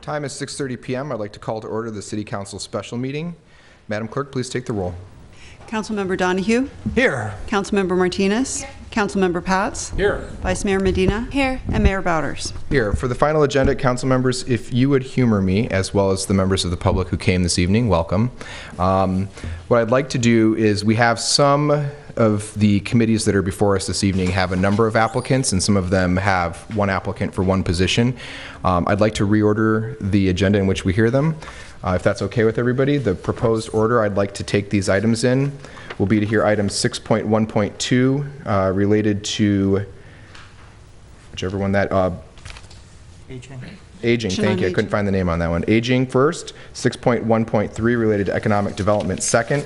Time is 6:30 p.m. I'd like to call to order the City Council special meeting. Madam Clerk, please take the roll. Councilmember Donahue? Here. Councilmember Martinez? Here. Councilmember Pats? Here. Vice Mayor Medina? Here. And Mayor Bowders? Here. For the final agenda, council members, if you would humor me, as well as the members of the public who came this evening, welcome. What I'd like to do is, we have some of the committees that are before us this evening have a number of applicants, and some of them have one applicant for one position. I'd like to reorder the agenda in which we hear them. If that's okay with everybody, the proposed order I'd like to take these items in will be to hear item 6.1.2 related to, whichever one that, Aging, thank you. I couldn't find the name on that one. Aging first, 6.1.3 related to economic development second,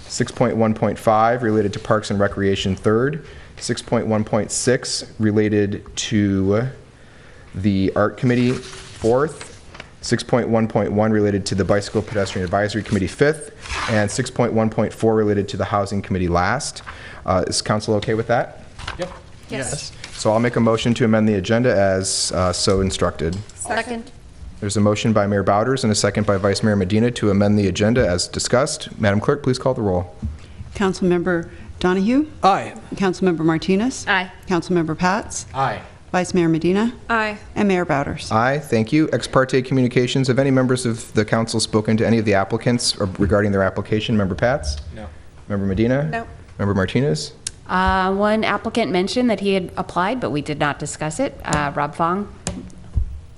6.1.5 related to parks and recreation third, 6.1.6 related to the art committee fourth, 6.1.1 related to the bicycle pedestrian advisory committee fifth, and 6.1.4 related to the housing committee last. Is council okay with that? Yep. Yes. So I'll make a motion to amend the agenda as so instructed. Second. There's a motion by Mayor Bowders and a second by Vice Mayor Medina to amend the agenda as discussed. Madam Clerk, please call the roll. Councilmember Donahue? Aye. Councilmember Martinez? Aye. Councilmember Pats? Aye. Vice Mayor Medina? Aye. And Mayor Bowders? Aye, thank you. Ex parte communications. Have any members of the council spoken to any of the applicants regarding their application? Member Pats? No. Member Medina? No. Member Martinez? One applicant mentioned that he had applied, but we did not discuss it. Rob Fong.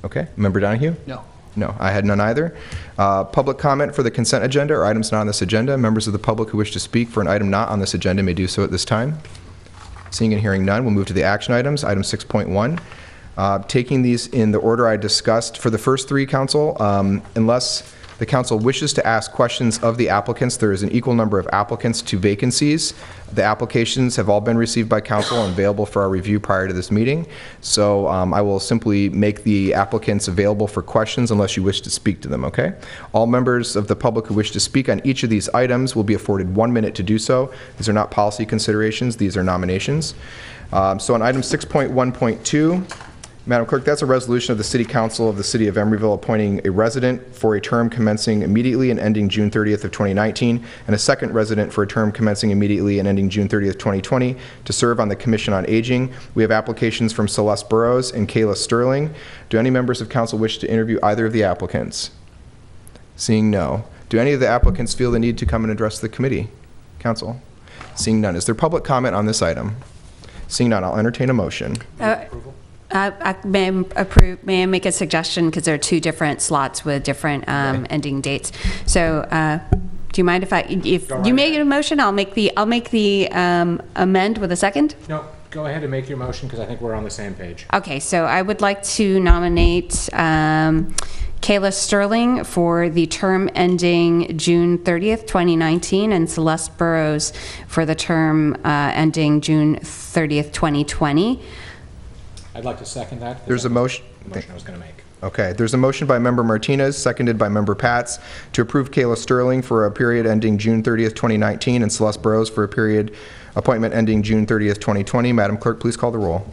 Okay. Member Donahue? No. No, I had none either. Public comment for the consent agenda or items not on this agenda. Members of the public who wish to speak for an item not on this agenda may do so at this time. Seeing and hearing none, we'll move to the action items. Item 6.1. Taking these in the order I discussed for the first three, council, unless the council wishes to ask questions of the applicants, there is an equal number of applicants to vacancies. The applications have all been received by council and available for our review prior to this meeting. So I will simply make the applicants available for questions unless you wish to speak to them, okay? All members of the public who wish to speak on each of these items will be afforded 1 minute to do so. These are not policy considerations, these are nominations. So on item 6.1.2, Madam Clerk, that's a resolution of the City Council of the City of Emeryville appointing a resident for a term commencing immediately and ending June 30th of 2019, and a second resident for a term commencing immediately and ending June 30th, 2020, to serve on the Commission on Aging. We have applications from Celeste Burrows and Kayla Sterling. Do any members of council wish to interview either of the applicants? Seeing no. Do any of the applicants feel the need to come and address the committee? Council? Seeing none. Is there public comment on this item? Seeing none, I'll entertain a motion. May I make a suggestion, because there are two different slots with different ending dates. So do you mind if you make a motion, I'll make the amend with a second? No, go ahead and make your motion, because I think we're on the same page. Okay, so I would like to nominate Kayla Sterling for the term ending June 30th, 2019, and Celeste Burrows for the term ending June 30th, 2020. I'd like to second that. There's a motion. The motion I was going to make. Okay, there's a motion by Member Martinez, seconded by Member Pats, to approve Kayla Sterling for a period ending June 30th, 2019, and Celeste Burrows for a period appointment ending June 30th, 2020. Madam Clerk, please call the roll.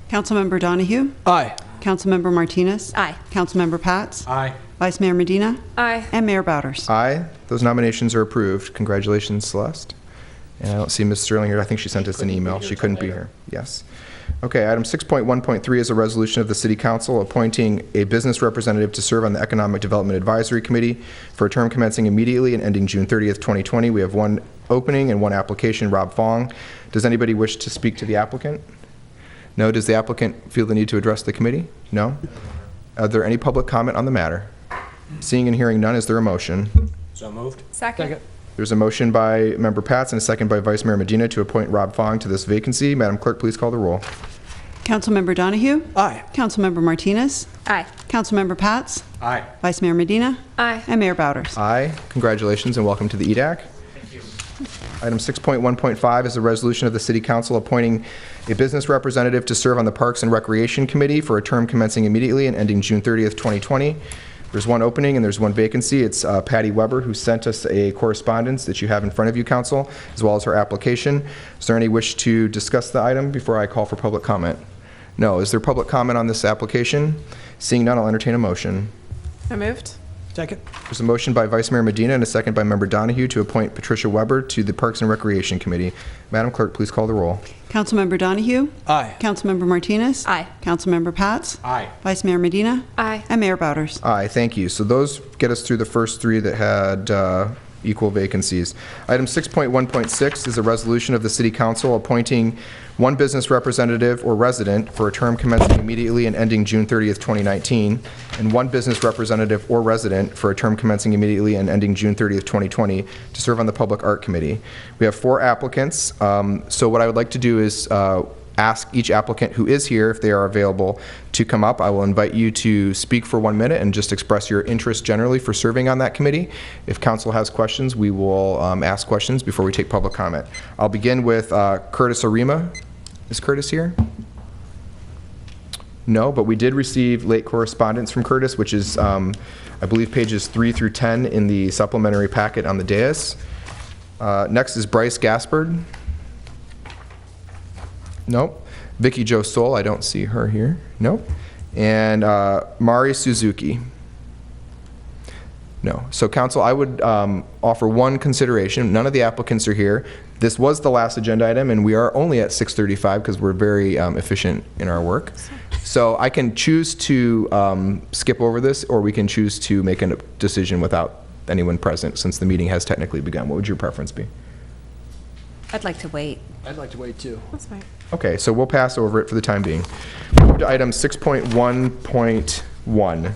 Councilmember Donahue? Aye. Councilmember Martinez? Aye. Councilmember Pats? Aye. Vice Mayor Medina? Aye. And Mayor Bowders? Aye. Those nominations are approved. Congratulations, Celeste. And I don't see Ms. Sterling here. I think she sent us an email. She couldn't be here. Yes. Okay, item 6.1.3 is a resolution of the City Council appointing a business representative to serve on the Economic Development Advisory Committee for a term commencing immediately and ending June 30th, 2020. We have one opening and one application, Rob Fong. Does anybody wish to speak to the applicant? No. Does the applicant feel the need to address the committee? No. Are there any public comment on the matter? Seeing and hearing none, is there a motion? So moved. Second. There's a motion by Member Pats and a second by Vice Mayor Medina to appoint Rob Fong to this vacancy. Madam Clerk, please call the roll. Councilmember Donahue? Aye. Councilmember Martinez? Aye. Councilmember Pats? Aye. Vice Mayor Medina? Aye. And Mayor Bowders? Aye. Congratulations and welcome to the EDAC. Thank you. Item 6.1.5 is a resolution of the City Council appointing a business representative to serve on the Parks and Recreation Committee for a term commencing immediately and ending June 30th, 2020. There's one opening and there's one vacancy. It's Patty Weber, who sent us a correspondence that you have in front of you, Council, as well as her application. Is there any wish to discuss the item before I call for public comment? No. Is there public comment on this application? Seeing none, I'll entertain a motion. So moved. Second. There's a motion by Vice Mayor Medina and a second by Member Donahue to appoint Patricia Weber to the Parks and Recreation Committee. Madam Clerk, please call the roll. Councilmember Donahue? Aye. Councilmember Martinez? Aye. Councilmember Pats? Aye. Vice Mayor Medina? Aye. And Mayor Bowders. Aye, thank you. So those get us through the first three that had equal vacancies. Item 6.1.6 is a resolution of the City Council appointing one business representative or resident for a term commencing immediately and ending June 30th, 2019, and one business representative or resident for a term commencing immediately and ending June 30th, 2020, to serve on the Public Art Committee. We have 4 applicants. So what I would like to do is ask each applicant who is here, if they are available, to come up. I will invite you to speak for 1 minute and just express your interest generally for serving on that committee. If council has questions, we will ask questions before we take public comment. I'll begin with Curtis Arima. Is Curtis here? No, but we did receive late correspondence from Curtis, which is, I believe, pages 3 through 10 in the supplementary packet on the dais. Next is Bryce Gaspard. Nope. Vicky Jo Stoll, I don't see her here. Nope. And Mari Suzuki. No. So council, I would offer one consideration. None of the applicants are here. This was the last agenda item, and we are only at 6:35 because we're very efficient in our work. So I can choose to skip over this, or we can choose to make a decision without anyone present since the meeting has technically begun. What would your preference be? I'd like to wait. I'd like to wait too. That's fine. Okay, so we'll pass over it for the time being. We'll move to item 6.1.1,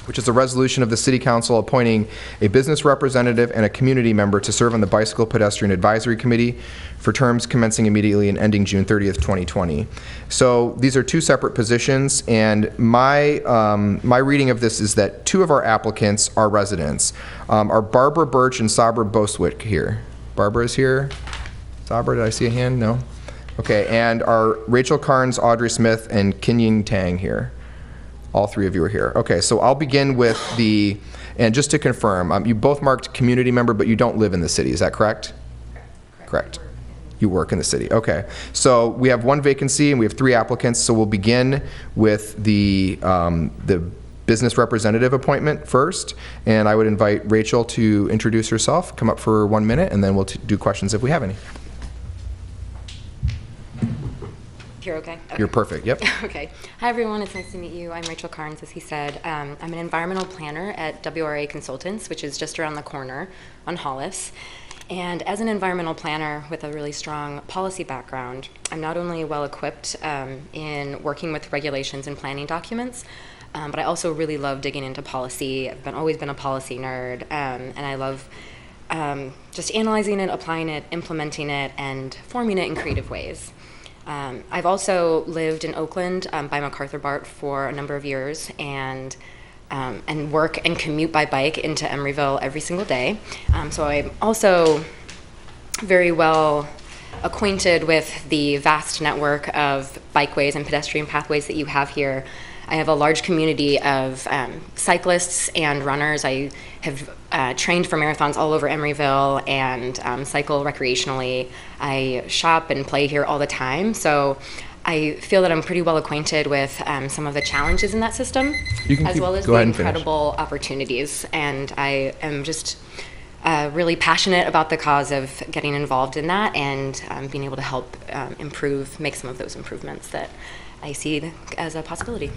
which is a resolution of the City Council appointing a business representative and a community member to serve on the Bicycle Pedestrian Advisory Committee for terms commencing immediately and ending June 30th, 2020. So these are 2 separate positions, and my reading of this is that 2 of our applicants are residents. Are Barbara Birch and Sabra Boswick here? Barbara is here. Sabra, did I see a hand? No? Okay, and are Rachel Carnes, Audrey Smith, and Kinyin Tang here? All 3 of you are here. Okay, so I'll begin with and just to confirm, you both marked community member, but you don't live in the city, is that correct? Correct. You work in the city, okay. So we have 1 vacancy and we have 3 applicants, so we'll begin with the business representative appointment first, and I would invite Rachel to introduce herself, come up for 1 minute, and then we'll do questions if we have any. You're okay? You're perfect, yep. Okay. Hi, everyone. It's nice to meet you. I'm Rachel Carnes, as he said. I'm an environmental planner at WRA Consultants, which is just around the corner on Hollis. And as an environmental planner with a really strong policy background, I'm not only well-equipped in working with regulations and planning documents, but I also really love digging into policy. I've always been a policy nerd, and I love just analyzing it, applying it, implementing it, and forming it in creative ways. I've also lived in Oakland by MacArthur Bart for a number of years, and work and commute by bike into Emeryville every single day. So I'm also very well acquainted with the vast network of bikeways and pedestrian pathways that you have here. I have a large community of cyclists and runners. I have trained for marathons all over Emeryville and cycle recreationally. I shop and play here all the time. So I feel that I'm pretty well acquainted with some of the challenges in that system, as well as the incredible opportunities. And I am just really passionate about the cause of getting involved in that and being able to help make some of those improvements that I see as a possibility.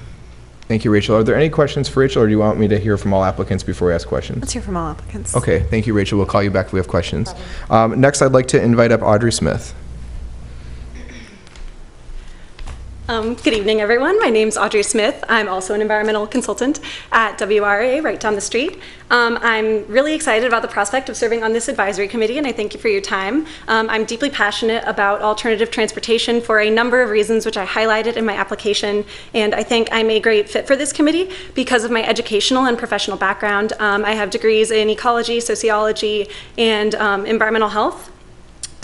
Thank you, Rachel. Are there any questions for Rachel, or do you want me to hear from all applicants before we ask questions? Let's hear from all applicants. Okay, thank you, Rachel. We'll call you back if we have questions. Next, I'd like to invite up Audrey Smith. Good evening, everyone. My name's Audrey Smith. I'm also an environmental consultant at WRA right down the street. I'm really excited about the prospect of serving on this advisory committee, and I thank you for your time. I'm deeply passionate about alternative transportation for a number of reasons, which I highlighted in my application, and I think I'm a great fit for this committee because of my educational and professional background. I have degrees in ecology, sociology, and environmental health.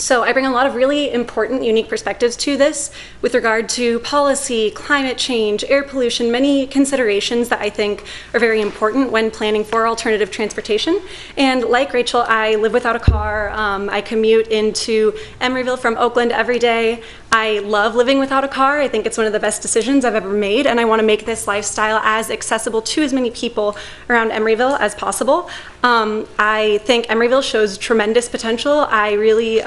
So I bring a lot of really important, unique perspectives to this with regard to policy, climate change, air pollution, many considerations that I think are very important when planning for alternative transportation. And like Rachel, I live without a car. I commute into Emeryville from Oakland every day. I love living without a car. I think it's one of the best decisions I've ever made, and I want to make this lifestyle as accessible to as many people around Emeryville as possible. I think Emeryville shows tremendous potential. I really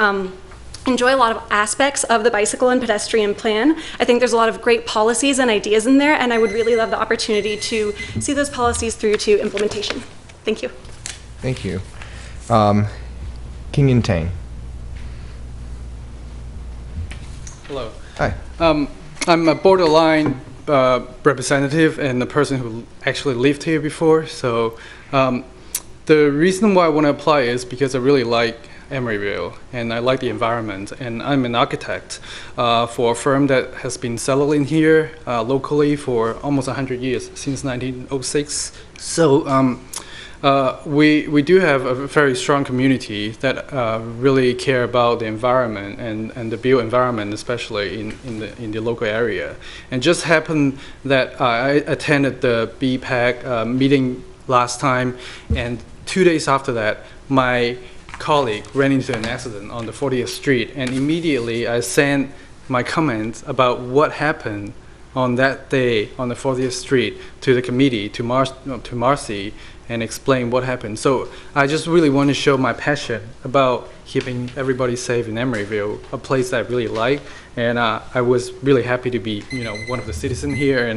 enjoy a lot of aspects of the bicycle and pedestrian plan. I think there's a lot of great policies and ideas in there, and I would really love the opportunity to see those policies through to implementation. Thank you. Thank you. King and Tang. Hello. Hi. I'm a borderline representative and a person who actually lived here before. So the reason why I want to apply is because I really like Emeryville and I like the environment. And I'm an architect for a firm that has been settling here locally for almost 100 years, since 1906. So we do have a very strong community that really care about the environment and the built environment, especially in the local area. And just happened that I attended the BPAC meeting last time, and 2 days after that, my colleague ran into an accident on the 40th Street, and immediately I sent my comments about what happened on that day on the 40th Street to the committee, to Marcy, and explain what happened. So I just really want to show my passion about keeping everybody safe in Emeryville, a place that I really like. And I was really happy to be, one of the citizens here,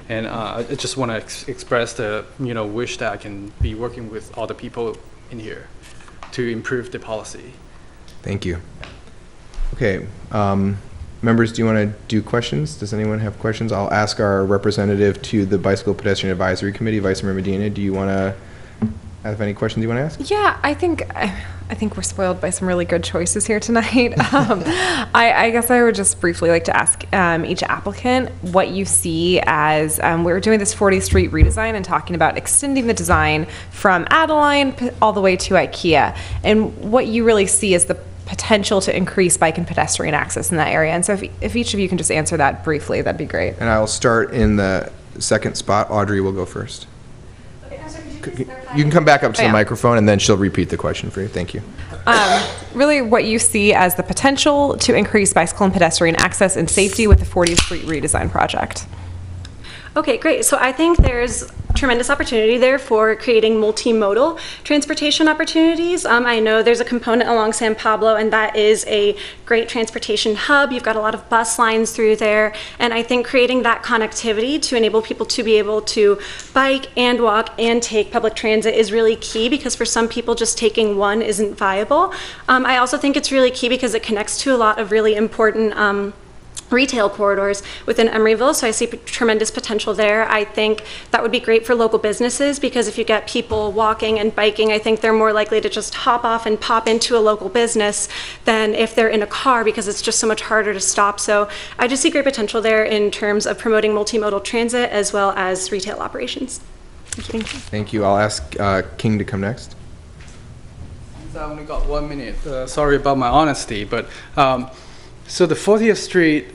and I just want to express the, wish that I can be working with all the people in here to improve the policy. Thank you. Okay. Members, do you want to do questions? Does anyone have questions? I'll ask our representative to the Bicycle Pedestrian Advisory Committee, Vice Mayor Medina. Do you want to have any questions you want to ask? Yeah, I think we're spoiled by some really good choices here tonight. I guess I would just briefly like to ask each applicant what you see as we're doing this 40th Street redesign and talking about extending the design from Adeline all the way to IKEA, and what you really see as the potential to increase bike and pedestrian access in that area. And so if each of you can just answer that briefly, that'd be great. And I'll start in the second spot. Audrey will go first. You can come back up to the microphone, and then she'll repeat the question for you. Thank you. Really what you see as the potential to increase bicycle and pedestrian access and safety with the 40th Street redesign project. Okay, great. So I think there's tremendous opportunity there for creating multimodal transportation opportunities. I know there's a component along San Pablo, and that is a great transportation hub. You've got a lot of bus lines through there, and I think creating that connectivity to enable people to be able to bike and walk and take public transit is really key, because for some people just taking one isn't viable. I also think it's really key because it connects to a lot of really important retail corridors within Emeryville, so I see tremendous potential there. I think that would be great for local businesses, because if you get people walking and biking, I think they're more likely to just hop off and pop into a local business than if they're in a car, because it's just so much harder to stop. So I just see great potential there in terms of promoting multimodal transit as well as retail operations. Thank you. Thank you. I'll ask King to come next. I only got 1 minute. Sorry about my honesty, but so the 40th Street,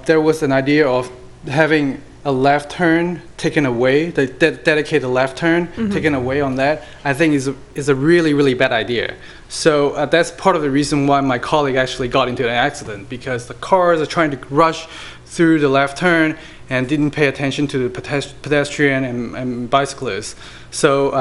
there was an idea of having a left turn taken away, the dedicated left turn taken away on that. I think is a really, really bad idea. So that's part of the reason why my colleague actually got into an accident, because the cars are trying to rush through the left turn and didn't pay attention to the pedestrian and bicyclists. So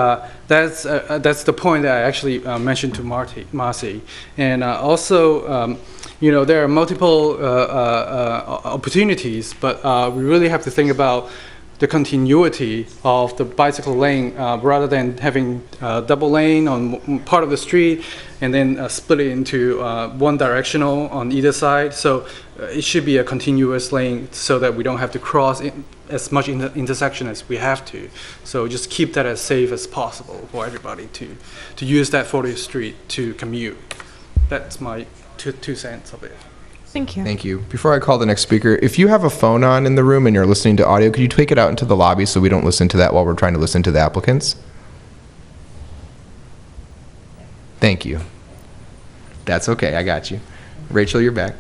that's the point that I actually mentioned to Marcy. And also, there are multiple opportunities, but we really have to think about the continuity of the bicycle lane rather than having double lane on part of the street and then split it into one directional on either side. So it should be a continuous lane so that we don't have to cross as much intersection as we have to. So just keep that as safe as possible for everybody to use that 40th Street to commute. That's my two cents of it. Thank you. Thank you. Before I call the next speaker, if you have a phone on in the room and you're listening to audio, could you take it out into the lobby so we don't listen to that while we're trying to listen to the applicants? Thank you. That's okay. I got you. Rachel, you're back.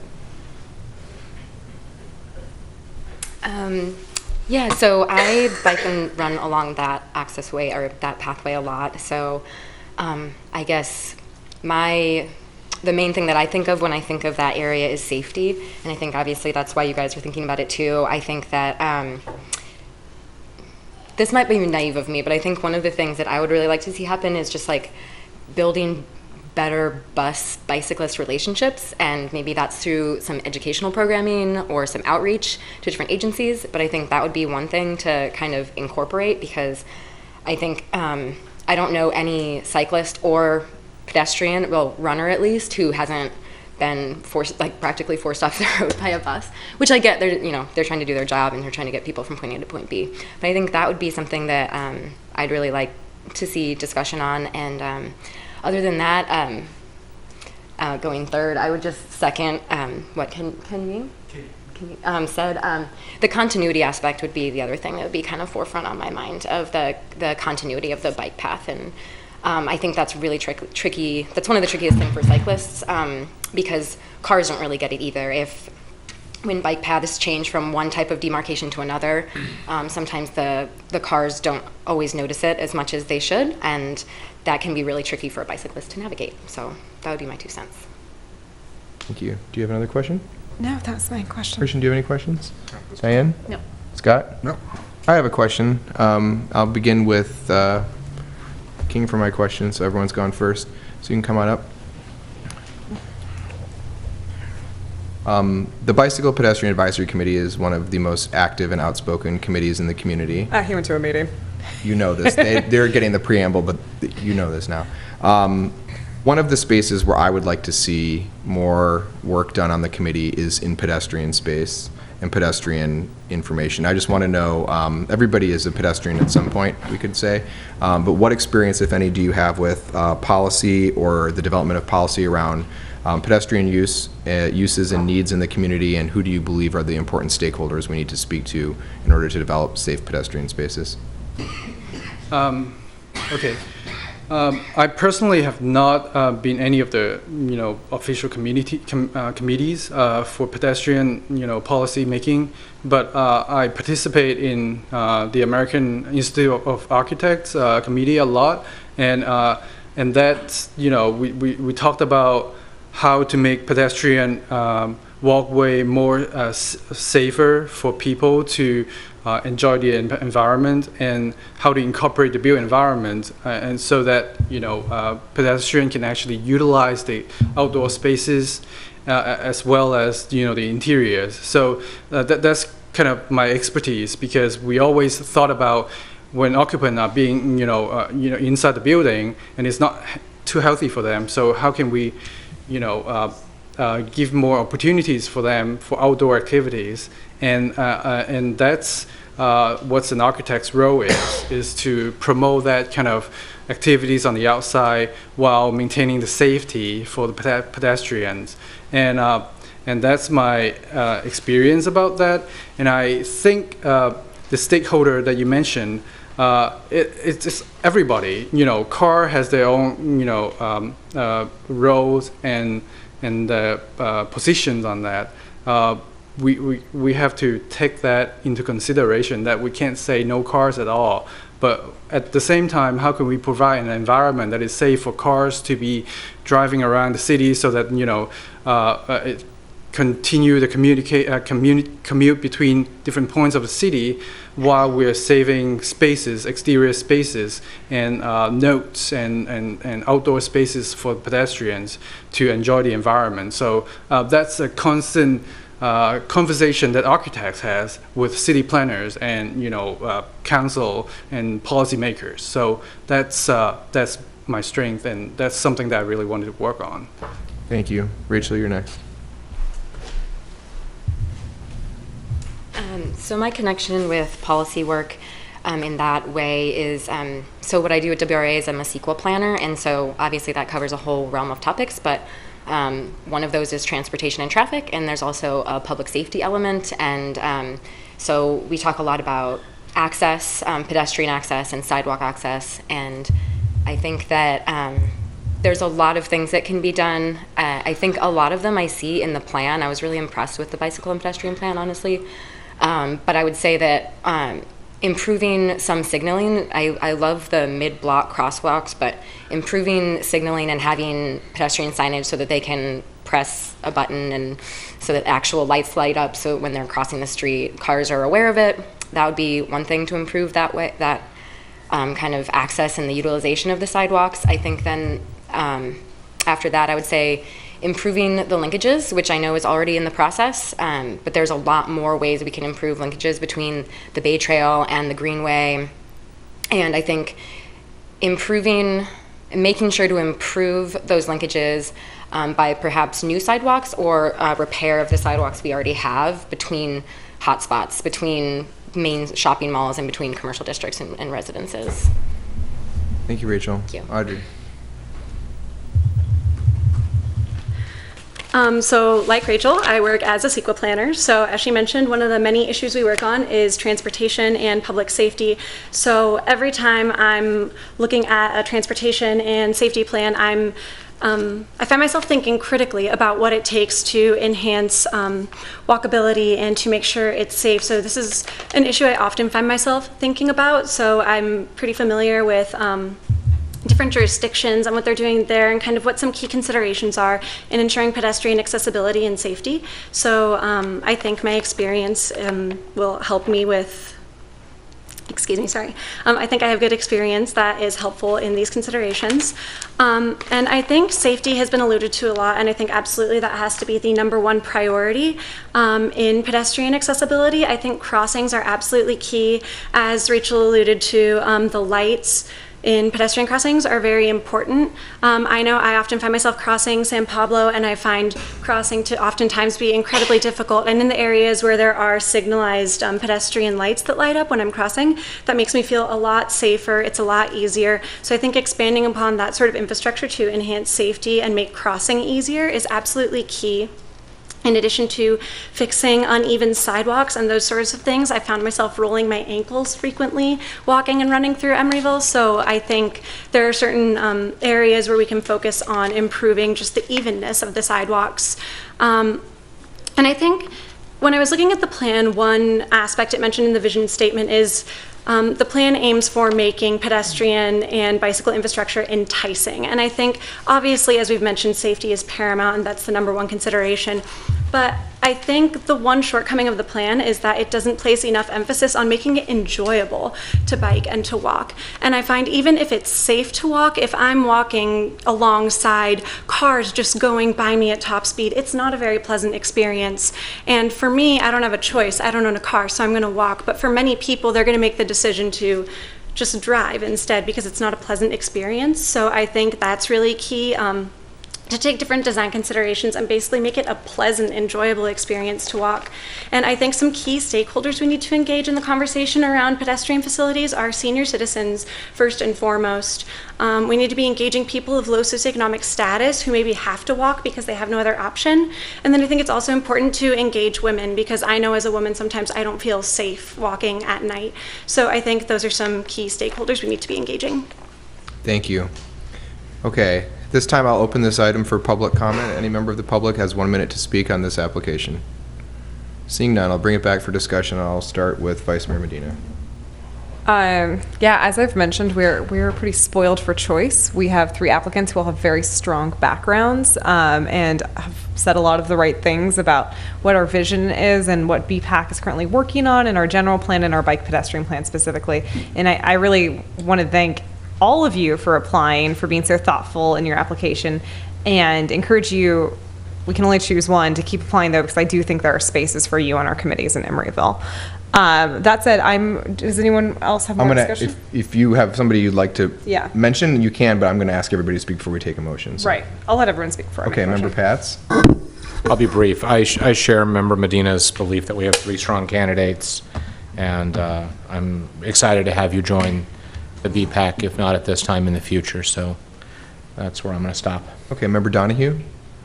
Yeah, so I bike and run along that access way or that pathway a lot. So I guess my the main thing that I think of when I think of that area is safety, and I think obviously that's why you guys are thinking about it too. I think that this might be naive of me, but I think one of the things that I would really like to see happen is just like building better bicyclist relationships, and maybe that's through some educational programming or some outreach to different agencies. But I think that would be one thing to kind of incorporate, because I think I don't know any cyclist or pedestrian, well, runner at least, who hasn't been practically forced off the road by a bus, which I get. They're trying to do their job and they're trying to get people from point A to point B. But I think that would be something that I'd really like to see discussion on. And other than that, going third, I would just second what Ken said. The continuity aspect would be the other thing that would be kind of forefront on my mind, of the continuity of the bike path. And I think that's really tricky. That's one of the trickiest things for cyclists, because cars don't really get it either. When bike paths change from one type of demarcation to another, sometimes the cars don't always notice it as much as they should, and that can be really tricky for a bicyclist to navigate. So that would be my 2 cents. Thank you. Do you have another question? No, that's my question. Christian, do you have any questions? Diane? No. Scott? No. I have a question. I'll begin with King for my question, so everyone's gone first. So you can come on up. The Bicycle Pedestrian Advisory Committee is one of the most active and outspoken committees in the community. He went to a meeting. You know this. They're getting the preamble, but you know this now. One of the spaces where I would like to see more work done on the committee is in pedestrian space and pedestrian information. I just want to know, everybody is a pedestrian at some point, we could say, but what experience, if any, do you have with policy or the development of policy around pedestrian uses and needs in the community, and who do you believe are the important stakeholders we need to speak to in order to develop safe pedestrian spaces? Okay. I personally have not been any of the official committees for pedestrian policy making, but I participate in the American Institute of Architects committee a lot, and that's we talked about how to make pedestrian walkway more safer for people to enjoy the environment, and how to incorporate the built environment, and so that pedestrian can actually utilize the outdoor spaces as well as the interiors. So that's kind of my expertise, because we always thought about when occupants are being inside the building and it's not too healthy for them. So how can we give more opportunities for them for outdoor activities, and that's what an architect's role is to promote that kind of activities on the outside while maintaining the safety for the pedestrians, and that's my experience about that. And I think the stakeholder that you mentioned, it's just everybody. Car has their own roles and positions on that. We have to take that into consideration, that we can't say no cars at all. But at the same time, how can we provide an environment that is safe for cars to be driving around the city, so that it continue the commute between different points of the city, while we're saving spaces, exterior spaces, and notes and outdoor spaces for pedestrians to enjoy the environment. So that's a constant conversation that architects has with city planners and council and policymakers. So that's my strength, and that's something that I really wanted to work on. Thank you. Rachel, you're next. So my connection with policy work in that way is, so what I do at WRA is I'm a CEQA planner, and so obviously that covers a whole realm of topics, but one of those is transportation and traffic, and there's also a public safety element, and so we talk a lot about access, pedestrian access and sidewalk access, and I think that there's a lot of things that can be done. I think a lot of them I see in the plan. I was really impressed with the bicycle and pedestrian plan, honestly. But I would say that improving some signaling. I love the mid-block crosswalks, but improving signaling and having pedestrian signage so that they can press a button and so that actual lights light up so when they're crossing the street, cars are aware of it. That would be one thing to improve that way, that kind of access and the utilization of the sidewalks. I think then after that, I would say improving the linkages, which I know is already in the process, but there's a lot more ways we can improve linkages between the Bay Trail and the Greenway. And I think making sure to improve those linkages by perhaps new sidewalks or repair of the sidewalks we already have between hotspots, between main shopping malls and between commercial districts and residences. Thank you, Rachel. Thank you. Audrey. So like Rachel, I work as a CEQA planner. So as she mentioned, one of the many issues we work on is transportation and public safety. So every time I'm looking at a transportation and safety plan, I find myself thinking critically about what it takes to enhance walkability and to make sure it's safe. So this is an issue I often find myself thinking about. So I'm pretty familiar with different jurisdictions and what they're doing there and kind of what some key considerations are in ensuring pedestrian accessibility and safety. So I think my experience will help me with, I think I have good experience that is helpful in these considerations. And I think safety has been alluded to a lot, and I think absolutely that has to be the #1 priority in pedestrian accessibility. I think crossings are absolutely key. As Rachel alluded to, the lights in pedestrian crossings are very important. I know I often find myself crossing San Pablo, and I find crossing to oftentimes be incredibly difficult. And in the areas where there are signalized pedestrian lights that light up when I'm crossing, that makes me feel a lot safer. It's a lot easier. So I think expanding upon that sort of infrastructure to enhance safety and make crossing easier is absolutely key. In addition to fixing uneven sidewalks and those sorts of things, I found myself rolling my ankles frequently walking and running through Emeryville. So I think there are certain areas where we can focus on improving just the evenness of the sidewalks. And I think when I was looking at the plan, one aspect it mentioned in the vision statement is the plan aims for making pedestrian and bicycle infrastructure enticing. And I think, obviously, as we've mentioned, safety is paramount, and that's the #1 consideration. But I think the one shortcoming of the plan is that it doesn't place enough emphasis on making it enjoyable to bike and to walk. And I find even if it's safe to walk, if I'm walking alongside cars just going by me at top speed, it's not a very pleasant experience. And for me, I don't have a choice. I don't own a car, so I'm going to walk. But for many people, they're going to make the decision to just drive instead because it's not a pleasant experience. So I think that's really key. To take different design considerations and basically make it a pleasant, enjoyable experience to walk. And I think some key stakeholders we need to engage in the conversation around pedestrian facilities are senior citizens, first and foremost. We need to be engaging people of low socioeconomic status who maybe have to walk because they have no other option. And then I think it's also important to engage women because I know as a woman sometimes I don't feel safe walking at night. So I think those are some key stakeholders we need to be engaging. Thank you. Okay. This time I'll open this item for public comment. Any member of the public has 1 minute to speak on this application. Seeing none, I'll bring it back for discussion. I'll start with Vice Mayor Medina. Yeah, as I've mentioned, we're pretty spoiled for choice. We have 3 applicants who all have very strong backgrounds and have said a lot of the right things about what our vision is and what BPAC is currently working on in our general plan and our bike pedestrian plan specifically. And I really want to thank all of you for applying, for being so thoughtful in your application, and encourage you, we can only choose one, to keep applying though, because I do think there are spaces for you on our committees in Emeryville. That said, does anyone else have more discussion? If you have somebody you'd like to Yeah. mention, you can, but I'm going to ask everybody to speak before we take a motion. So. Right. I'll let everyone speak before I make Okay, a motion. Member Pats? I'll be brief. I share Member Medina's belief that we have 3 strong candidates, and I'm excited to have you join the BPAC, if not at this time in the future. So that's where I'm going to stop. Okay, Member Donahue?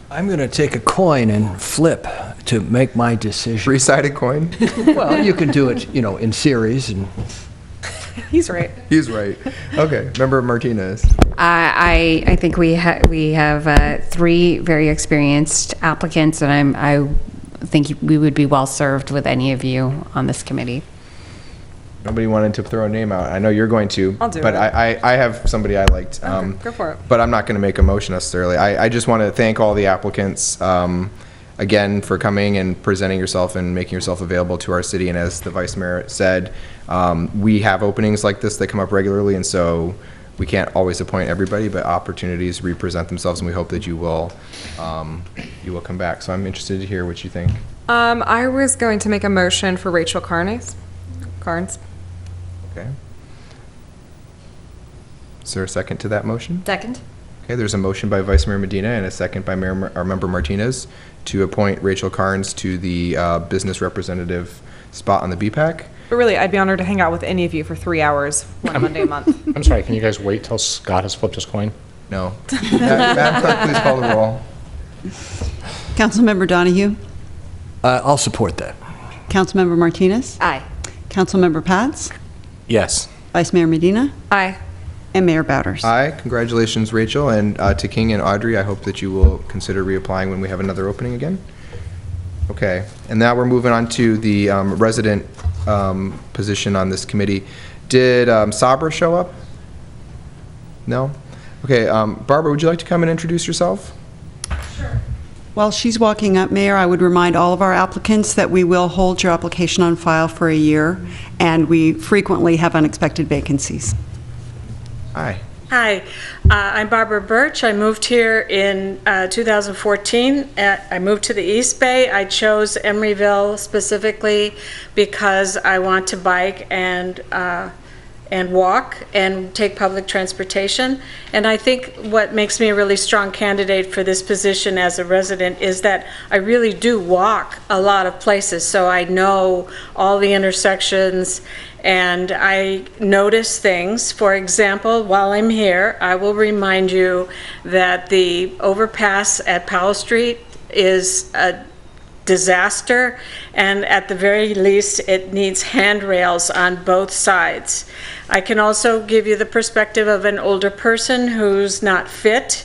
I'm going to take a coin and flip to make my decision. 3-sided coin? Well, you can do it, in series. And He's right. He's right. Okay, Member Martinez? I think we have 3 very experienced applicants, and I think we would be well served with any of you on this committee. Nobody wanted to throw a name out. I know you're going to. I'll do but it. I have somebody I liked. Go for it. But I'm not going to make a motion necessarily. I just want to thank all the applicants again for coming and presenting yourself and making yourself available to our city. And as the Vice Mayor said, we have openings like this that come up regularly, and so we can't always appoint everybody, but opportunities represent themselves, and we hope that you will come back. So I'm interested to hear what you think. I was going to make a motion for Rachel Carnes. Okay. Is there a second to that motion? Second. Okay, there's a motion by Vice Mayor Medina and a second by Member Martinez to appoint Rachel Carnes to the business representative spot on the BPAC. But really, I'd be honored to hang out with any of you for 3 hours one Monday a month. I'm sorry, can you guys wait till Scott has flipped his coin? No. Madam Clerk, please call the roll. Councilmember Donahue? I'll support that. Councilmember Martinez? Aye. Councilmember Pats? Yes. Vice Mayor Medina? Aye. And Mayor Bowders. Aye. Congratulations, Rachel. And to King and Audrey, I hope that you will consider reapplying when we have another opening again. Okay. And now we're moving on to the resident position on this committee. Did Sabra show up? No? Okay. Barbara, would you like to come and introduce yourself? While she's walking up, Mayor, I would remind all of our applicants that we will hold your application on file for a year, and we frequently have unexpected vacancies. Hi. Hi, I'm Barbara Birch. I moved here in 2014. I moved to the East Bay. I chose Emeryville specifically because I want to bike and walk and take public transportation. And I think what makes me a really strong candidate for this position as a resident is that I really do walk a lot of places, so I know all the intersections and I notice things. For example, while I'm here, I will remind you that the overpass at Powell Street is a disaster, and at the very least it needs handrails on both sides. I can also give you the perspective of an older person who's not fit.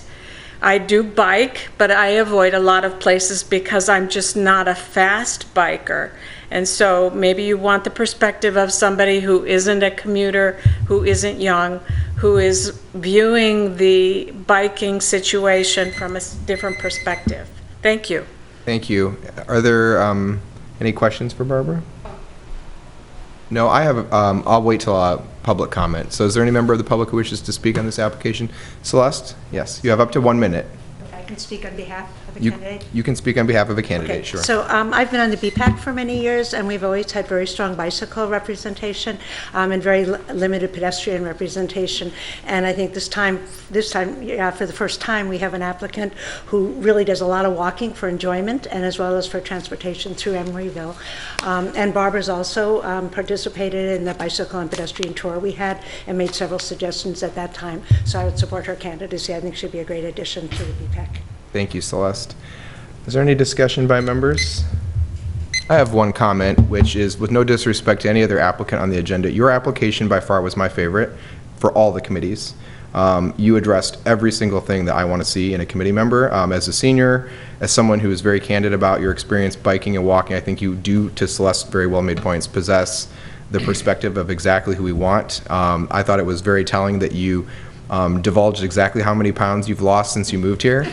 I do bike, but I avoid a lot of places because I'm just not a fast biker. And so maybe you want the perspective of somebody who isn't a commuter, who isn't young, who is viewing the biking situation from a different perspective. Thank you. Thank you. Are there any questions for Barbara? No, I have. I'll wait till public comment. So is there any member of the public who wishes to speak on this application? Celeste? Yes. You have up to 1 minute. I can speak on behalf of a You, candidate. you can speak on behalf of a candidate, Okay, sure. so I've been on the BPAC for many years, and we've always had very strong bicycle representation and very limited pedestrian representation. And I think this time, yeah, for the first time, we have an applicant who really does a lot of walking for enjoyment and as well as for transportation through Emeryville. And Barbara's also participated in the bicycle and pedestrian tour we had and made several suggestions at that time. So I would support her candidacy. I think she'd be a great addition to the BPAC. Thank you, Celeste. Is there any discussion by members? I have one comment, which is, with no disrespect to any other applicant on the agenda, your application by far was my favorite for all the committees. You addressed every single thing that I want to see in a committee member. As a senior, as someone who is very candid about your experience biking and walking, I think you do, to Celeste's very well-made points, possess the perspective of exactly who we want. I thought it was very telling that you divulged exactly how many pounds you've lost since you moved here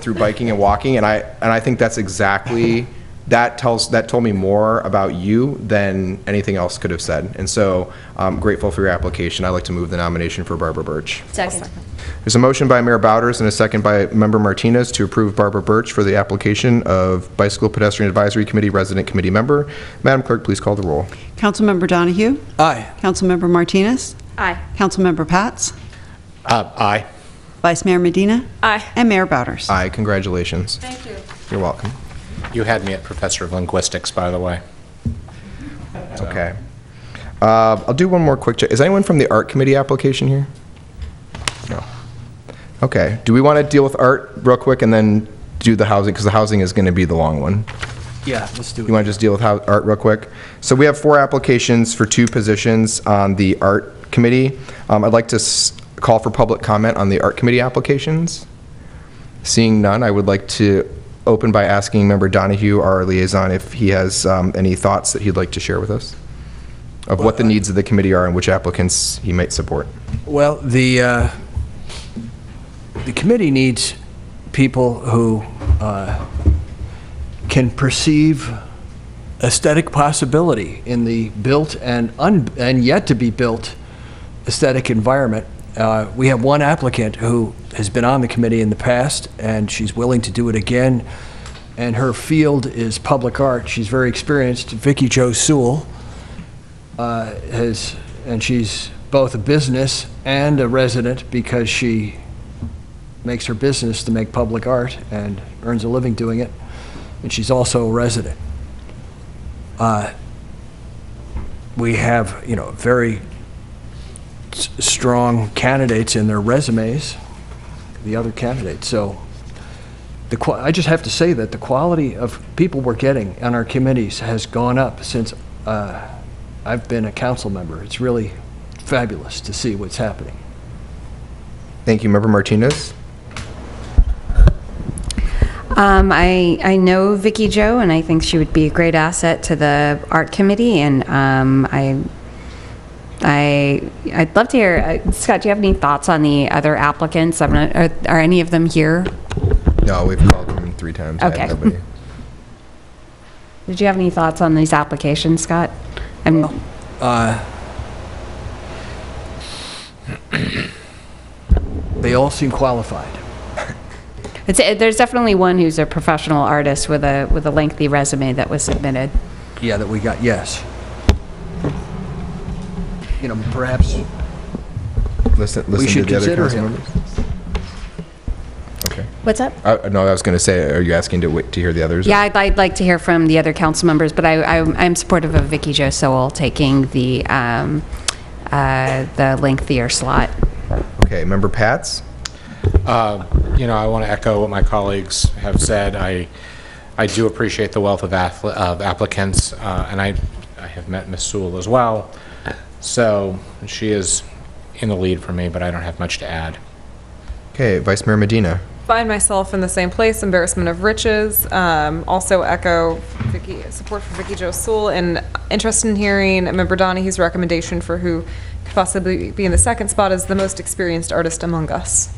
through biking and walking, and I think that's exactly that told me more about you than anything else could have said. And so I'm grateful for your application. I'd like to move the nomination for Barbara Birch. Second. There's a motion by Mayor Bowders and a second by Member Martinez to approve Barbara Birch for the application of Bicycle Pedestrian Advisory Committee Resident Committee Member. Madam Clerk, please call the roll. Councilmember Donahue? Aye. Councilmember Martinez? Aye. Councilmember Pats? Aye. Vice Mayor Medina? Aye. And Mayor Bowders. Aye, congratulations. Thank you. You're welcome. You had me at Professor of Linguistics, by the way. Okay. I'll do one more quick check. Is anyone from the Art Committee application here? No. Okay. Do we want to deal with art real quick and then do the housing? Because the housing is going to be the long one. Yeah, let's do it. You want to just deal with art real quick? So we have 4 applications for 2 positions on the Art Committee. I'd like to call for public comment on the Art Committee applications. Seeing none, I would like to open by asking Member Donahue, our liaison, if he has any thoughts that he'd like to share with us. of what the needs of the committee are and which applicants he might support. Well, the committee needs people who can perceive aesthetic possibility in the built and yet to be built aesthetic environment. We have one applicant who has been on the committee in the past, and she's willing to do it again, and her field is public art. She's very experienced. Vicky Jo Sewell and she's both a business and a resident because she makes her business to make public art and earns a living doing it, and she's also a resident. We have, very strong candidates in their resumes, the other candidates. So I just have to say that the quality of people we're getting on our committees has gone up since I've been a council member. It's really fabulous to see what's happening. Thank you. Member Martinez? I know Vicky Jo, and I think she would be a great asset to the art committee, and I'd love to hear, Scott, do you have any thoughts on the other applicants? Are any of them here? No, we've called them 3 times. I Okay. have nobody. Did you have any thoughts on these applications, Scott? They all seem qualified. There's definitely one who's a professional artist with a lengthy resume that was submitted. Yeah, that we got, yes. Perhaps Listen we should to the other consider council him. members. Okay. What's up? No, I was going to say, are you asking to wait to hear the others? Yeah, I'd like to hear from the other council members, but I'm supportive of Vicky Jo Sewell taking the lengthier slot. Okay, Member Pats? I want to echo what my colleagues have said. I do appreciate the wealth of applicants, and I have met Ms. Sewell as well. So she is in the lead for me, but I don't have much to add. Okay, Vice Mayor Medina. Find myself in the same place, embarrassment of riches. Also echo support for Vicky Jo Sewell, and interested in hearing Member Donahue's recommendation for who could possibly be in the second spot as the most experienced artist among us.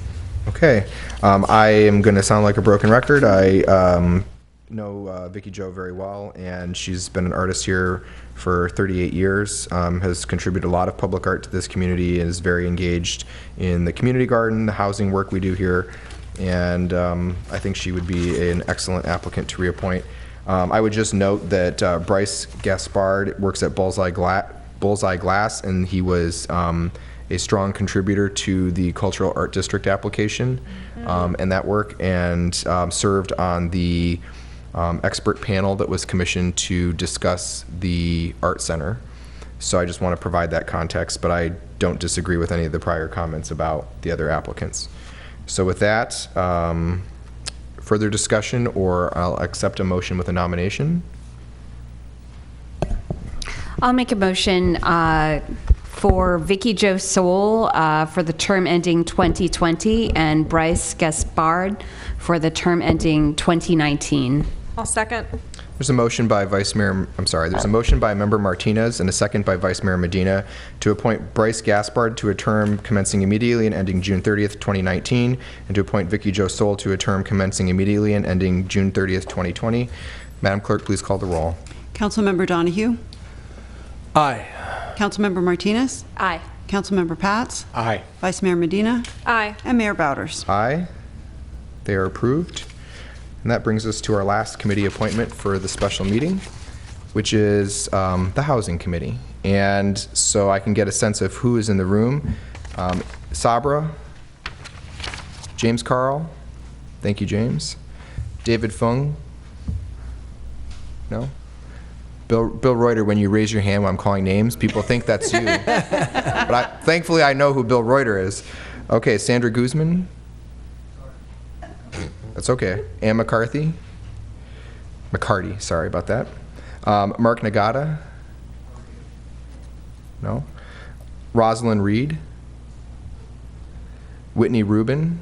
Okay, I am going to sound like a broken record. I know Vicky Jo very well, and she's been an artist here for 38 years, has contributed a lot of public art to this community, and is very engaged in the community garden, the housing work we do here, and I think she would be an excellent applicant to reappoint. I would just note that Bryce Gaspard works at Bullseye Glass, and he was a strong contributor to the Cultural Art District application and that work, and served on the expert panel that was commissioned to discuss the Art Center. So I just want to provide that context, but I don't disagree with any of the prior comments about the other applicants. So with that, further discussion, or I'll accept a motion with a nomination. I'll make a motion for Vicky Jo Sewell for the term ending 2020 and Bryce Gaspard for the term ending 2019. I'll second. There's a motion by there's a motion by Member Martinez and a second by Vice Mayor Medina to appoint Bryce Gaspard to a term commencing immediately and ending June 30th, 2019, and to appoint Vicky Jo Sewell to a term commencing immediately and ending June 30th, 2020. Madam Clerk, please call the roll. Councilmember Donahue? Aye. Councilmember Martinez? Aye. Councilmember Pats? Aye. Vice Mayor Medina? Aye. And Mayor Bowders. Aye. They are approved. And that brings us to our last committee appointment for the special meeting, which is the Housing Committee. And so I can get a sense of who is in the room. Sabra, James Carl, thank you, James. David Fung, no? Bill Reuter, when you raise your hand when I'm calling names, people think that's you. But thankfully I know who Bill Reuter is. Okay, Sandra Guzman. That's okay. Ann McCarty, sorry about that. Mark Nagata? No. Rosalind Reed? Whitney Rubin?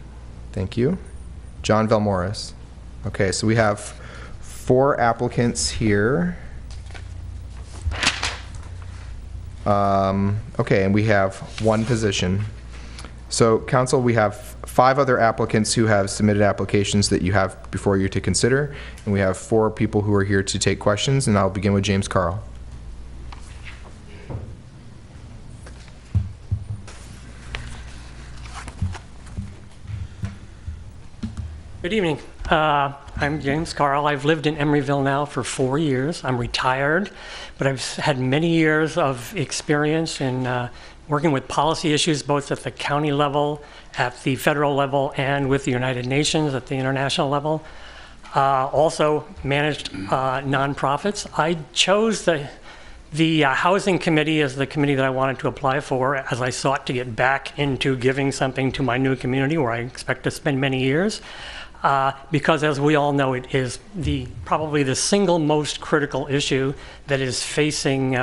Thank you. John Velmoris? Okay, so we have 4 applicants here. Okay, and we have one position. So, council, we have 5 other applicants who have submitted applications that you have before you to consider, and we have 4 people who are here to take questions, and I'll begin with James Carl. Good evening. I'm James Carl. I've lived in Emeryville now for 4 years. I'm retired, but I've had many years of experience in working with policy issues, both at the county level, at the federal level, and with the United Nations at the international level. Also managed nonprofits. I chose the Housing Committee as the committee that I wanted to apply for as I sought to get back into giving something to my new community where I expect to spend many years. Because as we all know, it is probably the single most critical issue that is facing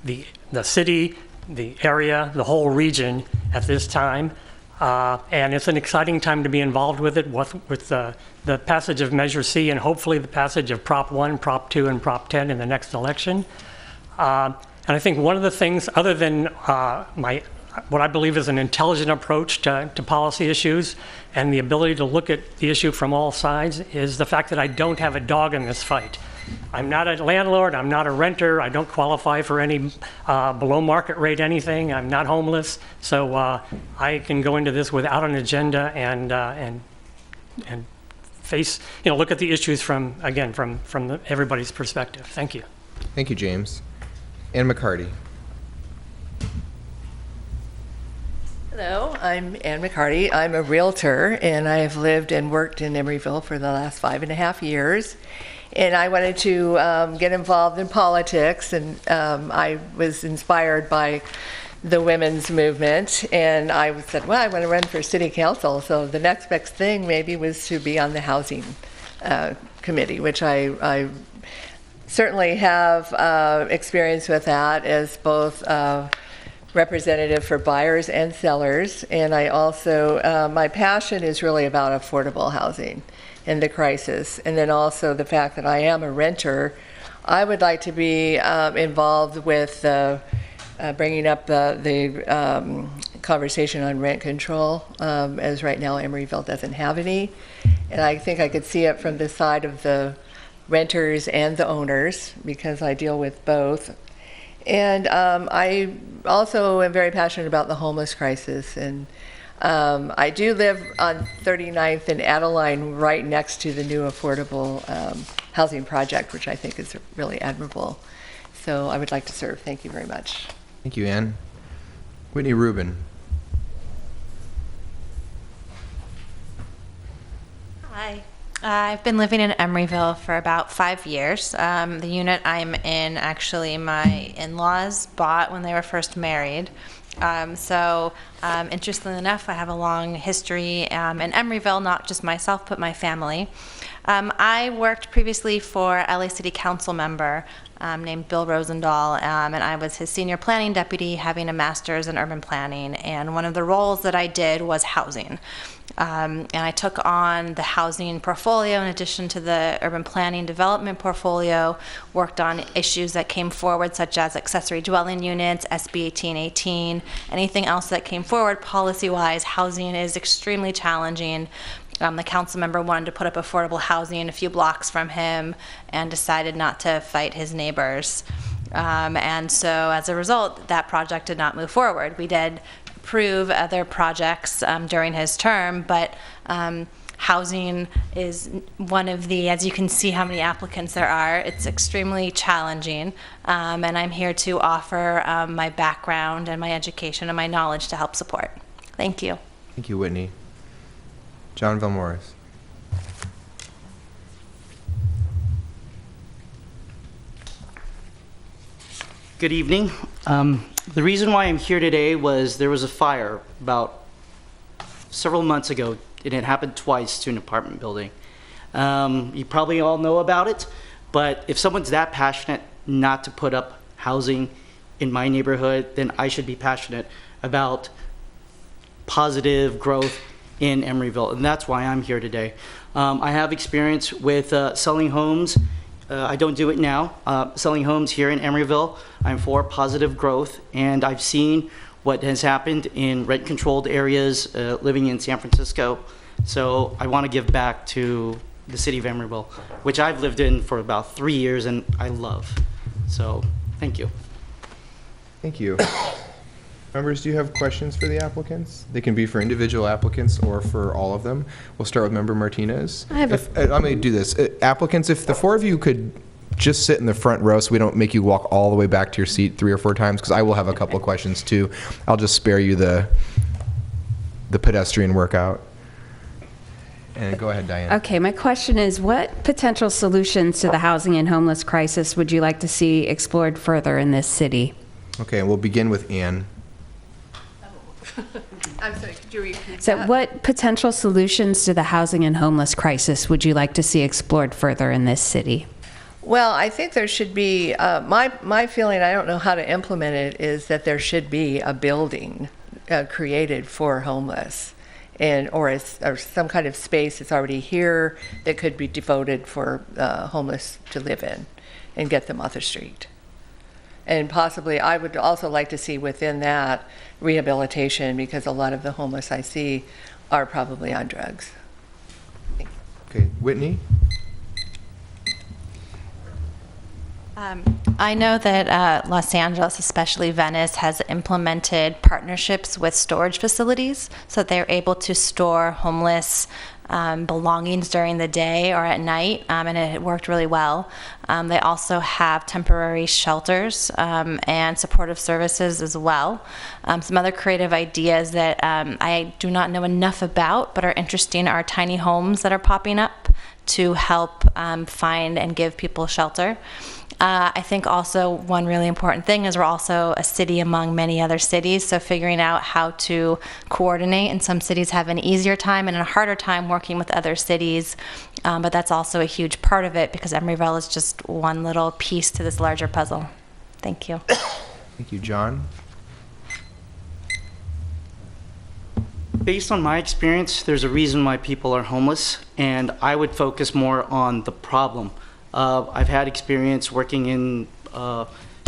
the city, the area, the whole region at this time. And it's an exciting time to be involved with it, with the passage of Measure C and hopefully the passage of Prop 1, Prop 2, and Prop 10 in the next election. And I think one of the things, other than what I believe is an intelligent approach to policy issues and the ability to look at the issue from all sides, is the fact that I don't have a dog in this fight. I'm not a landlord, I'm not a renter, I don't qualify for any below market rate anything, I'm not homeless, so I can go into this without an agenda and face, look at the issues from everybody's perspective. Thank you. Thank you, James. Ann McCarty. Hello, I'm Ann McCarty. I'm a realtor, and I have lived and worked in Emeryville for the last 5.5 years. And I wanted to get involved in politics, and I was inspired by the women's movement, and I said, well, I want to run for city council. So the next best thing maybe was to be on the housing committee, which I certainly have experience with that as both representative for buyers and sellers. And I also, my passion is really about affordable housing and the crisis. And then also the fact that I am a renter, I would like to be involved with bringing up the conversation on rent control, as right now Emeryville doesn't have any. And I think I could see it from the side of the renters and the owners, because I deal with both. And I also am very passionate about the homeless crisis. And I do live on 39th and Adeline, right next to the new affordable housing project, which I think is really admirable. So I would like to serve. Thank you very much. Thank you, Ann. Whitney Rubin. Hi. I've been living in Emeryville for about 5 years. The unit I'm in, actually, my in-laws bought when they were first married. Interestingly enough, I have a long history in Emeryville, not just myself, but my family. I worked previously for LA City Council member named Bill Rosendahl, and I was his senior planning deputy, having a master's in urban planning. And one of the roles that I did was housing. And I took on the housing portfolio in addition to the urban planning development portfolio, worked on issues that came forward, such as accessory dwelling units, SB 1818, anything else that came forward policy-wise. Housing is extremely challenging. The council member wanted to put up affordable housing a few blocks from him and decided not to fight his neighbors. And so as a result, that project did not move forward. We did approve other projects during his term, but housing is one of the, as you can see how many applicants there are, it's extremely challenging. And I'm here to offer my background and my education and my knowledge to help support. Thank you. Thank you, Whitney. John Vilmorris. Good evening. The reason why I'm here today was there was a fire about several months ago, and it happened twice to an apartment building. You probably all know about it, but if someone's that passionate not to put up housing in my neighborhood, then I should be passionate about positive growth in Emeryville, and that's why I'm here today. I have experience with selling homes I don't do it now. Selling homes here in Emeryville, I'm for positive growth, and I've seen what has happened in rent-controlled areas living in San Francisco. So I want to give back to the city of Emeryville, which I've lived in for about 3 years and I love. So thank you. Thank you. Members, do you have questions for the applicants? They can be for individual applicants or for all of them. We'll start with Member Martinez. I'm going to do this. Applicants, if the four of you could just sit in the front row so we don't make you walk all the way back to your seat 3 or 4 times, because I will have a couple of questions too. I'll just spare you the pedestrian workout. And go ahead, Diane. Okay, my question is, what potential solutions to the housing and homeless crisis would you like to see explored further in this city? Okay, and we'll begin with Ann. I'm sorry, could you repeat So that? what potential solutions to the housing and homeless crisis would you like to see explored further in this city? Well, I think there should be, my feeling, I don't know how to implement it, is that there should be a building created for homeless, and or some kind of space that's already here that could be devoted for homeless to live in and get them off the street. And possibly, I would also like to see within that rehabilitation, because a lot of the homeless I see are probably on drugs. Okay, Whitney? I know that Los Angeles, especially Venice, has implemented partnerships with storage facilities so that they're able to store homeless belongings during the day or at night, and it worked really well. They also have temporary shelters and supportive services as well. Some other creative ideas that I do not know enough about but are interesting are tiny homes that are popping up to help find and give people shelter. I think also one really important thing is we're also a city among many other cities, so figuring out how to coordinate, and some cities have an easier time and a harder time working with other cities, but that's also a huge part of it because Emeryville is just one little piece to this larger puzzle. Thank you. Thank you, John. Based on my experience, there's a reason why people are homeless, and I would focus more on the problem. I've had experience working in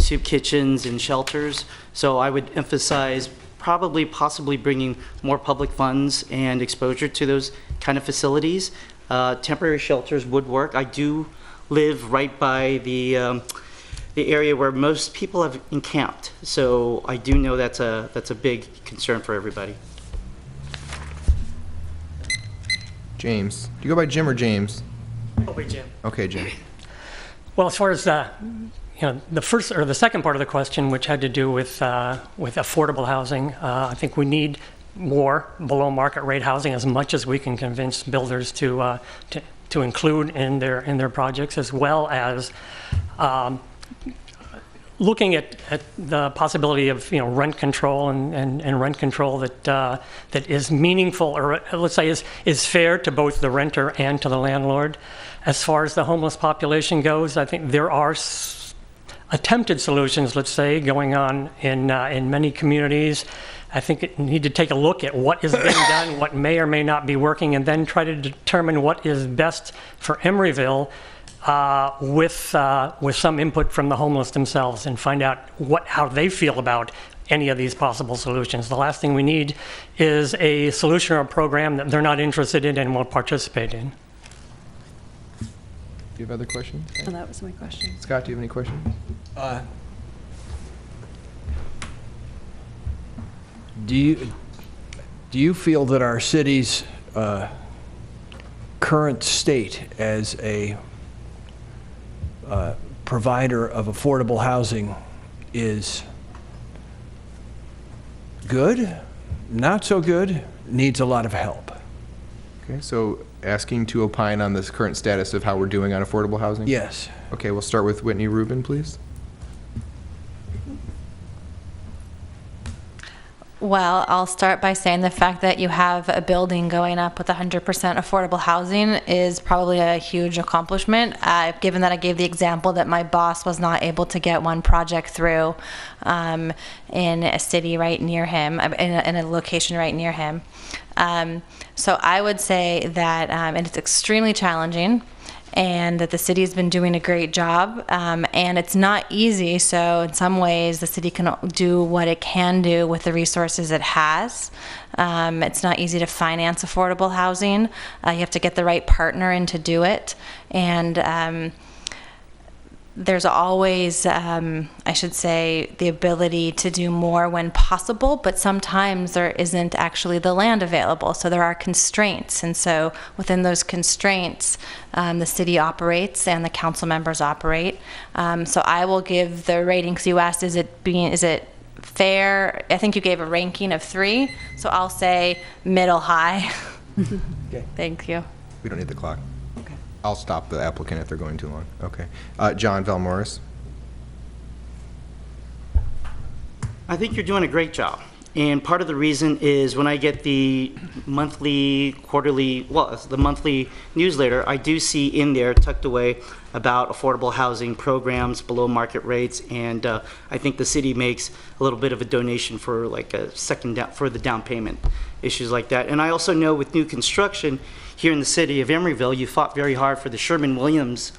soup kitchens and shelters, so I would emphasize possibly bringing more public funds and exposure to those kind of facilities. Temporary shelters would work. I do live right by the area where most people have encamped, so I do know that's a big concern for everybody. James. Do you go by Jim or James? Oh, wait, Jim. Okay, Jim. Well, as far as the first or the second part of the question, which had to do with affordable housing, I think we need more below market rate housing as much as we can convince builders to include in their projects, as well as looking at the possibility of rent control and rent control that is meaningful, or let's say is fair to both the renter and to the landlord. As far as the homeless population goes, I think there are attempted solutions, let's say, going on in many communities. I think it need to take a look at what is being done, what may or may not be working, and then try to determine what is best for Emeryville with some input from the homeless themselves, and find out how they feel about any of these possible solutions. The last thing we need is a solution or a program that they're not interested in and won't participate in. Do you have other questions? Oh, that was my question. Scott, do you have any questions? Do you feel that our city's current state as a provider of affordable housing is good, not so good, needs a lot of help? Okay, so asking to opine on this current status of how we're doing on affordable housing? Yes. Okay, we'll start with Whitney Rubin, please. Well, I'll start by saying the fact that you have a building going up with 100% affordable housing is probably a huge accomplishment, given that I gave the example that my boss was not able to get one project through in a city right near him, in a location right near him. So I would say that and it's extremely challenging, and that the city has been doing a great job. And it's not easy, so in some ways the city can do what it can do with the resources it has. It's not easy to finance affordable housing. You have to get the right partner in to do it. And there's always, I should say, the ability to do more when possible, but sometimes there isn't actually the land available, so there are constraints. And so within those constraints, the city operates and the council members operate. So I will give the rating, because you asked, is it fair? I think you gave a ranking of 3, so I'll say middle high. Okay. Thank you. We don't need the clock. I'll stop the applicant if they're going too long. Okay. John Valmoris. I think you're doing a great job. And part of the reason is when I get the monthly, quarterly, well, the monthly newsletter, I do see in there tucked away about affordable housing programs below market rates. And I think the city makes a little bit of a donation for like a for the down payment, issues like that. And I also know with new construction here in the city of Emeryville, you fought very hard for the Sherman-Williams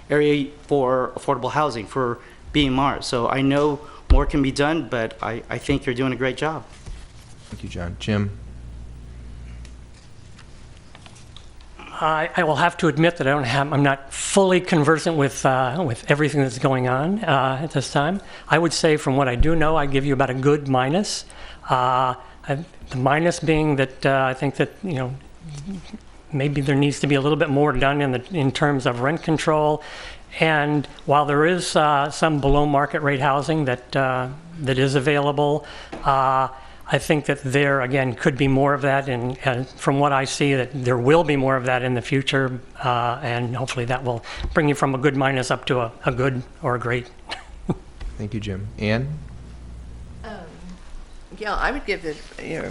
area for affordable housing, for BMR. So I know more can be done, but I think you're doing a great job. Thank you, John. Jim. I will have to admit that I'm not fully conversant with everything that's going on at this time. I would say from what I do know, I give you about a good minus. The minus being that I think that, maybe there needs to be a little bit more done in terms of rent control. And while there is some below market rate housing that is available, I think that there, again, could be more of that. And from what I see, that there will be more of that in the future. And hopefully that will bring you from a good minus up to a good or a great. Thank you, Jim. Ann? Yeah, I would give it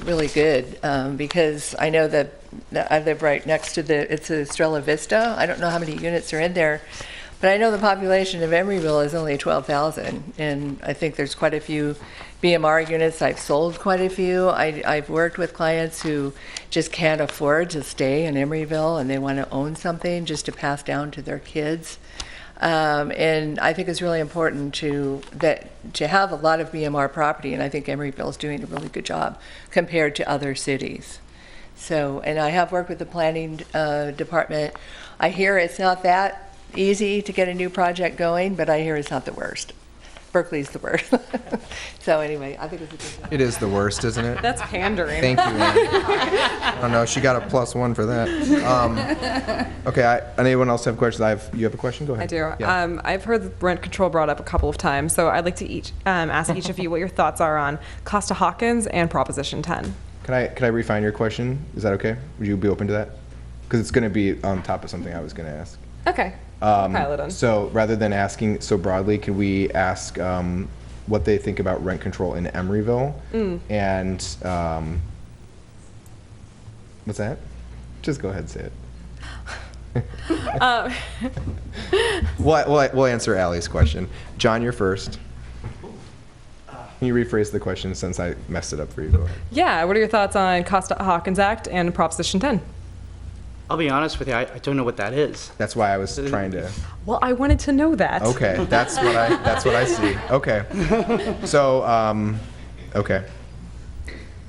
really good because I know that I live right next to it's Estrella Vista. I don't know how many units are in there, but I know the population of Emeryville is only 12,000, and I think there's quite a few BMR units. I've sold quite a few. I've worked with clients who just can't afford to stay in Emeryville, and they want to own something just to pass down to their kids. And I think it's really important to have a lot of BMR property, and I think Emeryville is doing a really good job compared to other cities. So, and I have worked with the planning department. I hear it's not that easy to get a new project going, but I hear it's not the worst. Berkeley's the worst. So anyway, I think it's a good job. It is the worst, isn't it? That's pandering. Thank you, Ann. Oh, no, she got a +1 for that. Okay, anyone else have questions? You have a question? Go ahead. I do. Yeah. I've heard rent control brought up a couple of times, so I'd like to ask each of you what your thoughts are on Costa-Hawkins and Proposition 10. Can I refine your question? Is that okay? Would you be open to that? Because it's going to be on top of something I was going to ask. Okay. Pile it on. So rather than asking so broadly, could we ask what they think about rent control in Emeryville? And what's that? Just go ahead and say it. We'll answer Allie's question. John, you're first. Can you rephrase the question since I messed it up for you? Go ahead. Yeah, what are your thoughts on Costa-Hawkins Act and Proposition 10? I'll be honest with you, I don't know what that is. That's why I was trying to. Well, I wanted to know that. Okay, that's what I see. Okay, so okay.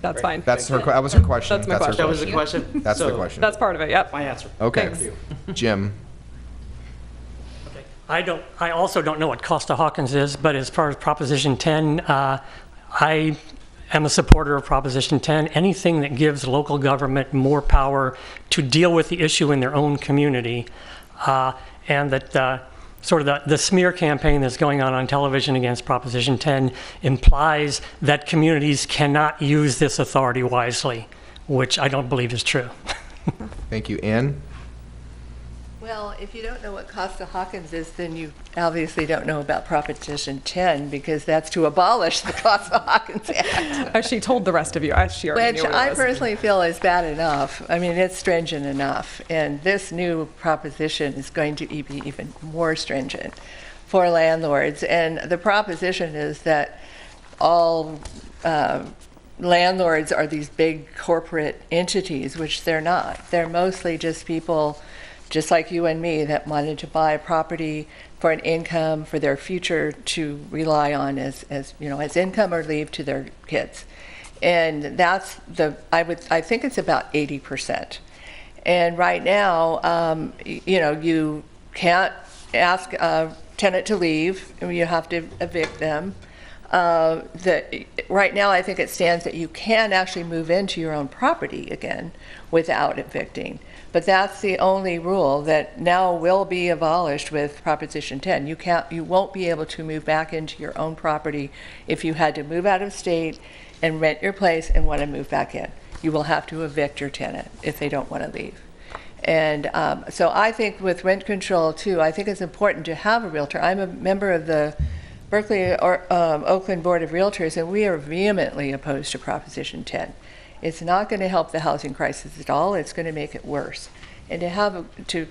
That's fine. That was her question. That's my question. That was the question? That's the question. That's part of it. Yep. My answer. Okay. Thanks. Jim. I also don't know what Costa-Hawkins is, but as far as Proposition 10, I am a supporter of Proposition 10. Anything that gives local government more power to deal with the issue in their own community, and that sort of the smear campaign that's going on television against Proposition 10 implies that communities cannot use this authority wisely, which I don't believe is true. Thank you. Ann? Well, if you don't know what Costa-Hawkins is, then you obviously don't know about Proposition 10, because that's to abolish the Costa-Hawkins Act. As she told the rest of you, she already Which knew what it I was. personally feel is bad enough. I mean, it's stringent enough. And this new proposition is going to be even more stringent for landlords. And the proposition is that all landlords are these big corporate entities, which they're not. They're mostly just people just like you and me, that wanted to buy a property for an income for their future to rely on as income or leave to their kids. And that's I think it's about 80%. And right now, you can't ask a tenant to leave, you have to evict them. Right now, I think it stands that you can actually move into your own property again without evicting. But that's the only rule that now will be abolished with Proposition 10. You won't be able to move back into your own property if you had to move out of state and rent your place and want to move back in. You will have to evict your tenant if they don't want to leave. And so I think with rent control too, I think it's important to have a realtor. I'm a member of the Berkeley or Oakland Board of Realtors, and we are vehemently opposed to Proposition 10. It's not going to help the housing crisis at all. It's going to make it worse. And to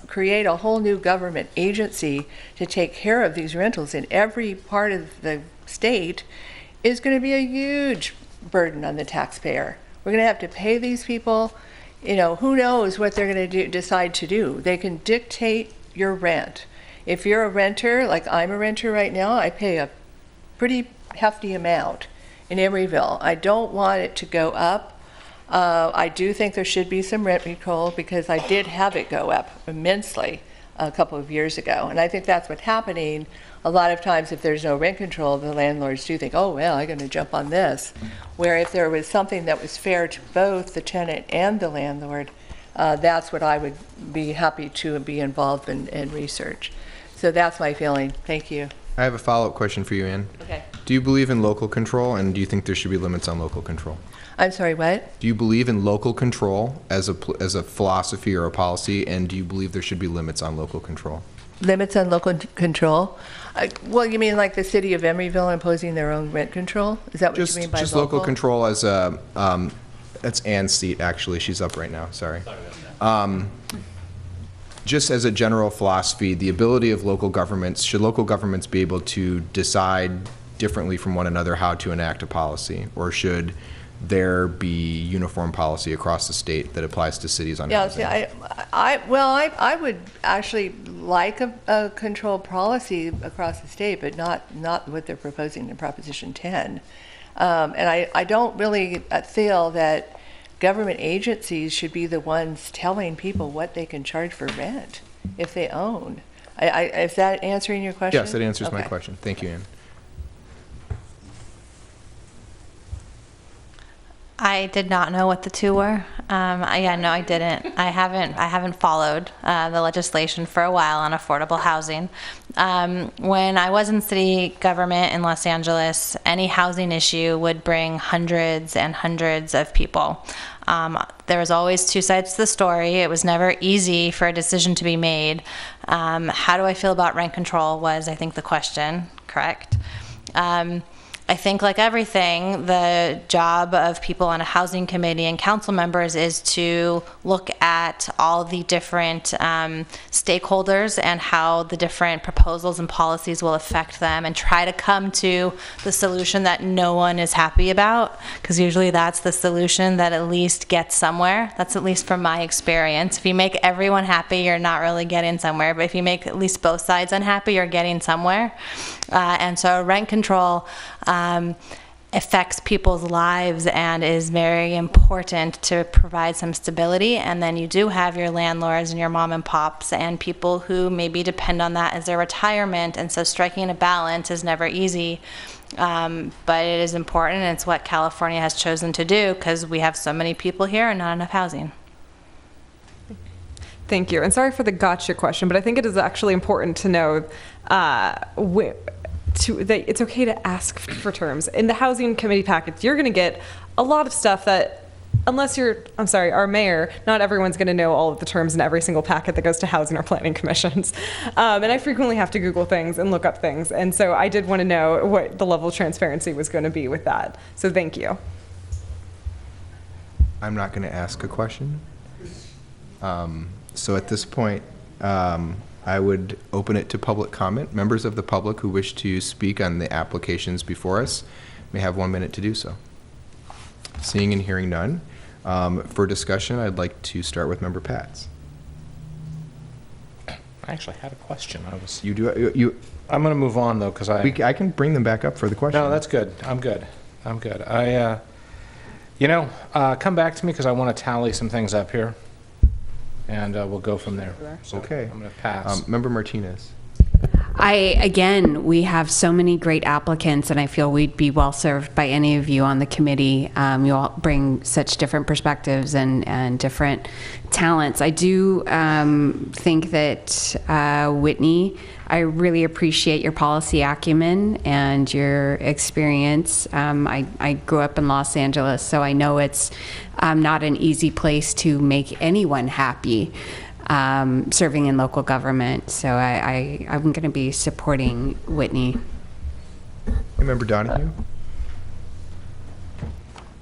create a whole new government agency to take care of these rentals in every part of the state is going to be a huge burden on the taxpayer. We're going to have to pay these people. Who knows what they're going to decide to do. They can dictate your rent. If you're a renter, like I'm a renter right now, I pay a pretty hefty amount in Emeryville. I don't want it to go up. I do think there should be some rent control because I did have it go up immensely a couple of years ago. And I think that's what's happening. A lot of times if there's no rent control, the landlords do think, oh, well, I'm going to jump on this. Where if there was something that was fair to both the tenant and the landlord, that's what I would be happy to be involved in research. So that's my feeling. Thank you. I have a follow-up question for you, Ann. Okay. Do you believe in local control, and do you think there should be limits on local control? I'm sorry, what? Do you believe in local control as a philosophy or a policy, and do you believe there should be limits on local control? Limits on local control? Well, you mean like the city of Emeryville imposing their own rent control? Is that what you mean by just local control as a, that's Ann's seat, actually. She's up right now, sorry. Just as a general philosophy, the ability of local governments, should local governments be able to decide differently from one another how to enact a policy, or should there be uniform policy across the state that applies to cities on housing? I would actually like a control policy across the state, but not what they're proposing in Proposition 10. And I don't really feel that government agencies should be the ones telling people what they can charge for rent if they own. Is that answering your question? Yes, that answers my question. Thank you, Ann. I did not know what the two were. No, I didn't. I haven't followed the legislation for a while on affordable housing. When I was in city government in Los Angeles, any housing issue would bring hundreds and hundreds of people. There was always two sides to the story. It was never easy for a decision to be made. How do I feel about rent control was, I think, the question, correct? I think, like everything, the job of people on a housing committee and council members is to look at all the different stakeholders and how the different proposals and policies will affect them, and try to come to the solution that no one is happy about, because usually that's the solution that at least gets somewhere. That's at least from my experience. If you make everyone happy, you're not really getting somewhere, but if you make at least both sides unhappy, you're getting somewhere. And so rent control affects people's lives and is very important to provide some stability. And then you do have your landlords and your mom and pops and people who maybe depend on that as their retirement. And so striking a balance is never easy, but it is important, and it's what California has chosen to do because we have so many people here and not enough housing. Thank you. And sorry for the gotcha question, but I think it is actually important to know that it's okay to ask for terms. In the housing committee package, you're going to get a lot of stuff that, unless you're, our mayor, not everyone's going to know all of the terms in every single packet that goes to housing or planning commissions. And I frequently have to Google things and look up things. And so I did want to know what the level of transparency was going to be with that. So thank you. I'm not going to ask a question. So at this point, I would open it to public comment. Members of the public who wish to speak on the applications before us may have 1 minute to do so. Seeing and hearing none. For discussion, I'd like to start with Member Pats. I actually had a question. You do, I'm going to move on, though, because I can bring them back up for the question. No, that's good. I'm good. Come back to me because I want to tally some things up here, and we'll go from there. So Okay. I'm going to pass. Member Martinez. We have so many great applicants, and I feel we'd be well-served by any of you on the committee. You all bring such different perspectives and different talents. I do think that, Whitney, I really appreciate your policy acumen and your experience. I grew up in Los Angeles, so I know it's not an easy place to make anyone happy. Serving in local government, so I'm going to be supporting Whitney. Hey, Member Donahue.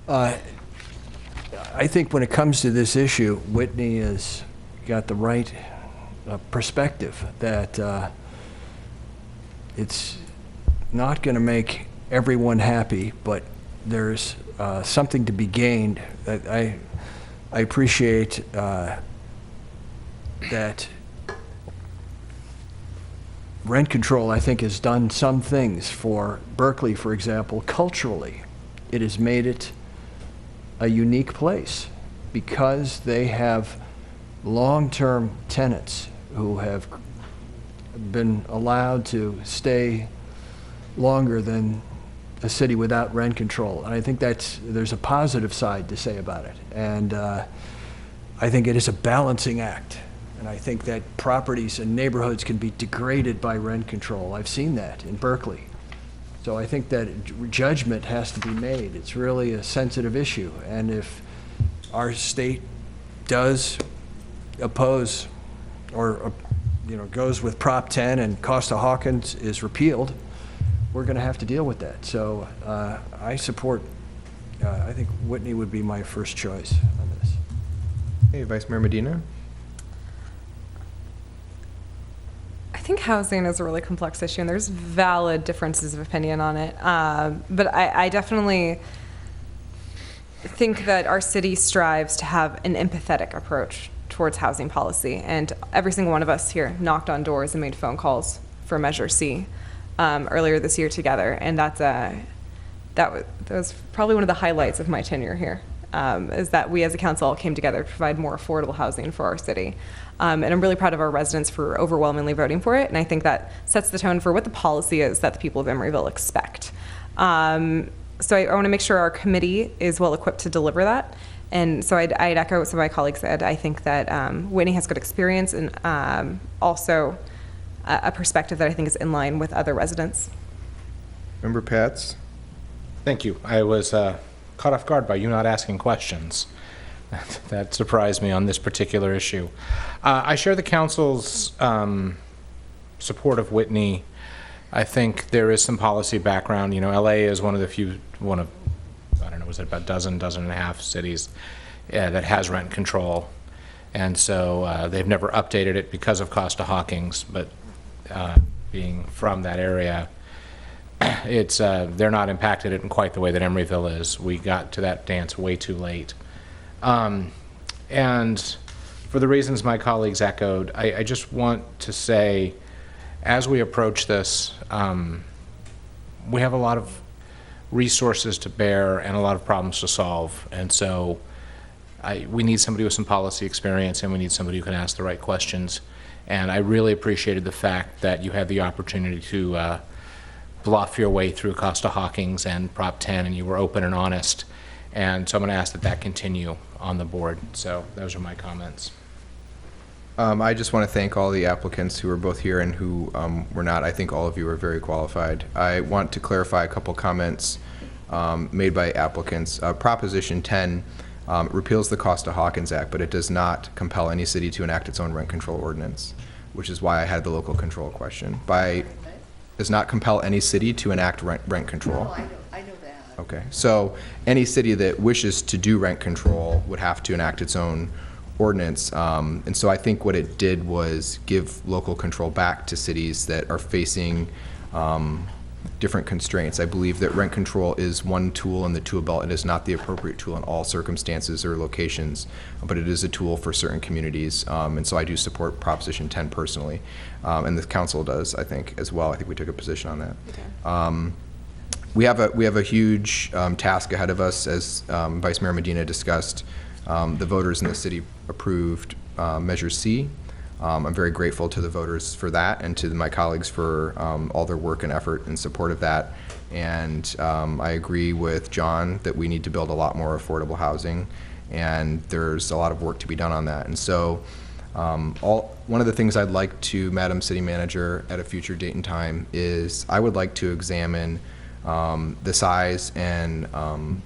I think when it comes to this issue, Whitney has got the right perspective that it's not going to make everyone happy, but there's something to be gained. I appreciate that rent control, I think, has done some things for Berkeley, for example, culturally. It has made it a unique place because they have long-term tenants who have been allowed to stay longer than a city without rent control. And I think there's a positive side to say about it. And I think it is a balancing act. And I think that properties and neighborhoods can be degraded by rent control. I've seen that in Berkeley. So I think that judgment has to be made. It's really a sensitive issue. And if our state does oppose or goes with Prop 10 and Costa-Hawkins is repealed, we're going to have to deal with that. So I support, I think Whitney would be my first choice on this. Hey, Vice Mayor Medina. I think housing is a really complex issue, and there's valid differences of opinion on it. But I definitely think that our city strives to have an empathetic approach towards housing policy, and every single one of us here knocked on doors and made phone calls for Measure C earlier this year together, and that was probably one of the highlights of my tenure here. Is that we as a council all came together to provide more affordable housing for our city. And I'm really proud of our residents for overwhelmingly voting for it, and I think that sets the tone for what the policy is that the people of Emeryville expect. So I want to make sure our committee is well equipped to deliver that. And so I'd echo what some of my colleagues said. I think that Whitney has good experience and also a perspective that I think is in line with other residents. Member Pats. Thank you. I was caught off guard by you not asking questions. That surprised me on this particular issue. I share the council's support of Whitney. I think there is some policy background. LA is one of, I don't know, was it about dozen and a half cities that has rent control. And so they've never updated it because of Costa-Hawkins, but being from that area, they're not impacted in quite the way that Emeryville is. We got to that dance way too late. And for the reasons my colleagues echoed, I just want to say, as we approach this, we have a lot of resources to bear and a lot of problems to solve. And so we need somebody with some policy experience, and we need somebody who can ask the right questions. And I really appreciated the fact that you had the opportunity to bluff your way through Costa-Hawkins and Prop 10, and you were open and honest. And so I'm going to ask that continue on the board. So those are my comments. I just want to thank all the applicants who are both here and who were not. I think all of you are very qualified. I want to clarify a couple comments made by applicants. Proposition 10 repeals the Costa-Hawkins Act, but it does not compel any city to enact its own rent control ordinance, which is why I had the local control question. Does not compel any city to enact rent control. Oh, I know that. Okay, so any city that wishes to do rent control would have to enact its own ordinance. And so I think what it did was give local control back to cities that are facing different constraints. I believe that rent control is one tool in the tool belt. It is not the appropriate tool in all circumstances or locations, but it is a tool for certain communities. And so I do support Proposition 10 personally, and the council does, I think, as well. I think we took a position on that. Okay. We have a huge task ahead of us, as Vice Mayor Medina discussed. The voters in the city approved Measure C. I'm very grateful to the voters for that, and to my colleagues for all their work and effort in support of that. And I agree with John that we need to build a lot more affordable housing, and there's a lot of work to be done on that. And so one of the things I'd like to, Madam City Manager, at a future date and time, is I would like to examine the size and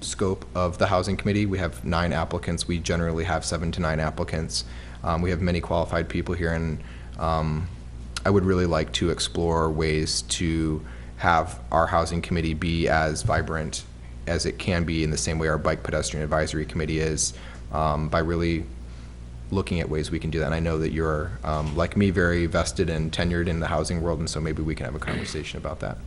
scope of the Housing Committee. We have 9 applicants. We generally have 7 to 9 applicants. We have many qualified people here, and I would really like to explore ways to have our Housing Committee be as vibrant as it can be, in the same way our Bike Pedestrian Advisory Committee is, by really looking at ways we can do that. And I know that you're, like me, very vested and tenured in the housing world, and so maybe we can have a conversation about that.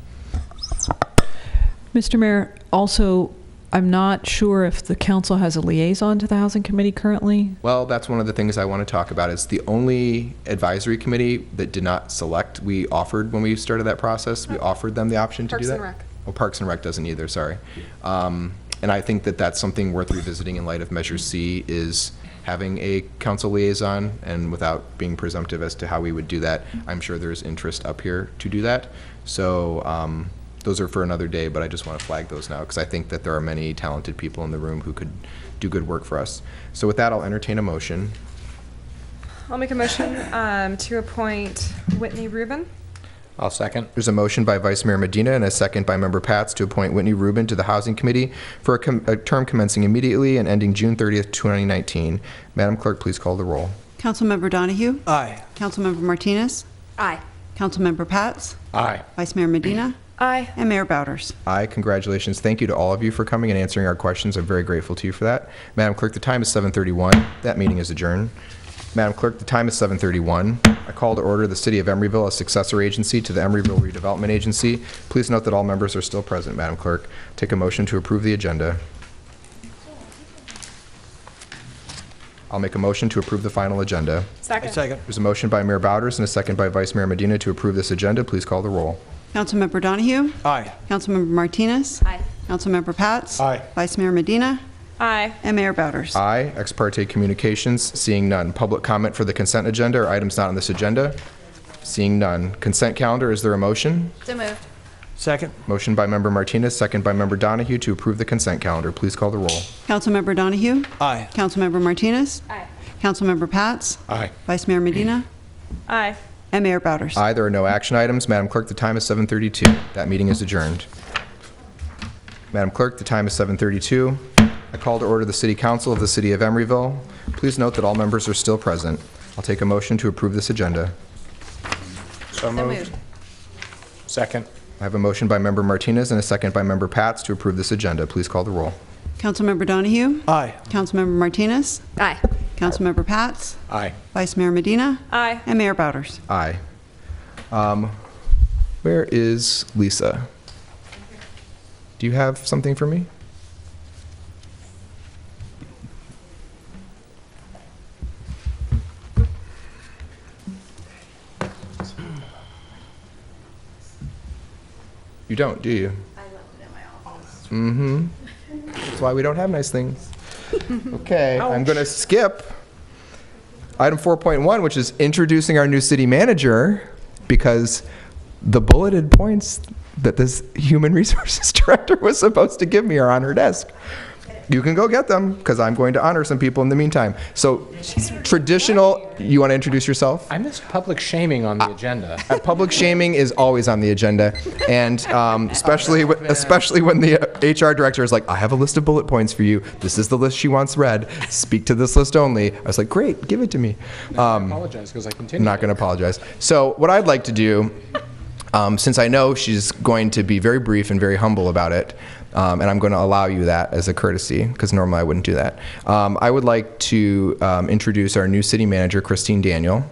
Mr. Mayor, also, I'm not sure if the council has a liaison to the Housing Committee currently. Well, that's one of the things I want to talk about. It's the only advisory committee that did not select. We offered, when we started that process, we offered them the option to do that. Parks and Rec. Oh, Parks and Rec doesn't either, sorry. And I think that that's something worth revisiting in light of Measure C, is having a council liaison. And without being presumptive as to how we would do that, I'm sure there's interest up here to do that. So those are for another day, but I just want to flag those now, because I think that there are many talented people in the room who could do good work for us. So with that, I'll entertain a motion. I'll make a motion to appoint Whitney Rubin. I'll second. There's a motion by Vice Mayor Medina and a second by Member Pats to appoint Whitney Rubin to the Housing Committee for a term commencing immediately and ending June 30th, 2019. Madam Clerk, please call the roll. Councilmember Donahue? Aye. Councilmember Martinez? Aye. Councilmember Pats? Aye. Vice Mayor Medina? Aye. And Mayor Bowders. Aye. Congratulations. Thank you to all of you for coming and answering our questions. I'm very grateful to you for that. Madam Clerk, the time is 7:31. That meeting is adjourned. Madam Clerk, the time is 7:31. I call to order the City of Emeryville, a successor agency to the Emeryville Redevelopment Agency. Please note that all members are still present, Madam Clerk. Take a motion to approve the agenda. I'll make a motion to approve the final agenda. Second. There's a motion by Mayor Bowders and a second by Vice Mayor Medina to approve this agenda. Please call the roll. Councilmember Donahue? Aye. Councilmember Martinez? Aye. Councilmember Pats? Aye. Vice Mayor Medina? Aye. And Mayor Bowders. Aye. Ex parte communications, seeing none. Public comment for the consent agenda or items not on this agenda? Seeing none. Consent calendar, is there a motion? So moved. Second. Motion by Member Martinez, second by Member Donahue to approve the consent calendar. Please call the roll. Councilmember Donahue? Aye. Councilmember Martinez? Aye. Councilmember Pats? Aye. Vice Mayor Medina? Aye. And Mayor Bowders. Aye. There are no action items. Madam Clerk, the time is 7:32. That meeting is adjourned. Madam Clerk, the time is 7:32. I call to order the City Council of the City of Emeryville. Please note that all members are still present. I'll take a motion to approve this agenda. So moved. Second. I have a motion by Member Martinez and a second by Member Pats to approve this agenda. Please call the roll. Councilmember Donahue? Aye. Councilmember Martinez? Aye. Councilmember Pats? Aye. Vice Mayor Medina? Aye. And Mayor Bowders. Aye. Where is Lisa? Do you have something for me? You don't, do you? I left it in my office. Mm-hmm. That's why we don't have nice things. Okay, I'm going to skip item 4.1, which is introducing our new city manager, because the bulleted points that this human resources director was supposed to give me are on her desk. You can go get them, because I'm going to honor some people in the meantime. So, traditional, you want to introduce yourself? I missed public shaming on the agenda. Public shaming is always on the agenda, and especially when the HR director is like, I have a list of bullet points for you. This is the list she wants read. Speak to this list only. I was like, great, give it to me. I apologize, because I continue. I'm not going to apologize. So what I'd like to do, since I know she's going to be very brief and very humble about it, and I'm going to allow you that as a courtesy, because normally I wouldn't do that. I would like to introduce our new city manager, Kristine Daniel.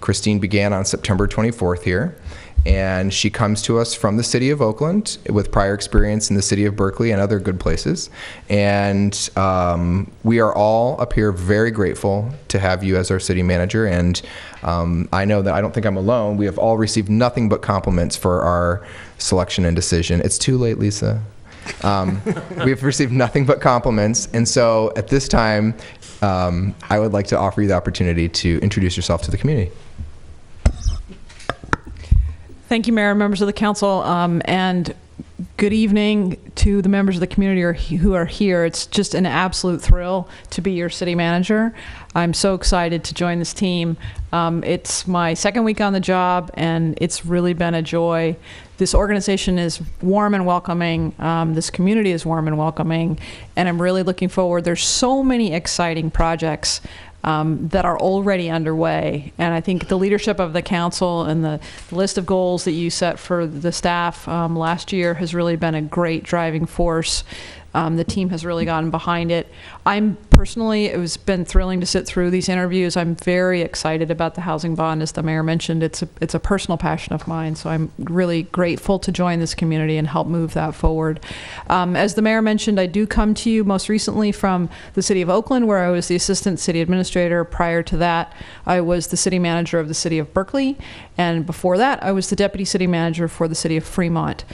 Kristine began on September 24th here, and she comes to us from the city of Oakland with prior experience in the city of Berkeley and other good places. And we are all up here very grateful to have you as our city manager. And I know that I don't think I'm alone. We have all received nothing but compliments for our selection and decision. It's too late, Lisa. We've received nothing but compliments. And so at this time, I would like to offer you the opportunity to introduce yourself to the community. Thank you, Mayor and members of the council, and good evening to the members of the community who are here. It's just an absolute thrill to be your city manager. I'm so excited to join this team. It's my second week on the job, and it's really been a joy. This organization is warm and welcoming. This community is warm and welcoming, and I'm really looking forward. There's so many exciting projects that are already underway. And I think the leadership of the council and the list of goals that you set for the staff last year has really been a great driving force. The team has really gotten behind it. I'm personally, it's been thrilling to sit through these interviews. I'm very excited about the housing bond. As the mayor mentioned, it's a personal passion of mine, so I'm really grateful to join this community and help move that forward. As the mayor mentioned, I do come to you most recently from the city of Oakland, where I was the assistant city administrator. Prior to that, I was the city manager of the city of Berkeley, and before that, I was the deputy city manager for the city of Fremont.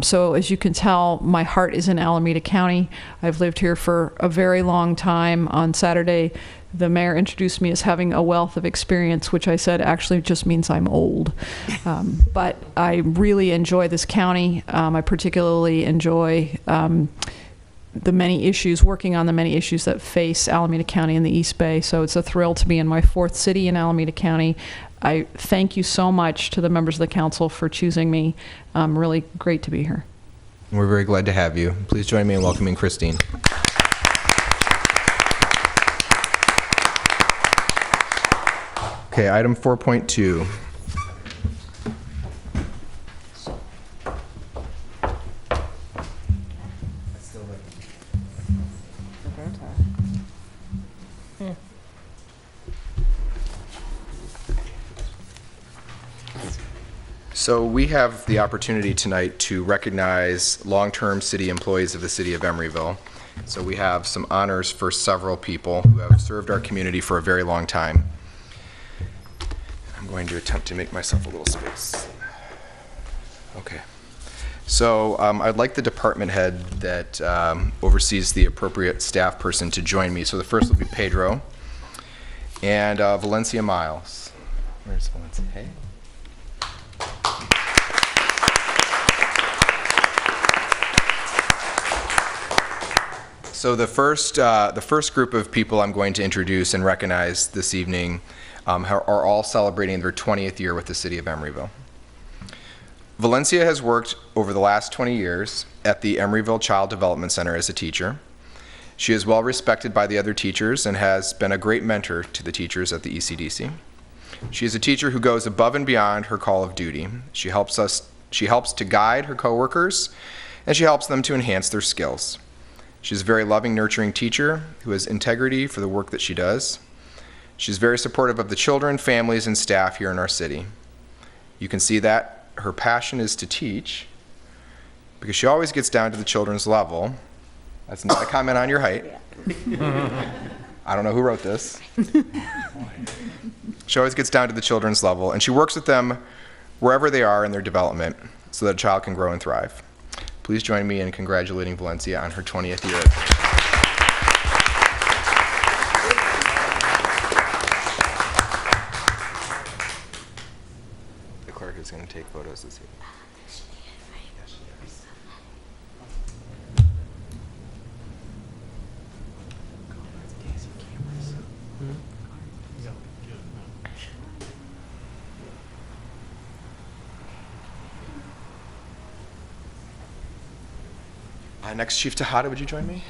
So as you can tell, my heart is in Alameda County. I've lived here for a very long time. On Saturday, the mayor introduced me as having a wealth of experience, which I said actually just means I'm old. But I really enjoy this county. I particularly enjoy the many issues, working on the many issues that face Alameda County and the East Bay. So it's a thrill to be in my fourth city in Alameda County. I thank you so much to the members of the council for choosing me. Really great to be here. We're very glad to have you. Please join me in welcoming Kristine. Okay, item 4.2. So we have the opportunity tonight to recognize long-term city employees of the city of Emeryville. So we have some honors for several people who have served our community for a very long time. I'm going to attempt to make myself a little space. Okay. So I'd like the department head that oversees the appropriate staff person to join me. So the first will be Pedro and Valencia Miles. Where's Valencia? Hey. So the first group of people I'm going to introduce and recognize this evening are all celebrating their 20th year with the city of Emeryville. Valencia has worked over the last 20 years at the Emeryville Child Development Center as a teacher. She is well respected by the other teachers and has been a great mentor to the teachers at the ECDC. She is a teacher who goes above and beyond her call of duty. She helps to guide her coworkers, and she helps them to enhance their skills. She's a very loving, nurturing teacher who has integrity for the work that she does. She's very supportive of the children, families, and staff here in our city. You can see that her passion is to teach because she always gets down to the children's level. That's not a comment on your height. I don't know who wrote this. She always gets down to the children's level, and she works with them wherever they are in their development so that a child can grow and thrive. Please join me in congratulating Valencia on her 20th year. The clerk is going to take photos this evening. Next, Chief Tejada, would you join me?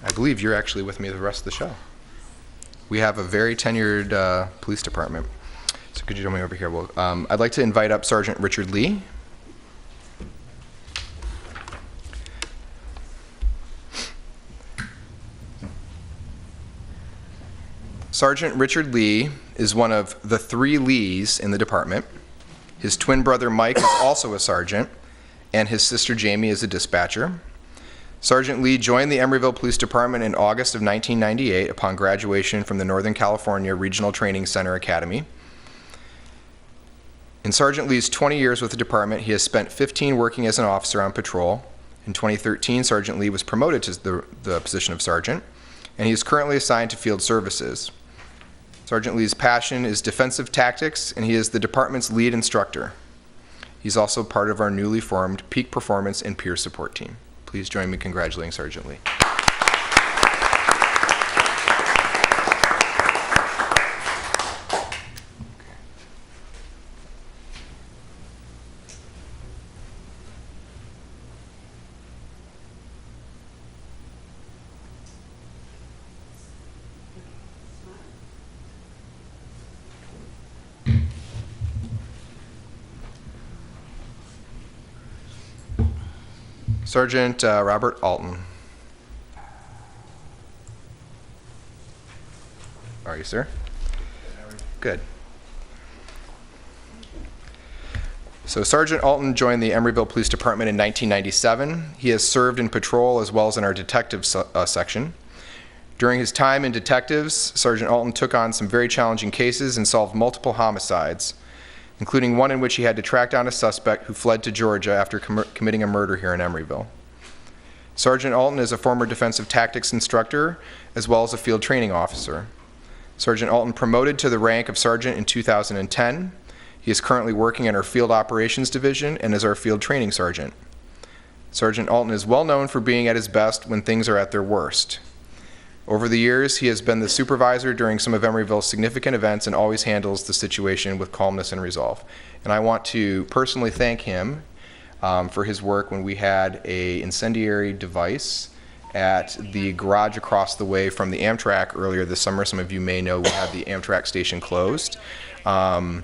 I believe you're actually with me the rest of the show. We have a very tenured police department. So could you join me over here? Well, I'd like to invite up Sergeant Richard Lee. Sergeant Richard Lee is one of the 3 Lees in the department. His twin brother Mike is also a sergeant, and his sister Jamie is a dispatcher. Sergeant Lee joined the Emeryville Police Department in August of 1998 upon graduation from the Northern California Regional Training Center Academy. In Sergeant Lee's 20 years with the department, he has spent 15 working as an officer on patrol. In 2013, Sergeant Lee was promoted to the position of sergeant, and he is currently assigned to field services. Sergeant Lee's passion is defensive tactics, and he is the department's lead instructor. He's also part of our newly formed Peak Performance and Peer Support team. Please join me in congratulating Sergeant Lee. Sergeant Robert Alton. How are you, sir? Good. So Sergeant Alton joined the Emeryville Police Department in 1997. He has served in patrol as well as in our detective section. During his time in detectives, Sergeant Alton took on some very challenging cases and solved multiple homicides, including one in which he had to track down a suspect who fled to Georgia after committing a murder here in Emeryville. Sergeant Alton is a former defensive tactics instructor as well as a field training officer. Sergeant Alton promoted to the rank of sergeant in 2010. He is currently working in our field operations division and is our field training sergeant. Sergeant Alton is well known for being at his best when things are at their worst. Over the years, he has been the supervisor during some of Emeryville's significant events and always handles the situation with calmness and resolve. And I want to personally thank him for his work when we had an incendiary device at the garage across the way from the Amtrak earlier this summer. Some of you may know we had the Amtrak station closed. The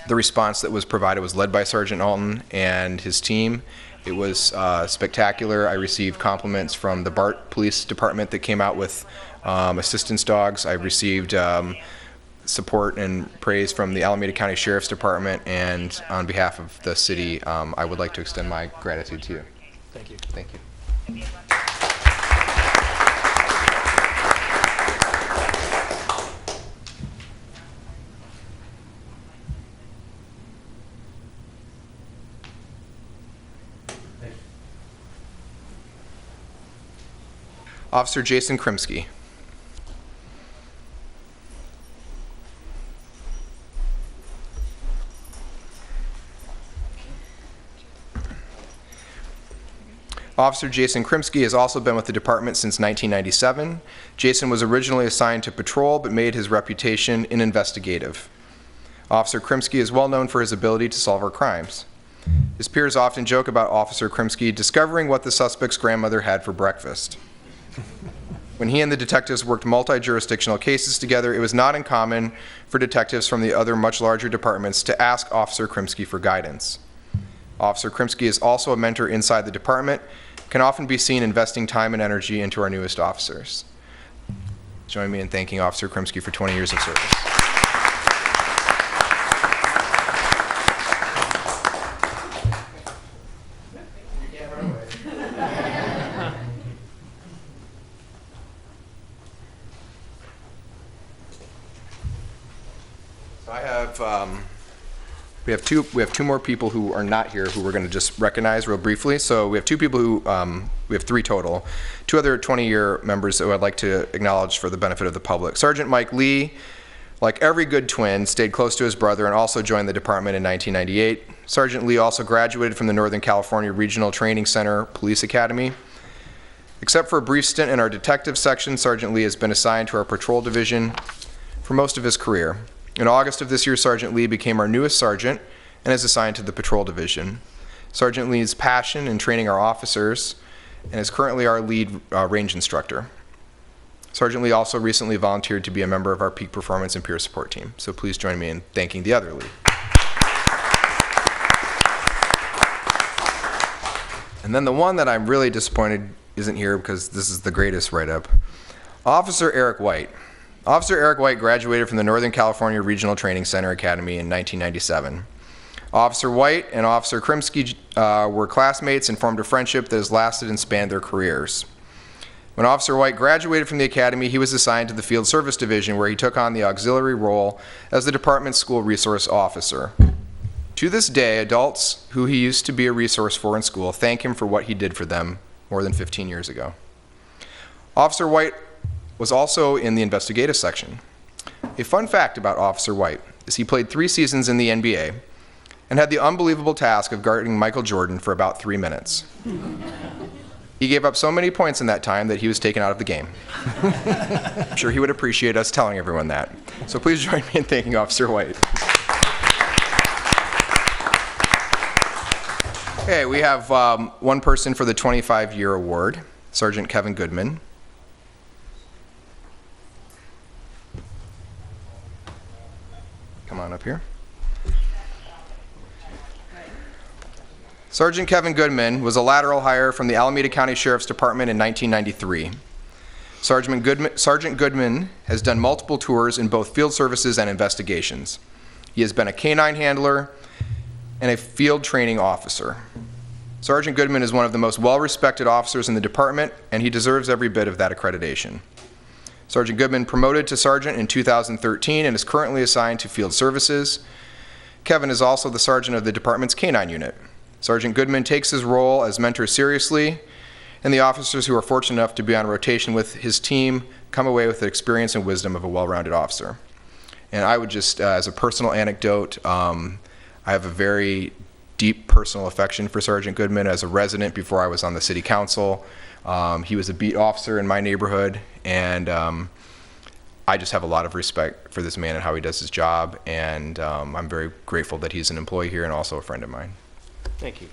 response that was provided was led by Sergeant Alton and his team. It was spectacular. I received compliments from the Birch Police Department that came out with assistance dogs. I received support and praise from the Alameda County Sheriff's Department, and on behalf of the city, I would like to extend my gratitude to you. Thank you. Thank you. Officer Jason Krymsk. Officer Jason Krymsk has also been with the department since 1997. Jason was originally assigned to patrol but made his reputation in investigative. Officer Krymsk is well known for his ability to solve our crimes. His peers often joke about Officer Krymsk discovering what the suspect's grandmother had for breakfast. When he and the detectives worked multi-jurisdictional cases together, it was not uncommon for detectives from the other much larger departments to ask Officer Krymsk for guidance. Officer Krymsk is also a mentor inside the department, can often be seen investing time and energy into our newest officers. Join me in thanking Officer Krymsk for 20 years of service. We have two more people who are not here who we're going to just recognize real briefly. So we have two people who, we have three total. Two other 20-year members who I'd like to acknowledge for the benefit of the public. Sergeant Mike Lee, like every good twin, stayed close to his brother and also joined the department in 1998. Sergeant Lee also graduated from the Northern California Regional Training Center Police Academy. Except for a brief stint in our detective section, Sergeant Lee has been assigned to our patrol division for most of his career. In August of this year, Sergeant Lee became our newest sergeant and is assigned to the patrol division. Sergeant Lee's passion in training our officers and is currently our lead range instructor. Sergeant Lee also recently volunteered to be a member of our Peak Performance and Peer Support team. So please join me in thanking the other Lee. And then the one that I'm really disappointed isn't here because this is the greatest write-up. Officer Eric White. Officer Eric White graduated from the Northern California Regional Training Center Academy in 1997. Officer White and Officer Krymsk were classmates and formed a friendship that has lasted and spanned their careers. When Officer White graduated from the academy, he was assigned to the Field Service Division, where he took on the auxiliary role as the department's school resource officer. To this day, adults who he used to be a resource for in school thank him for what he did for them more than 15 years ago. Officer White was also in the investigative section. A fun fact about Officer White is he played 3 seasons in the NBA and had the unbelievable task of guarding Michael Jordan for about 3 minutes. He gave up so many points in that time that he was taken out of the game. I'm sure he would appreciate us telling everyone that. So please join me in thanking Officer White. Okay, we have one person for the 25-year award, Sergeant Kevin Goodman. Come on up here. Sergeant Kevin Goodman was a lateral hire from the Alameda County Sheriff's Department in 1993. Sergeant Goodman has done multiple tours in both field services and investigations. He has been a canine handler and a field training officer. Sergeant Goodman is one of the most well-respected officers in the department, and he deserves every bit of that accreditation. Sergeant Goodman promoted to sergeant in 2013 and is currently assigned to field services. Kevin is also the sergeant of the department's canine unit. Sergeant Goodman takes his role as mentor seriously, and the officers who are fortunate enough to be on rotation with his team come away with the experience and wisdom of a well-rounded officer. And I would just, as a personal anecdote, I have a very deep personal affection for Sergeant Goodman. As a resident before I was on the city council, he was a beat officer in my neighborhood, and I just have a lot of respect for this man and how he does his job, and I'm very grateful that he's an employee here and also a friend of mine. Thank you.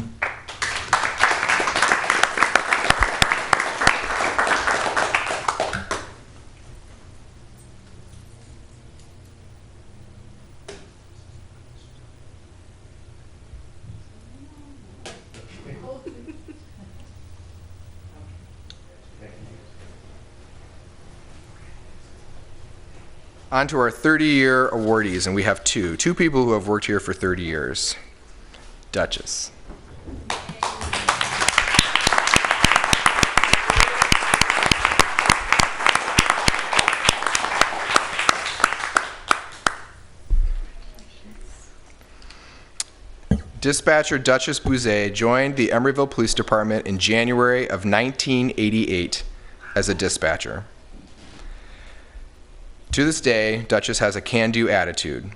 On to our 30-year awardees, and we have two people who have worked here for 30 years. Duchess. Dispatcher Duchess Bouzet joined the Emeryville Police Department in January of 1988 as a dispatcher. To this day, Duchess has a can-do attitude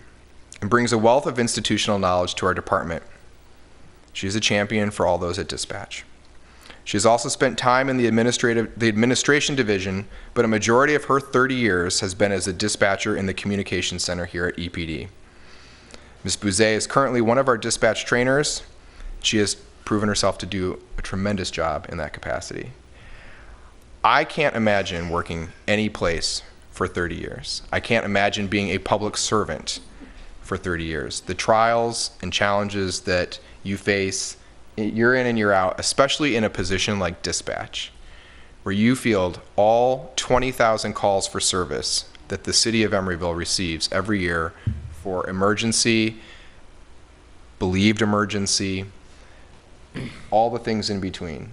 and brings a wealth of institutional knowledge to our department. She is a champion for all those at dispatch. She has also spent time in the administration division, but a majority of her 30 years has been as a dispatcher in the communications center here at EPD. Ms. Bouzet is currently one of our dispatch trainers. She has proven herself to do a tremendous job in that capacity. I can't imagine working any place for 30 years. I can't imagine being a public servant for 30 years. The trials and challenges that you face year in and year out, especially in a position like dispatch, where you field all 20,000 calls for service that the city of Emeryville receives every year for emergency, believed emergency, all the things in between.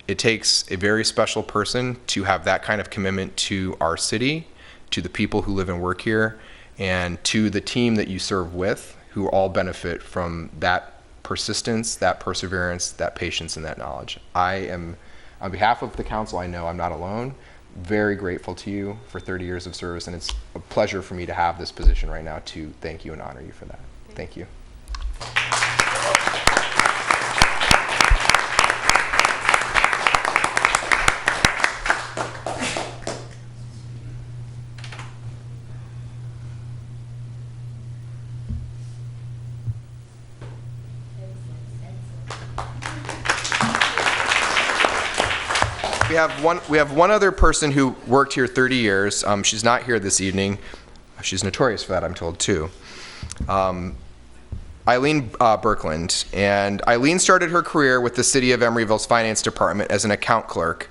It takes a very special person to have that kind of commitment to our city, to the people who live and work here, and to the team that you serve with, who all benefit from that persistence, that perseverance, that patience, and that knowledge. I am, on behalf of the council, I know I'm not alone, very grateful to you for 30 years of service, and it's a pleasure for me to have this position right now to thank you and honor you for that. Thank you. We have one other person who worked here 30 years. She's not here this evening. She's notorious for that, I'm told, too. Eileen Berkland. And Eileen started her career with the City of Emeryville's Finance Department as an account clerk.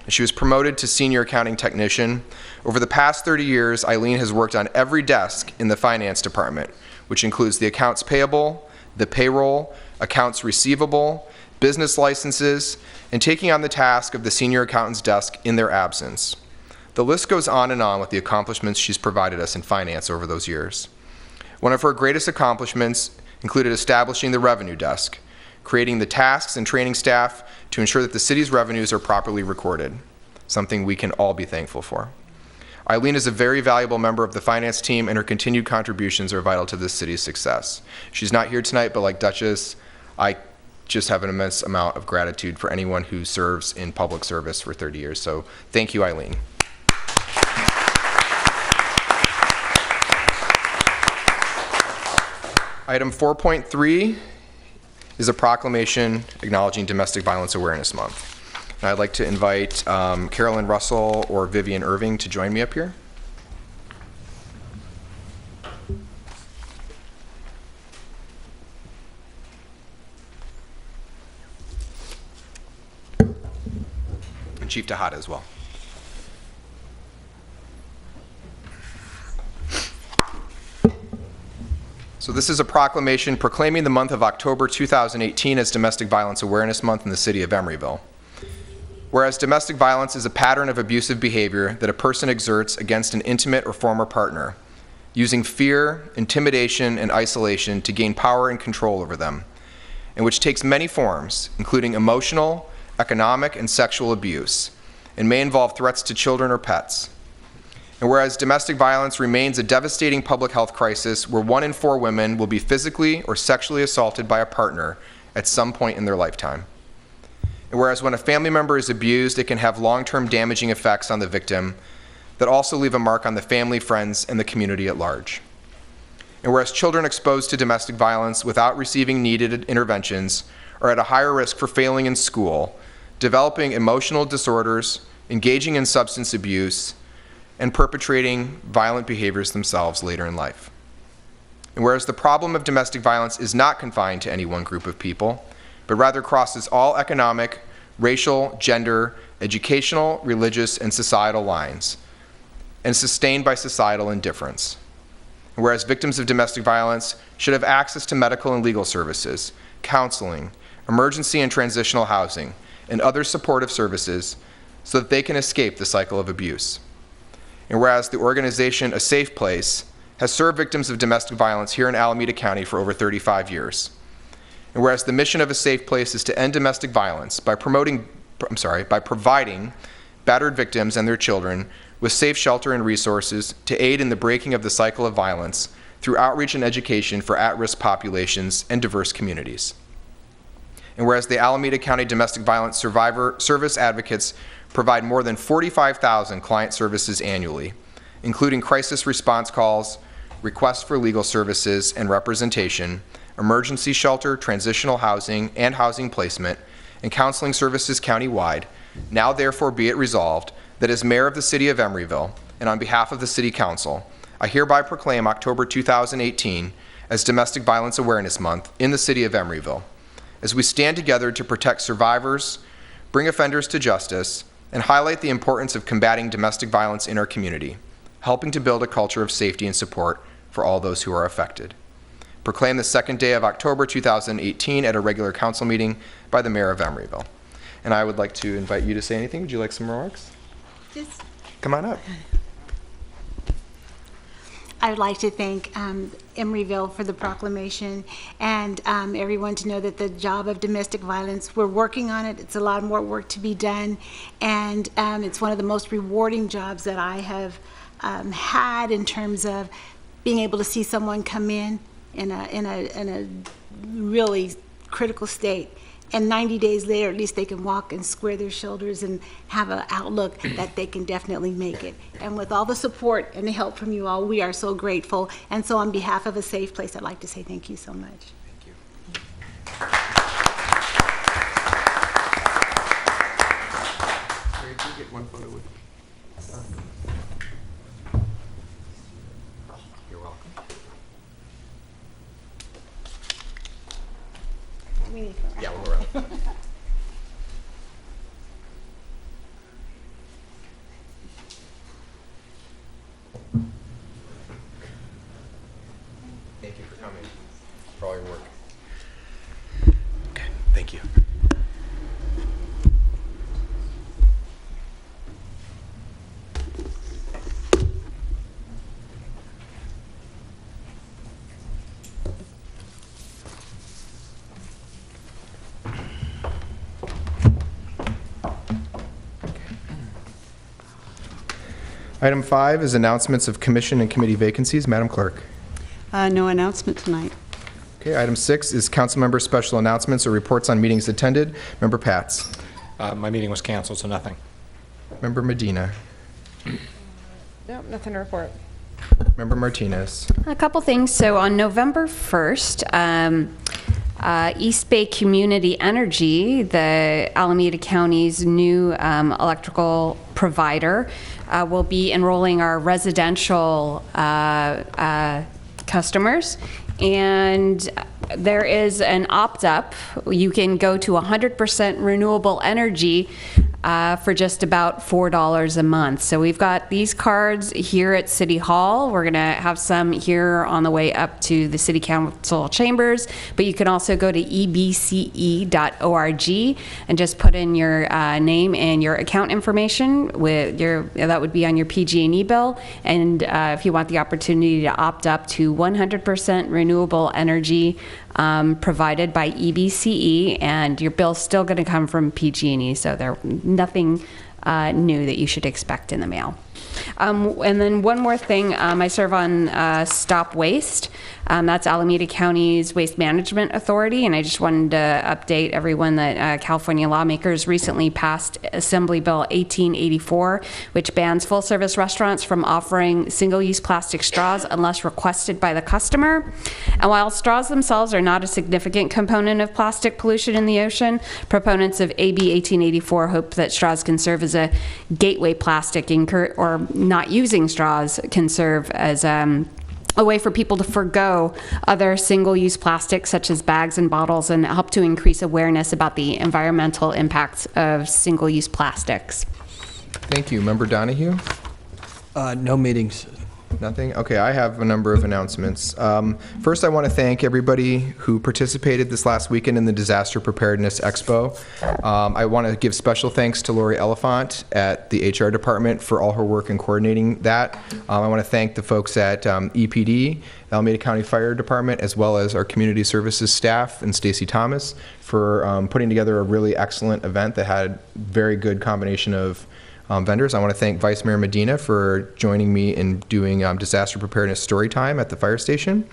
And she was promoted to senior accounting technician. Over the past 30 years, Eileen has worked on every desk in the Finance Department, which includes the accounts payable, the payroll, accounts receivable, business licenses, and taking on the task of the senior accountant's desk in their absence. The list goes on and on with the accomplishments she's provided us in finance over those years. One of her greatest accomplishments included establishing the revenue desk, creating the tasks and training staff to ensure that the city's revenues are properly recorded, something we can all be thankful for. Eileen is a very valuable member of the finance team, and her continued contributions are vital to this city's success. She's not here tonight, but like Duchess, I just have an immense amount of gratitude for anyone who serves in public service for 30 years. So thank you, Eileen. Item 4.3 is a proclamation acknowledging Domestic Violence Awareness Month. And I'd like to invite Carolyn Russell or Vivian Irving to join me up here. And Chief Tejada as well. So this is a proclamation proclaiming the month of October 2018 as Domestic Violence Awareness Month in the city of Emeryville. Whereas domestic violence is a pattern of abusive behavior that a person exerts against an intimate or former partner, using fear, intimidation, and isolation to gain power and control over them, and which takes many forms, including emotional, economic, and sexual abuse, and may involve threats to children or pets. And whereas domestic violence remains a devastating public health crisis where 1 in 4 women will be physically or sexually assaulted by a partner at some point in their lifetime. And whereas when a family member is abused, it can have long-term damaging effects on the victim that also leave a mark on the family, friends, and the community at large. And whereas children exposed to domestic violence without receiving needed interventions are at a higher risk for failing in school, developing emotional disorders, engaging in substance abuse, and perpetrating violent behaviors themselves later in life. And whereas the problem of domestic violence is not confined to any one group of people, but rather crosses all economic, racial, gender, educational, religious, and societal lines, and sustained by societal indifference. And whereas victims of domestic violence should have access to medical and legal services, counseling, emergency and transitional housing, and other supportive services so that they can escape the cycle of abuse. And whereas the organization A Safe Place has served victims of domestic violence here in Alameda County for over 35 years. And whereas the mission of A Safe Place is to end domestic violence by providing battered victims and their children with safe shelter and resources to aid in the breaking of the cycle of violence through outreach and education for at-risk populations and diverse communities. And whereas the Alameda County Domestic Violence Survivor Service Advocates provide more than 45,000 client services annually, including crisis response calls, requests for legal services and representation, emergency shelter, transitional housing, and housing placement, and counseling services countywide. Now therefore be it resolved that as mayor of the city of Emeryville, and on behalf of the city council, I hereby proclaim October 2018 as Domestic Violence Awareness Month in the city of Emeryville, as we stand together to protect survivors, bring offenders to justice, and highlight the importance of combating domestic violence in our community, helping to build a culture of safety and support for all those who are affected. Proclaim the second day of October 2018 at a regular council meeting by the mayor of Emeryville. And I would like to invite you to say anything. Would you like some remarks? Just Come on up. I would like to thank Emeryville for the proclamation and everyone to know that the job of domestic violence, we're working on it. It's a lot more work to be done, and it's one of the most rewarding jobs that I have had in terms of being able to see someone come in a really critical state, and 90 days later, at least they can walk and square their shoulders and have an outlook that they can definitely make it. And with all the support and the help from you all, we are so grateful. And so on behalf of A Safe Place, I'd like to say thank you so much. Thank you. Mary, can you get one photo with You're welcome. Yeah, we'll go around. Thank you for coming, for all your work. Item 5 is announcements of commission and committee vacancies. Madam Clerk. No announcement tonight. Okay, item 6 is council member special announcements or reports on meetings attended. Member Pats. My meeting was canceled, so nothing. Member Medina. Nope, nothing to report. Member Martinez. A couple things. So on November 1st, East Bay Community Energy, the Alameda County's new electrical provider, will be enrolling our residential customers. And there is an opt-up. You can go to 100% renewable energy for just about $4 a month. So we've got these cards here at City Hall. We're going to have some here on the way up to the City Council chambers, but you can also go to ebce.org and just put in your name and your account information. That would be on your PG&E bill. And if you want the opportunity to opt up to 100% renewable energy provided by EBCE, and your bill's still going to come from PG&E, so there's nothing new that you should expect in the mail. And then one more thing, I serve on Stop Waste. That's Alameda County's Waste Management Authority, and I just wanted to update everyone that California lawmakers recently passed Assembly Bill 1884, which bans full-service restaurants from offering single-use plastic straws unless requested by the customer. And while straws themselves are not a significant component of plastic pollution in the ocean, proponents of AB 1884 hope that straws can serve as a gateway plastic, or not using straws can serve as a way for people to forgo other single-use plastics such as bags and bottles, and help to increase awareness about the environmental impacts of single-use plastics. Thank you. Member Donahue? No meetings. Nothing? Okay, I have a number of announcements. First, I want to thank everybody who participated this last weekend in the Disaster Preparedness Expo. I want to give special thanks to Lori Elephant at the HR department for all her work in coordinating that. I want to thank the folks at EPD, Alameda County Fire Department, as well as our community services staff and Stacy Thomas for putting together a really excellent event that had very good combination of vendors. I want to thank Vice Mayor Medina for joining me in doing disaster preparedness story time at the fire station.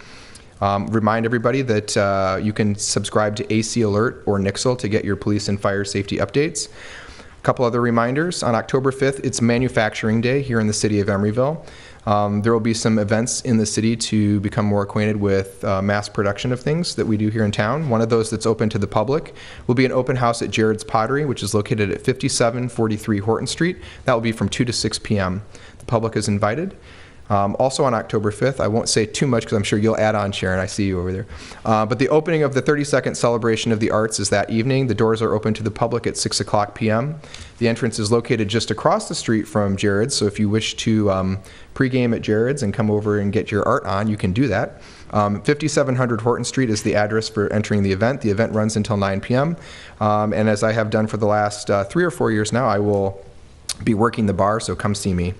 Remind everybody that you can subscribe to AC Alert or Nixle to get your police and fire safety updates. A couple other reminders. On October 5th, it's Manufacturing Day here in the city of Emeryville. There will be some events in the city to become more acquainted with mass production of things that we do here in town. One of those that's open to the public will be an open house at Jared's Pottery, which is located at 5743 Horton Street. That will be from 2 to 6 p.m. The public is invited. Also on October 5th, I won't say too much because I'm sure you'll add on, Sharon. I see you over there. But the opening of the 32nd Celebration of the Arts is that evening. The doors are open to the public at 6 o'clock p.m. The entrance is located just across the street from Jared's, so if you wish to pregame at Jared's and come over and get your art on, you can do that. 5700 Horton Street is the address for entering the event. The event runs until 9 p.m. And as I have done for the last 3 or 4 years now, I will be working the bar, so come see me.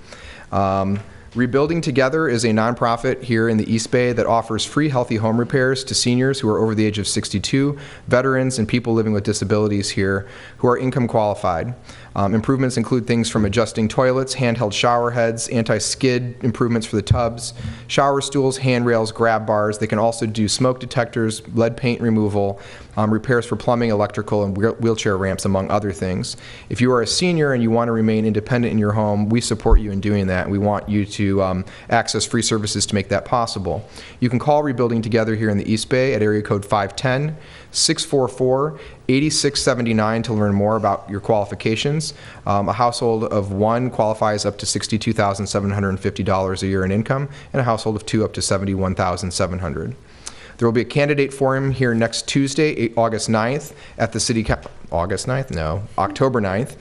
Rebuilding Together is a nonprofit here in the East Bay that offers free healthy home repairs to seniors who are over the age of 62, veterans, and people living with disabilities here who are income qualified. Improvements include things from adjusting toilets, handheld shower heads, anti-skid improvements for the tubs, shower stools, handrails, grab bars. They can also do smoke detectors, lead paint removal, repairs for plumbing, electrical, and wheelchair ramps, among other things. If you are a senior and you want to remain independent in your home, we support you in doing that. We want you to access free services to make that possible. You can call Rebuilding Together here in the East Bay at area code 510-644-8679 to learn more about your qualifications. A household of 1 qualifies up to $62,750 a year in income, and a household of 2 up to $71,700. There will be a candidate forum here next Tuesday, August 9th at the October 9th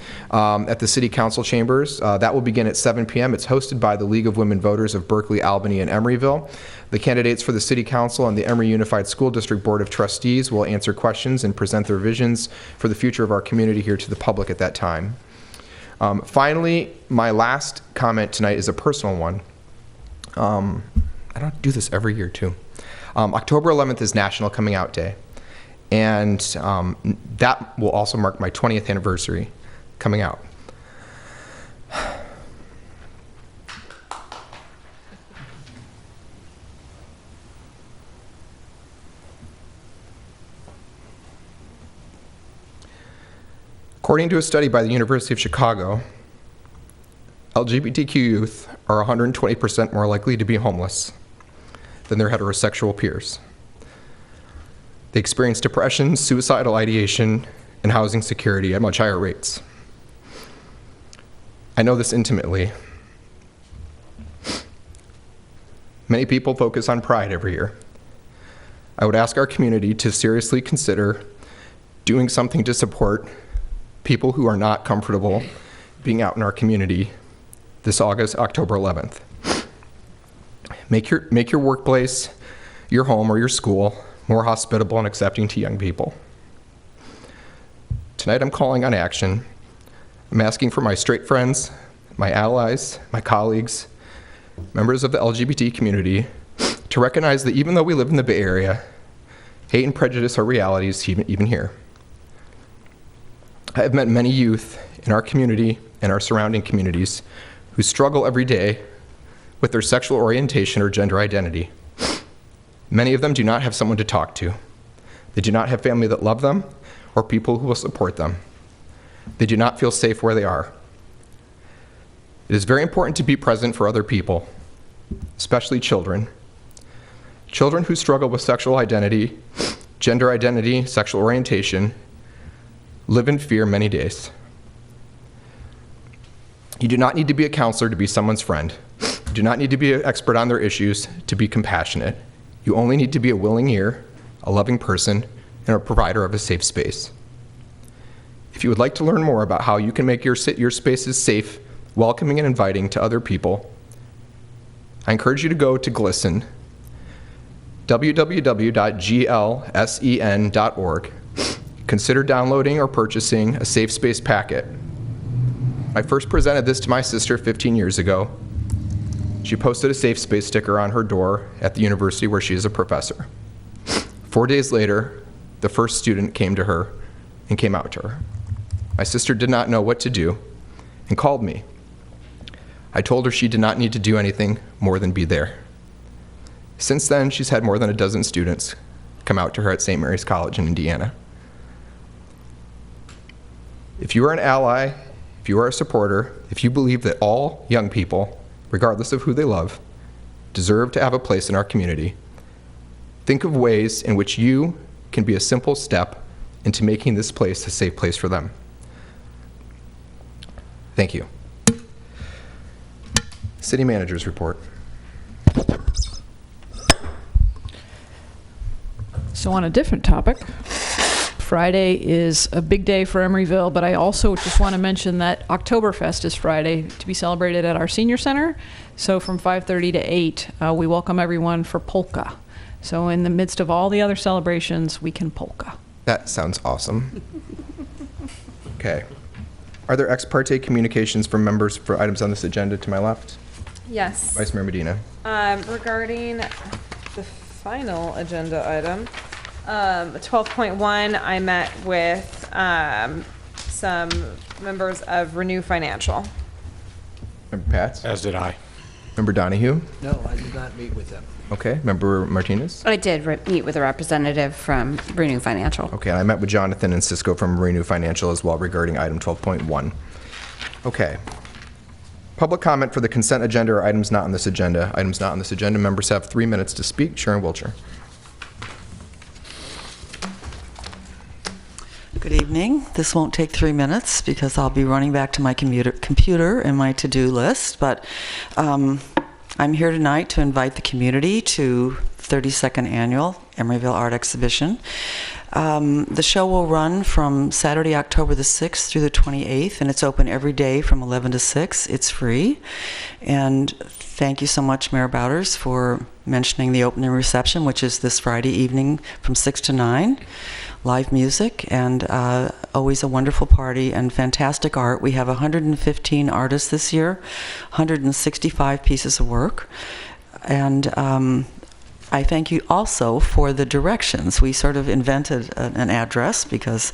at the City Council chambers. That will begin at 7 p.m. It's hosted by the League of Women Voters of Berkeley, Albany, and Emeryville. The candidates for the City Council and the Emory Unified School District Board of Trustees will answer questions and present their visions for the future of our community here to the public at that time. Finally, my last comment tonight is a personal one. I don't do this every year, too. October 11th is National Coming Out Day, and that will also mark my 20th anniversary coming out. According to a study by the University of Chicago, LGBTQ youth are 120% more likely to be homeless than their heterosexual peers. They experience depression, suicidal ideation, and housing security at much higher rates. I know this intimately. Many people focus on Pride every year. I would ask our community to seriously consider doing something to support people who are not comfortable being out in our community this October 11th. Make your workplace, your home, or your school more hospitable and accepting to young people. Tonight I'm calling on action. I'm asking for my straight friends, my allies, my colleagues, members of the LGBT community to recognize that even though we live in the Bay Area, hate and prejudice are realities even here. I have met many youth in our community and our surrounding communities who struggle every day with their sexual orientation or gender identity. Many of them do not have someone to talk to. They do not have family that love them or people who will support them. They do not feel safe where they are. It is very important to be present for other people, especially children. Children who struggle with sexual identity, gender identity, sexual orientation, live in fear many days. You do not need to be a counselor to be someone's friend. You do not need to be an expert on their issues to be compassionate. You only need to be a willing ear, a loving person, and a provider of a safe space. If you would like to learn more about how you can make your spaces safe, welcoming, and inviting to other people, I encourage you to go to GLSEN, www.glsen.org. Consider downloading or purchasing a safe space packet. I first presented this to my sister 15 years ago. She posted a safe space sticker on her door at the university where she is a professor. 4 days later, the first student came to her and came out to her. My sister did not know what to do and called me. I told her she did not need to do anything more than be there. Since then, she's had more than a dozen students come out to her at St. Mary's College in Indiana. If you are an ally, if you are a supporter, if you believe that all young people, regardless of who they love, deserve to have a place in our community, think of ways in which you can be a simple step into making this place a safe place for them. Thank you. City Manager's report. So on a different topic, Friday is a big day for Emeryville, but I also just want to mention that Oktoberfest is Friday to be celebrated at our senior center. So from 5:30 to 8, we welcome everyone for polka. So in the midst of all the other celebrations, we can polka. That sounds awesome. Okay. Are there ex parte communications from members for items on this agenda to my left? Yes. Vice Mayor Medina. Regarding the final agenda item, 12.1, I met with some members of Renew Financial. Member Pats? As did I. Member Donahue? No, I did not meet with them. Okay. Member Martinez? I did meet with a representative from Renew Financial. Okay, and I met with Jonathan and Cisco from Renew Financial as well regarding item 12.1. Okay. Public comment for the consent agenda or items not on this agenda. Items not on this agenda, members have 3 minutes to speak. Sharon Wilcher. Good evening. This won't take 3 minutes because I'll be running back to my computer and my to-do list, but I'm here tonight to invite the community to 32nd Annual Emeryville Art Exhibition. The show will run from Saturday, October the 6th through the 28th, and it's open every day from 11 to 6. It's free. And thank you so much, Mayor Bowders, for mentioning the opening reception, which is this Friday evening from 6 to 9. Live music and always a wonderful party and fantastic art. We have 115 artists this year, 165 pieces of work. And I thank you also for the directions. We sort of invented an address because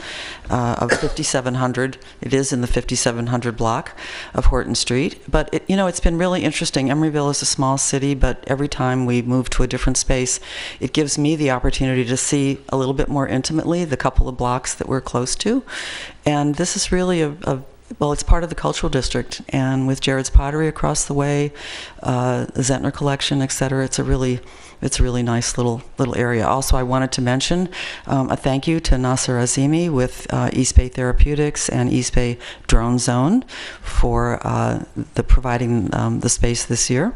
of 5700. It is in the 5700 block of Horton Street. But, it's been really interesting. Emeryville is a small city, but every time we move to a different space, it gives me the opportunity to see a little bit more intimately the couple of blocks that we're close to. And this is really well, it's part of the cultural district, and with Jared's Pottery across the way, the Zentner Collection, et cetera, it's a really nice little area. Also, I wanted to mention a thank you to Nasser Azimi with East Bay Therapeutics and East Bay Drone Zone for providing the space this year.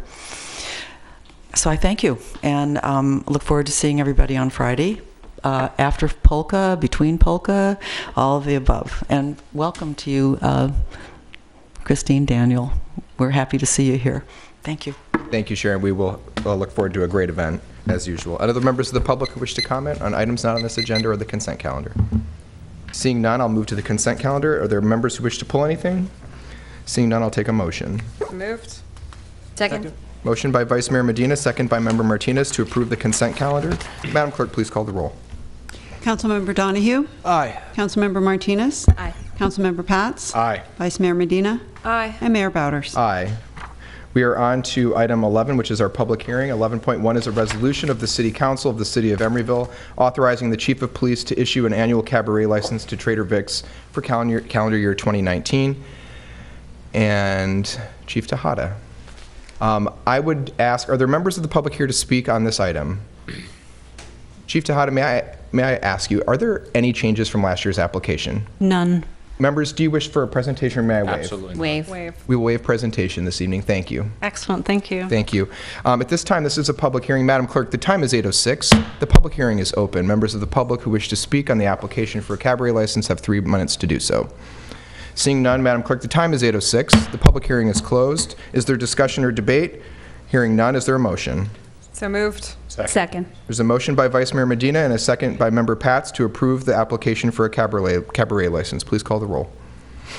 So I thank you, and look forward to seeing everybody on Friday. After polka, between polka, all of the above. And welcome to you, Kristine, Daniel. We're happy to see you here. Thank you. Thank you, Sharon. We will look forward to a great event, as usual. Other members of the public who wish to comment on items not on this agenda or the consent calendar? Seeing none, I'll move to the consent calendar. Are there members who wish to pull anything? Seeing none, I'll take a motion. Moved. Second. Motion by Vice Mayor Medina, second by Member Martinez to approve the consent calendar. Madam Clerk, please call the roll. Councilmember Donahue? Aye. Councilmember Martinez? Aye. Councilmember Pats? Aye. Vice Mayor Medina? Aye. And Mayor Bowders. Aye. We are on to item 11, which is our public hearing. 11.1 is a resolution of the City Council of the City of Emeryville authorizing the Chief of Police to issue an annual cabaret license to Trader Vic's for calendar year 2019. And Chief Tejada. I would ask, are there members of the public here to speak on this item? Chief Tejada, may I ask you, are there any changes from last year's application? None. Members, do you wish for a presentation or may I waive? Absolutely. Waive. We will waive presentation this evening. Thank you. Excellent, thank you. Thank you. At this time, this is a public hearing. Madam Clerk, the time is 8:06. The public hearing is open. Members of the public who wish to speak on the application for a cabaret license have 3 minutes to do so. Seeing none, Madam Clerk, the time is 8:06. The public hearing is closed. Is there discussion or debate? Hearing none, is there a motion? So moved. Second. There's a motion by Vice Mayor Medina and a second by Member Pats to approve the application for a cabaret license. Please call the roll.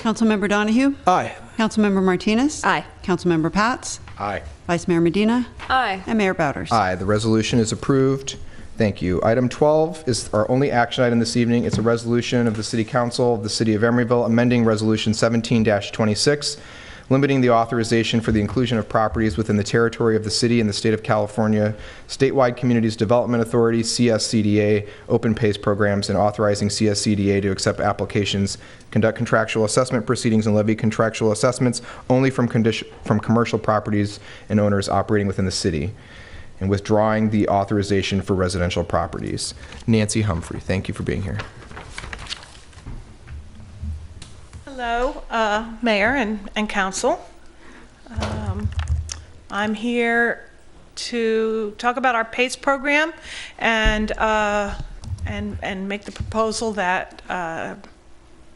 Councilmember Donahue? Aye. Councilmember Martinez? Aye. Councilmember Pats? Aye. Vice Mayor Medina? Aye. And Mayor Bowders. Aye, the resolution is approved. Thank you. Item 12 is our only action item this evening. It's a resolution of the City Council of the City of Emeryville amending Resolution 17-26, limiting the authorization for the inclusion of properties within the territory of the city and the state of California, statewide Communities Development Authority, CSCDA, open PACE programs, and authorizing CSCDA to accept applications, conduct contractual assessment proceedings, and levy contractual assessments only from commercial properties and owners operating within the city, and withdrawing the authorization for residential properties. Nancy Humphrey, thank you for being here. Hello, Mayor and Council. I'm here to talk about our PACE program and make the proposal that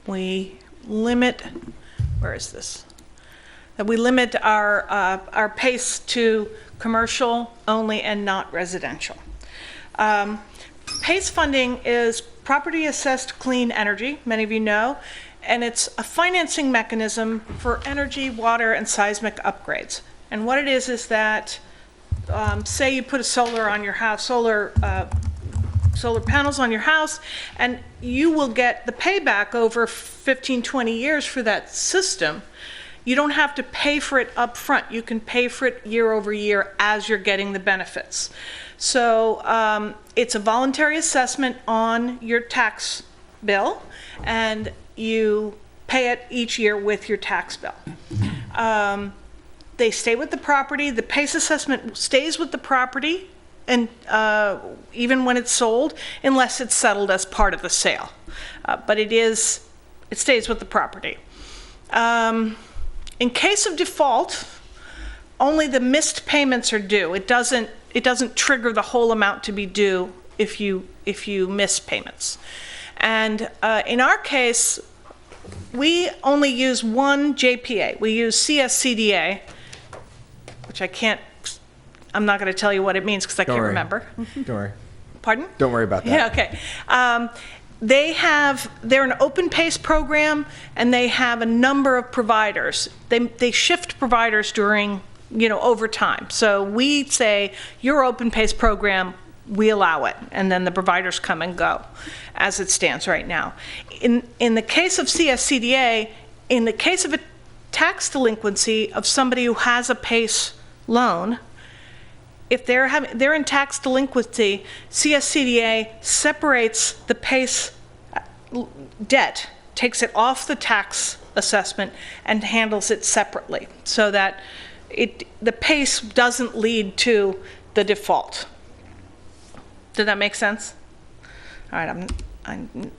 we limit. Where is this? That we limit our PACE to commercial only and not residential. PACE funding is property assessed clean energy, many of you know, and it's a financing mechanism for energy, water, and seismic upgrades. And what it is that, say you put a solar on your house, solar panels on your house, and you will get the payback over 15, 20 years for that system. You don't have to pay for it up front. You can pay for it year over year as you're getting the benefits. So it's a voluntary assessment on your tax bill, and you pay it each year with your tax bill. They stay with the property. The PACE assessment stays with the property, and even when it's sold, unless it's settled as part of the sale. But it stays with the property. In case of default, only the missed payments are due. It doesn't trigger the whole amount to be due if you miss payments. And in our case, we only use one JPA. We use CSCDA, which I'm not going to tell you what it means because I can't remember. Don't worry. Pardon? Don't worry about that. Yeah, okay. They're an open PACE program, and they have a number of providers. They shift providers during over time. So we say, your open PACE program, we allow it, and then the providers come and go as it stands right now. In the case of CSCDA, in the case of a tax delinquency of somebody who has a PACE loan, if they're in tax delinquency, CSCDA separates the PACE debt, takes it off the tax assessment, and handles it separately, so that the PACE doesn't lead to the default. Did that make sense? All right, I'm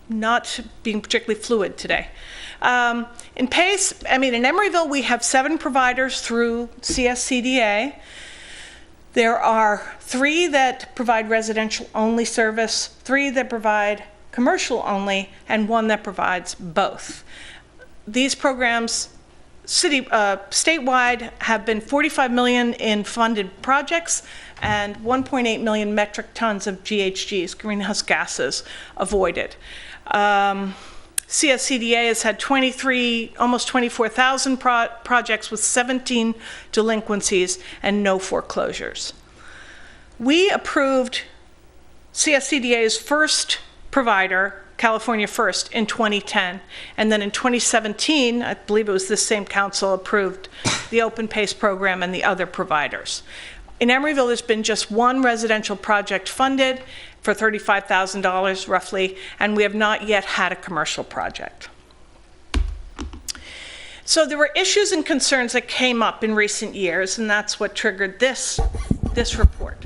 not being particularly fluid today. In PACE, in Emeryville, we have 7 providers through CSCDA. There are 3 that provide residential only service, 3 that provide commercial only, and 1 that provides both. These programs, statewide, have been $45 million in funded projects and 1.8 million metric tons of GHGs, greenhouse gases, avoided. CSCDA has had almost 24,000 projects with 17 delinquencies and no foreclosures. We approved CSCDA's first provider, California First, in 2010, and then in 2017, I believe it was this same council, approved the Open PACE program and the other providers. In Emeryville, there's been just 1 residential project funded for $35,000 roughly, and we have not yet had a commercial project. So there were issues and concerns that came up in recent years, and that's what triggered this report.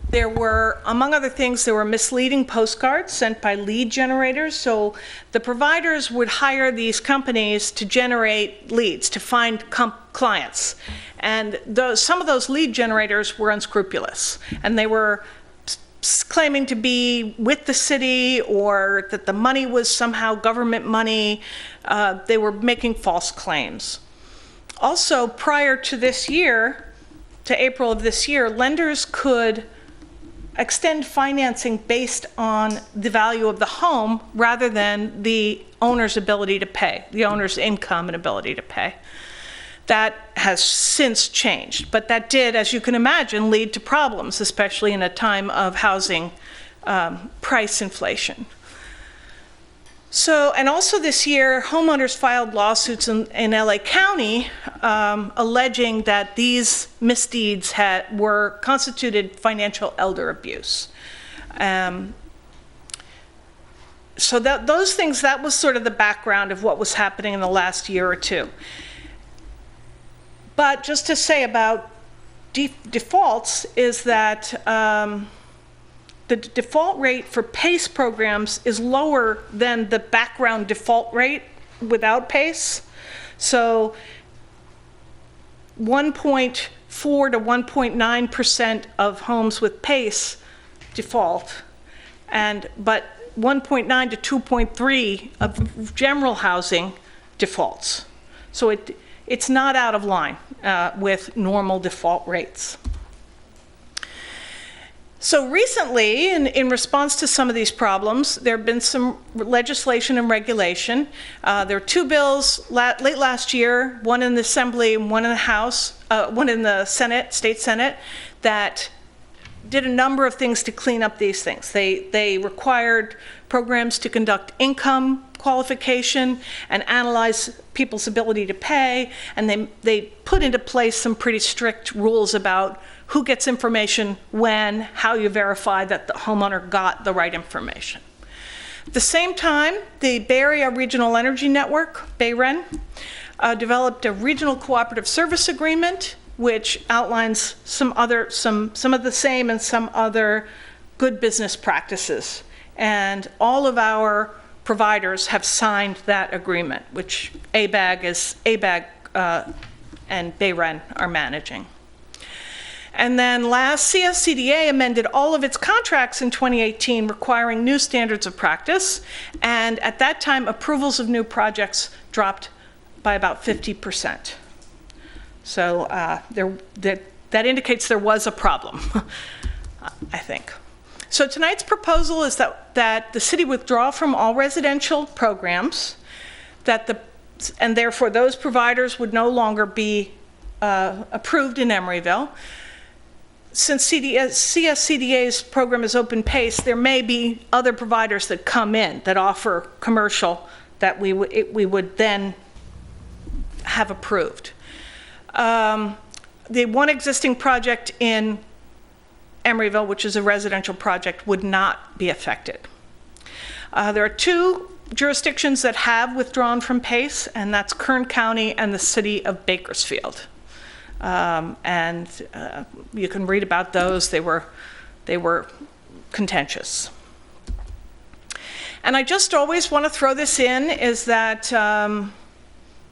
There were, among other things, there were misleading postcards sent by lead generators. So the providers would hire these companies to generate leads, to find clients. And some of those lead generators were unscrupulous, and they were claiming to be with the city, or that the money was somehow government money. They were making false claims. Also, prior to this year, to April of this year, lenders could extend financing based on the value of the home rather than the owner's ability to pay, the owner's income and ability to pay. That has since changed, but that did, as you can imagine, lead to problems, especially in a time of housing price inflation. So, and also this year, homeowners filed lawsuits in LA County alleging that these misdeeds were constituted financial elder abuse. So those things, that was sort of the background of what was happening in the last year or two. But just to say about defaults is that the default rate for PACE programs is lower than the background default rate without PACE. So 1.4 to 1.9% of homes with PACE default, but 1.9 to 2.3 of general housing defaults. So it's not out of line with normal default rates. So recently, in response to some of these problems, there have been some legislation and regulation. There were 2 bills late last year, one in the Assembly and one in the House, one in the Senate, State Senate, that did a number of things to clean up these things. They required programs to conduct income qualification and analyze people's ability to pay, and they put into place some pretty strict rules about who gets information when, how you verify that the homeowner got the right information. At the same time, the Bay Area Regional Energy Network, BayREN, developed a regional cooperative service agreement which outlines some of the same and some other good business practices. And all of our providers have signed that agreement, which ABAG and BayREN are managing. And then last, CSCDA amended all of its contracts in 2018 requiring new standards of practice, and at that time approvals of new projects dropped by about 50%. So that indicates there was a problem, I think. So tonight's proposal is that the city withdraw from all residential programs, and therefore those providers would no longer be approved in Emeryville. Since CSCDA's program is open PACE, there may be other providers that come in that offer commercial that we would then have approved. The one existing project in Emeryville, which is a residential project, would not be affected. There are two jurisdictions that have withdrawn from PACE, and that's Kern County and the city of Bakersfield. And you can read about those. They were contentious. And I just always want to throw this in, is that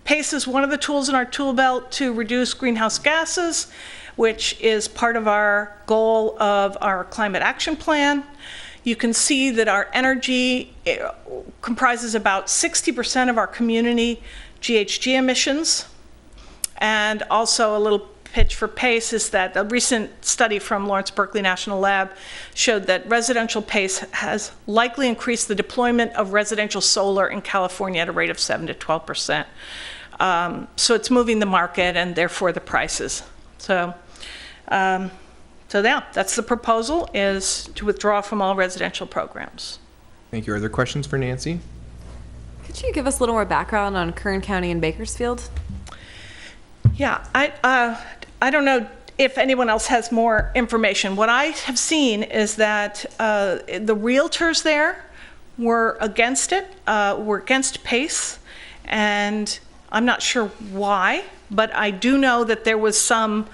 PACE is one of the tools in our tool belt to reduce greenhouse gases, which is part of our goal of our climate action plan. You can see that our energy comprises about 60% of our community GHG emissions. And also a little pitch for PACE is that a recent study from Lawrence Berkeley National Lab showed that residential PACE has likely increased the deployment of residential solar in California at a rate of 7 to 12%. So it's moving the market and therefore the prices. So yeah, that's the proposal, is to withdraw from all residential programs. Thank you. Are there questions for Nancy? Could you give us a little more background on Kern County and Bakersfield? Yeah, I don't know if anyone else has more information. What I have seen is that the realtors there were against it, were against PACE, and I'm not sure why, but I do know that there was some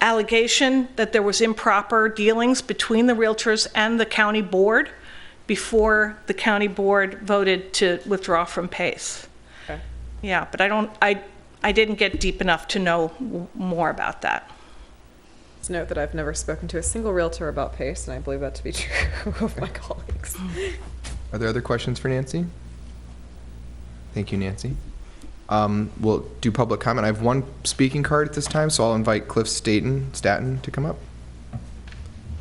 allegation that there was improper dealings between the realtors and the county board before the county board voted to withdraw from PACE. Okay. Yeah, but I didn't get deep enough to know more about that. Let's note that I've never spoken to a single realtor about PACE, and I believe that to be true of my colleagues. Are there other questions for Nancy? Thank you, Nancy. We'll do public comment. I have one speaking card at this time, so I'll invite Cliff Staten to come up.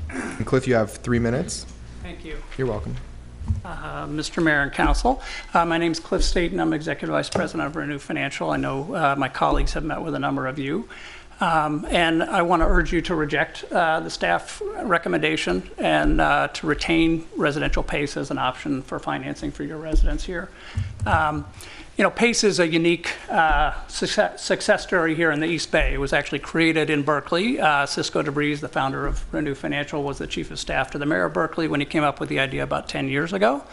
And Cliff, you have 3 minutes. Thank you. You're welcome. Mr. Mayor and Council, my name is Cliff Staten. I'm Executive Vice President of Renew Financial. I know my colleagues have met with a number of you. And I want to urge you to reject the staff recommendation and to retain residential PACE as an option for financing for your residents here. You know, PACE is a unique success story here in the East Bay. It was actually created in Berkeley. Cisco DeBreeze, the founder of Renew Financial, was the chief of staff to the mayor of Berkeley when he came up with the idea about 10 years ago.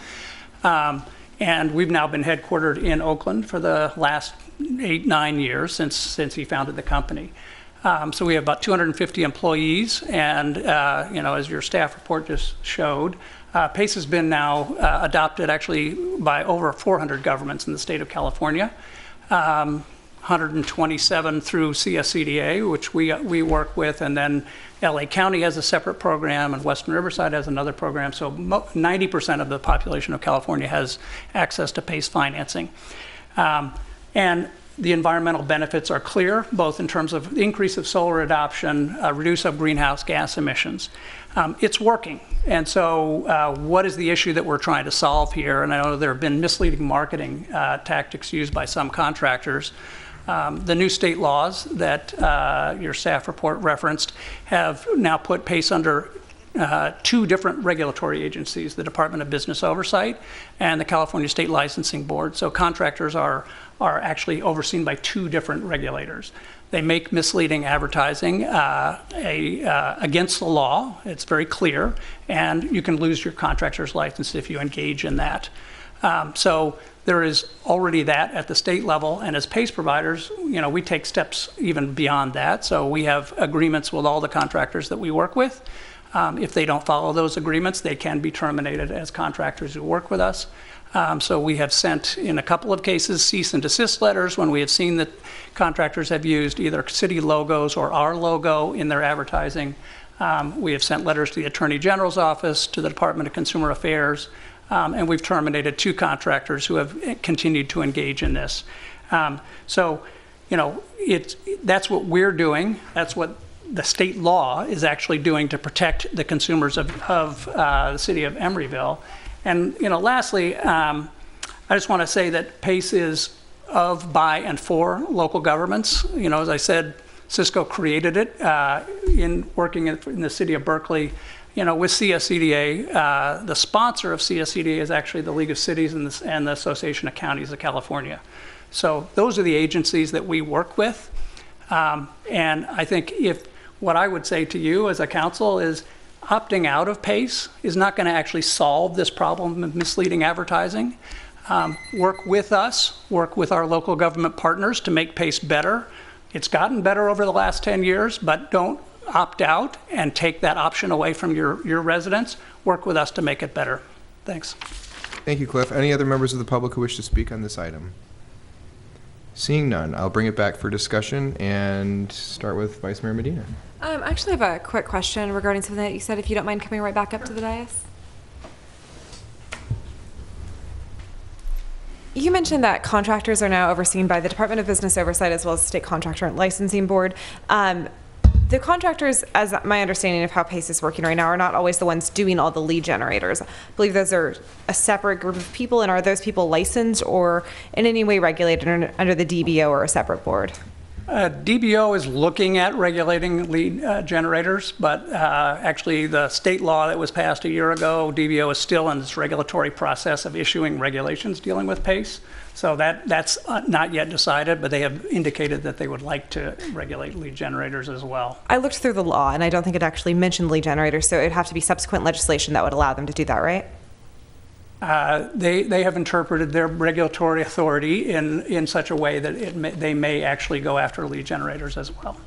And we've now been headquartered in Oakland for the last 8-9 years since he founded the company. So we have about 250 employees, and you know, as your staff report just showed, PACE has been now adopted actually by over 400 governments in the state of California, 127 through CSCDA, which we work with, and then LA County has a separate program, and Western Riverside has another program. So 90% of the population of California has access to PACE financing. And the environmental benefits are clear, both in terms of the increase of solar adoption, reduce of greenhouse gas emissions. It's working. And so what is the issue that we're trying to solve here? And I know there have been misleading marketing tactics used by some contractors. The new state laws that your staff report referenced have now put PACE under 2 different regulatory agencies, the Department of Business Oversight and the California State Licensing Board. So contractors are actually overseen by 2 different regulators. They make misleading advertising against the law. It's very clear, and you can lose your contractor's license if you engage in that. So there is already that at the state level, and as PACE providers, you know, we take steps even beyond that. So we have agreements with all the contractors that we work with. If they don't follow those agreements, they can be terminated as contractors who work with us. So we have sent, in a couple of cases, cease and desist letters when we have seen that contractors have used either city logos or our logo in their advertising. We have sent letters to the Attorney General's office, to the Department of Consumer Affairs, and we've terminated 2 contractors who have continued to engage in this. So, you know, that's what we're doing. That's what the state law is actually doing to protect the consumers of the city of Emeryville. And, you know, lastly, I just want to say that PACE is of, by, and for local governments. You know, as I said, Cisco created it in working in the city of Berkeley. You know, with CSCDA, the sponsor of CSCDA is actually the League of Cities and the Association of Counties of California. So those are the agencies that we work with. And I think what I would say to you as a council is opting out of PACE is not going to actually solve this problem of misleading advertising. Work with us, work with our local government partners to make PACE better. It's gotten better over the last 10 years, but don't opt out and take that option away from your residents. Work with us to make it better. Thanks. Thank you, Cliff. Any other members of the public who wish to speak on this item? Seeing none, I'll bring it back for discussion and start with Vice Mayor Medina. I actually have a quick question regarding something that you said, if you don't mind coming right back up to the dais. You mentioned that contractors are now overseen by the Department of Business Oversight as well as the State Contractor and Licensing Board. The contractors, as my understanding of how PACE is working right now, are not always the ones doing all the lead generators. I believe those are a separate group of people, and are those people licensed or in any way regulated under the DBO or a separate board? DBO is looking at regulating lead generators, but actually the state law that was passed a year ago, DBO is still in this regulatory process of issuing regulations dealing with PACE. So that's not yet decided, but they have indicated that they would like to regulate lead generators as well. I looked through the law, and I don't think it actually mentioned lead generators, so it would have to be subsequent legislation that would allow them to do that, right? They have interpreted their regulatory authority in such a way that they may actually go after lead generators as well.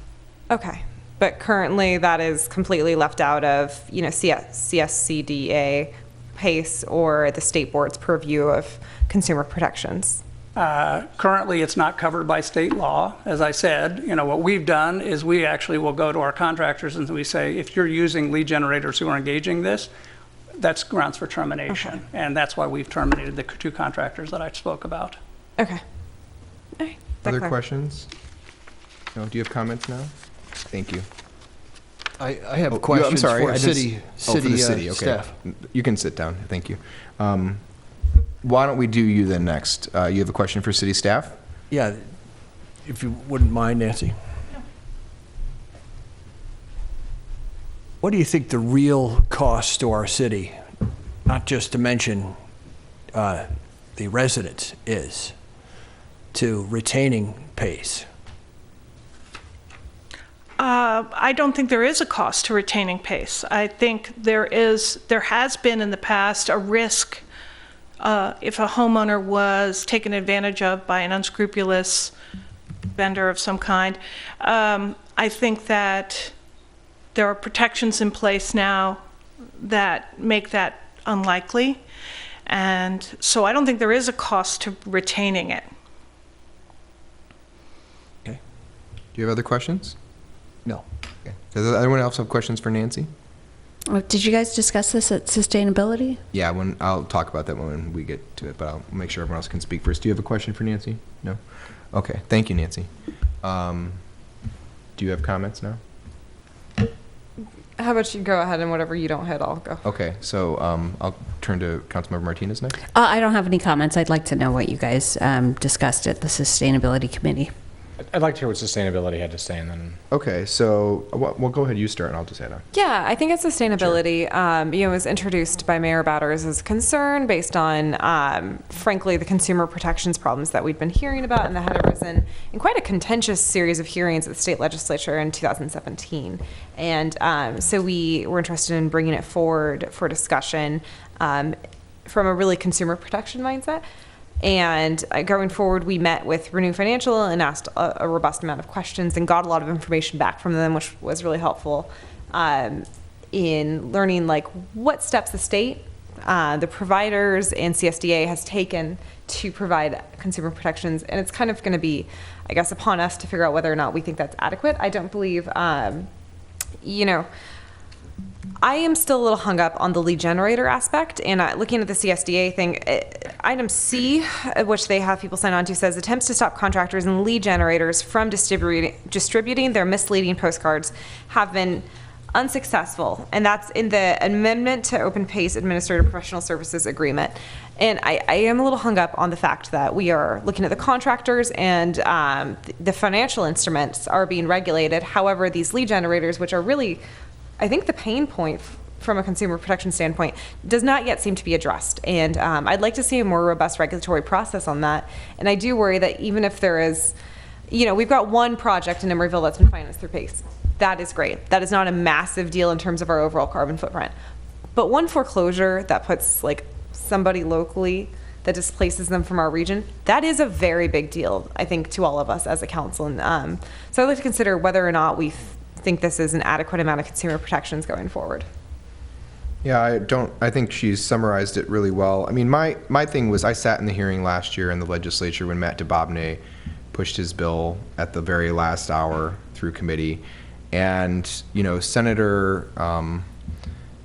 Okay, but currently that is completely left out of, you know, CSCDA, PACE, or the state board's purview of consumer protections. Currently, it's not covered by state law. As I said, you know, what we've done is we actually will go to our contractors and we say, if you're using lead generators who are engaging this, that's grounds for termination. Okay. And that's why we've terminated the 2 contractors that I spoke about. Okay. All right. Other questions? No, do you have comments now? Thank you. I have questions for city okay. staff. You can sit down. Thank you. Why don't we do you then next? You have a question for city staff? Yeah, if you wouldn't mind, Nancy. What do you think the real cost to our city, not just to mention the residents, is to retaining PACE? I don't think there is a cost to retaining PACE. I think there has been in the past a risk if a homeowner was taken advantage of by an unscrupulous vendor of some kind. I think that there are protections in place now that make that unlikely. And so I don't think there is a cost to retaining it. Okay. Do you have other questions? No. Okay. Does anyone else have questions for Nancy? Did you guys discuss this at sustainability? Yeah, I'll talk about that when we get to it, but I'll make sure everyone else can speak first. Do you have a question for Nancy? No? Okay. Thank you, Nancy. Do you have comments now? How about you go ahead and whatever you don't hit, I'll go. Okay, so I'll turn to Councilmember Martinez next. I don't have any comments. I'd like to know what you guys discussed at the Sustainability Committee. I'd like to hear what sustainability had to say, and then. Okay, so well, go ahead. You start, and I'll just add on. Yeah, I think it's sustainability. Sure. Was introduced by Mayor Bowders as a concern based on, frankly, the consumer protections problems that we'd been hearing about and that had arisen in quite a contentious series of hearings at the state legislature in 2017. And so we were interested in bringing it forward for discussion from a really consumer protection mindset. And going forward, we met with Renew Financial and asked a robust amount of questions and got a lot of information back from them, which was really helpful in learning like what steps the state, the providers, and CSDA has taken to provide consumer protections. And it's kind of going to be, I guess, upon us to figure out whether or not we think that's adequate. I don't believe, I am still a little hung up on the lead generator aspect, and looking at the CSDA thing, item C, which they have people sign on to, says attempts to stop contractors and lead generators from distributing their misleading postcards have been unsuccessful, and that's in the amendment to Open Pace Administrative Professional Services Agreement. And I am a little hung up on the fact that we are looking at the contractors and the financial instruments are being regulated. However, these lead generators, which are really, I think, the pain point from a consumer protection standpoint, does not yet seem to be addressed. And I'd like to see a more robust regulatory process on that. And I do worry that even if there is, we've got one project in Emeryville that's been financed through PACE. That is great. That is not a massive deal in terms of our overall carbon footprint. But one foreclosure that puts somebody locally, that displaces them from our region, that is a very big deal, I think, to all of us as a council. And so I'd like to consider whether or not we think this is an adequate amount of consumer protections going forward. Yeah, I think she's summarized it really well. I mean, my thing was, I sat in the hearing last year in the legislature when Matt DeBobne pushed his bill at the very last hour through committee. And,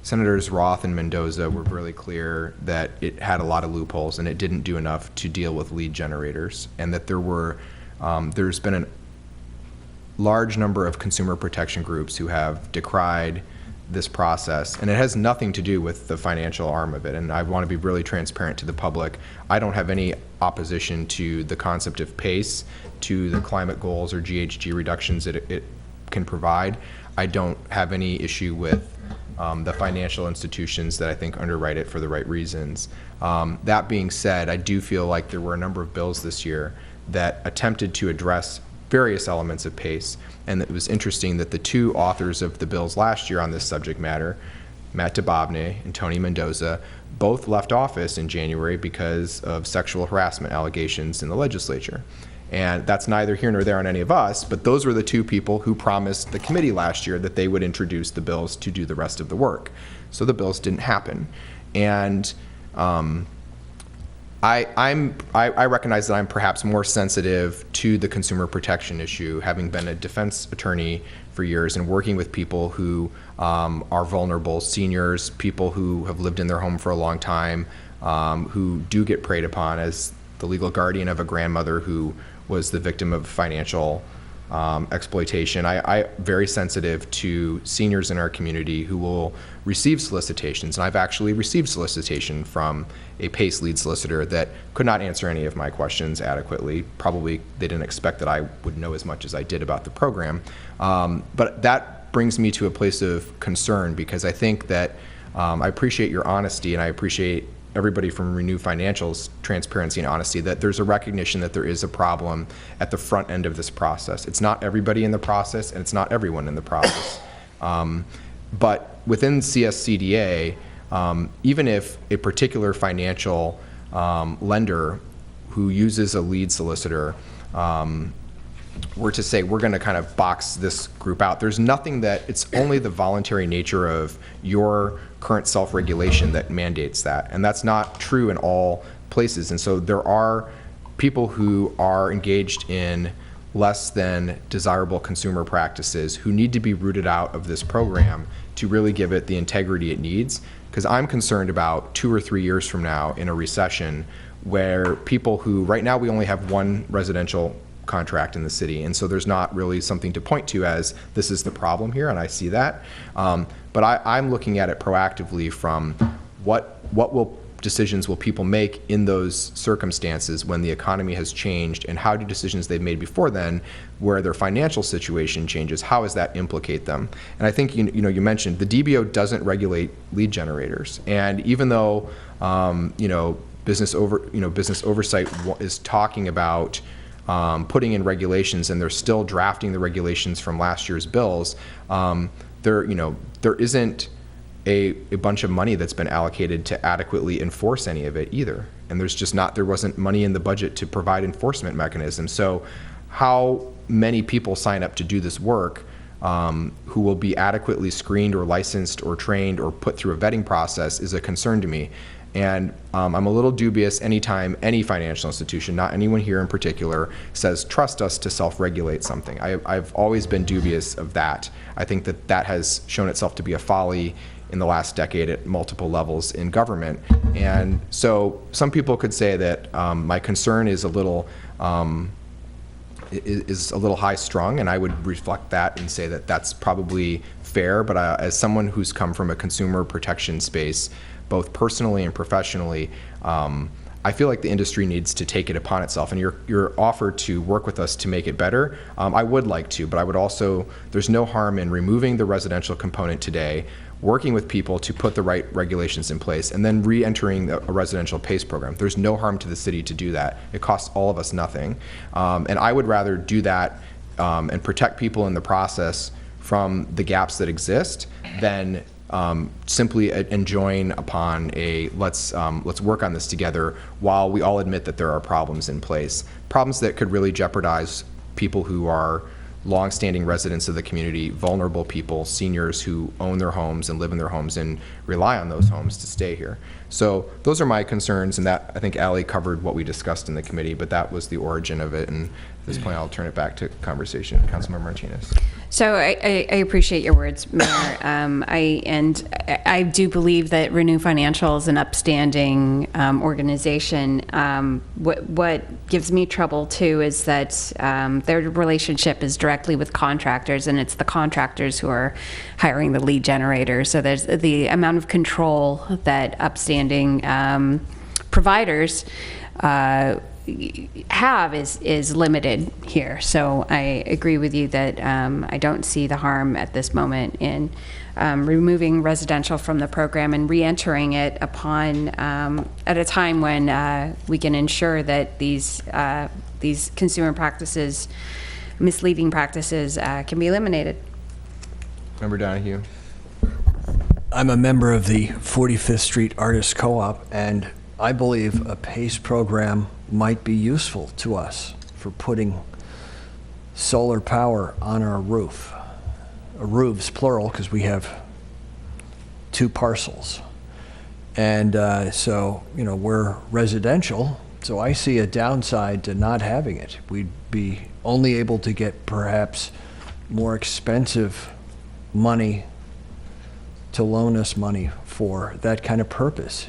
Senators Roth and Mendoza were really clear that it had a lot of loopholes and it didn't do enough to deal with lead generators, and that there's been a large number of consumer protection groups who have decried this process, and it has nothing to do with the financial arm of it. And I want to be really transparent to the public. I don't have any opposition to the concept of PACE, to the climate goals or GHG reductions that it can provide. I don't have any issue with the financial institutions that I think underwrite it for the right reasons. That being said, I do feel like there were a number of bills this year that attempted to address various elements of PACE, and it was interesting that the two authors of the bills last year on this subject matter, Matt DeBobne and Tony Mendoza, both left office in January because of sexual harassment allegations in the legislature. And that's neither here nor there on any of us, but those were the two people who promised the committee last year that they would introduce the bills to do the rest of the work. So the bills didn't happen. And I recognize that I'm perhaps more sensitive to the consumer protection issue, having been a defense attorney for years and working with people who are vulnerable, seniors, people who have lived in their home for a long time, who do get preyed upon as the legal guardian of a grandmother who was the victim of financial exploitation. I'm very sensitive to seniors in our community who will receive solicitations, and I've actually received solicitation from a PACE lead solicitor that could not answer any of my questions adequately. Probably they didn't expect that I would know as much as I did about the program. But that brings me to a place of concern, because I think that I appreciate your honesty, and I appreciate everybody from Renew Financial's transparency and honesty, that there's a recognition that there is a problem at the front end of this process. It's not everybody in the process, and it's not everyone in the process. But within CSCDA, even if a particular financial lender who uses a lead solicitor were to say, we're going to kind of box this group out, there's nothing that, it's only the voluntary nature of your current self-regulation that mandates that. And that's not true in all places. And so there are people who are engaged in less than desirable consumer practices who need to be rooted out of this program to really give it the integrity it needs. Because I'm concerned about 2 or 3 years from now in a recession where people who, right now we only have one residential contract in the city, and so there's not really something to point to as this is the problem here, and I see that. But I'm looking at it proactively from what decisions will people make in those circumstances when the economy has changed, and how do decisions they've made before then, where their financial situation changes, how does that implicate them? And I think you mentioned the DBO doesn't regulate lead generators, and even though business oversight is talking about putting in regulations, and they're still drafting the regulations from last year's bills, there isn't a bunch of money that's been allocated to adequately enforce any of it either. And there wasn't money in the budget to provide enforcement mechanisms. So how many people sign up to do this work who will be adequately screened or licensed or trained or put through a vetting process is a concern to me. And I'm a little dubious anytime any financial institution, not anyone here in particular, says, trust us to self-regulate something. I've always been dubious of that. I think that has shown itself to be a folly in the last decade at multiple levels in government. And so some people could say that my concern is a little is a little high strung, and I would reflect that and say that that's probably fair. But as someone who's come from a consumer protection space, both personally and professionally, I feel like the industry needs to take it upon itself, and your offer to work with us to make it better, I would like to, but I would also, there's no harm in removing the residential component today, working with people to put the right regulations in place, and then re-entering a residential PACE program. There's no harm to the city to do that. It costs all of us nothing. And I would rather do that and protect people in the process from the gaps that exist than simply enjoin upon a let's work on this together while we all admit that there are problems in place. Problems that could really jeopardize people who are long-standing residents of the community, vulnerable people, seniors who own their homes and live in their homes and rely on those homes to stay here. So those are my concerns, and that, I think Ally covered what we discussed in the committee, but that was the origin of it, and at this point I'll turn it back to conversation. Councilmember Martinez. So I appreciate your words, Mayor. I do believe that Renew Financial is an upstanding organization. What gives me trouble too is that their relationship is directly with contractors, and it's the contractors who are hiring the lead generators. So there's the amount of control that upstanding providers have is limited here. So I agree with you that I don't see the harm at this moment in removing residential from the program and re-entering it upon at a time when we can ensure that these consumer practices, misleading practices, can be eliminated. Member Donahue. I'm a member of the 45th Street Artists Co-op, and I believe a PACE program might be useful to us for putting solar power on our roof. Roofs, plural, because we have 2 parcels. And so, we're residential, so I see a downside to not having it. We'd be only able to get perhaps more expensive money to loan us money for that kind of purpose.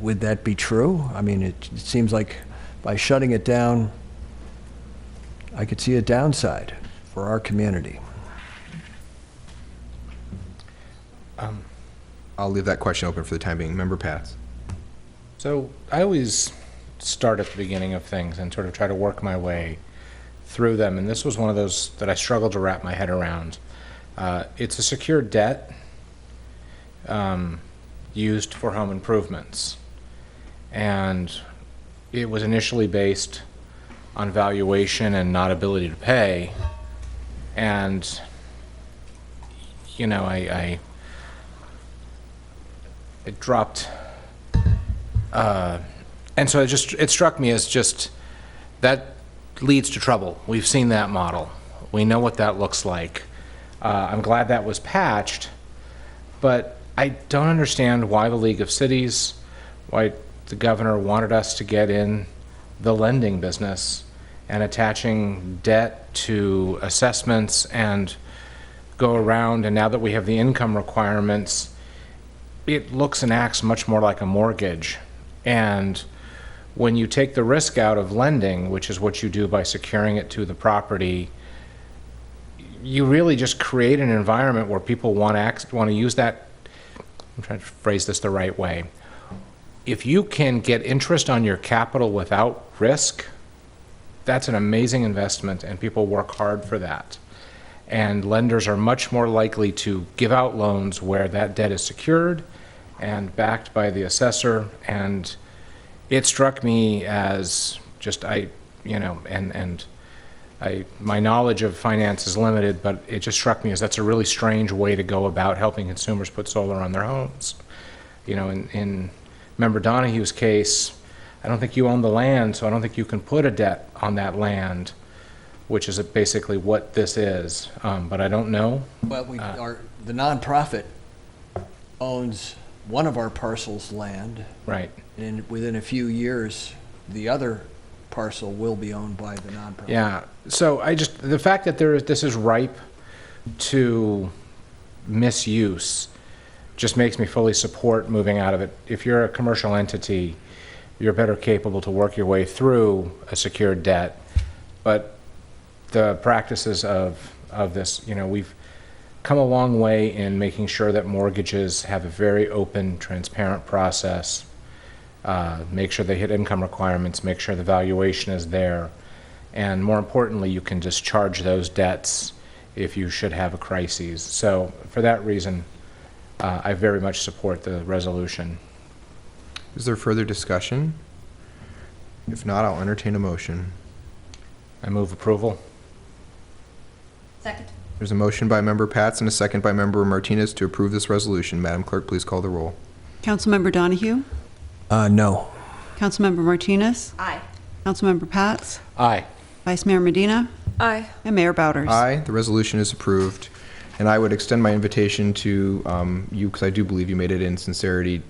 Would that be true? I mean, it seems like by shutting it down, I could see a downside for our community. I'll leave that question open for the time being. Member Pats. So I always start at the beginning of things and sort of try to work my way through them, and this was one of those that I struggled to wrap my head around. It's a secured debt used for home improvements, and it was initially based on valuation and not ability to pay, and it dropped, and so it struck me as just that leads to trouble. We've seen that model. We know what that looks like. I'm glad that was patched, but I don't understand why the League of Cities, why the governor wanted us to get in the lending business and attaching debt to assessments and go around, and now that we have the income requirements, it looks and acts much more like a mortgage. And when you take the risk out of lending, which is what you do by securing it to the property, you really just create an environment where people want to use that. I'm trying to phrase this the right way. If you can get interest on your capital without risk, that's an amazing investment, and people work hard for that. And lenders are much more likely to give out loans where that debt is secured and backed by the assessor. And it struck me as just, my knowledge of finance is limited, but it just struck me as that's a really strange way to go about helping consumers put solar on their homes. In Member Donahue's case, I don't think you own the land, so I don't think you can put a debt on that land, which is basically what this is. But I don't know. Well, the nonprofit owns one of our parcels' land. Right. And within a few years, the other parcel will be owned by the nonprofit. Yeah. So the fact that this is ripe to misuse just makes me fully support moving out of it. If you're a commercial entity, you're better capable to work your way through a secured debt. But the practices of this. You know, we've come a long way in making sure that mortgages have a very open, transparent process, make sure they hit income requirements, make sure the valuation is there, and more importantly, you can discharge those debts if you should have a crisis. So for that reason, I very much support the resolution. Is there further discussion? If not, I'll entertain a motion. I move approval. Second. There's a motion by Member Pats and a second by Member Martinez to approve this resolution. Madam Clerk, please call the roll. Councilmember Donahue? No. Councilmember Martinez? Aye. Councilmember Pats? Aye. Vice Mayor Medina? Aye. And Mayor Bowders. Aye, the resolution is approved. And I would extend my invitation to you, because I do believe you made it in sincerity.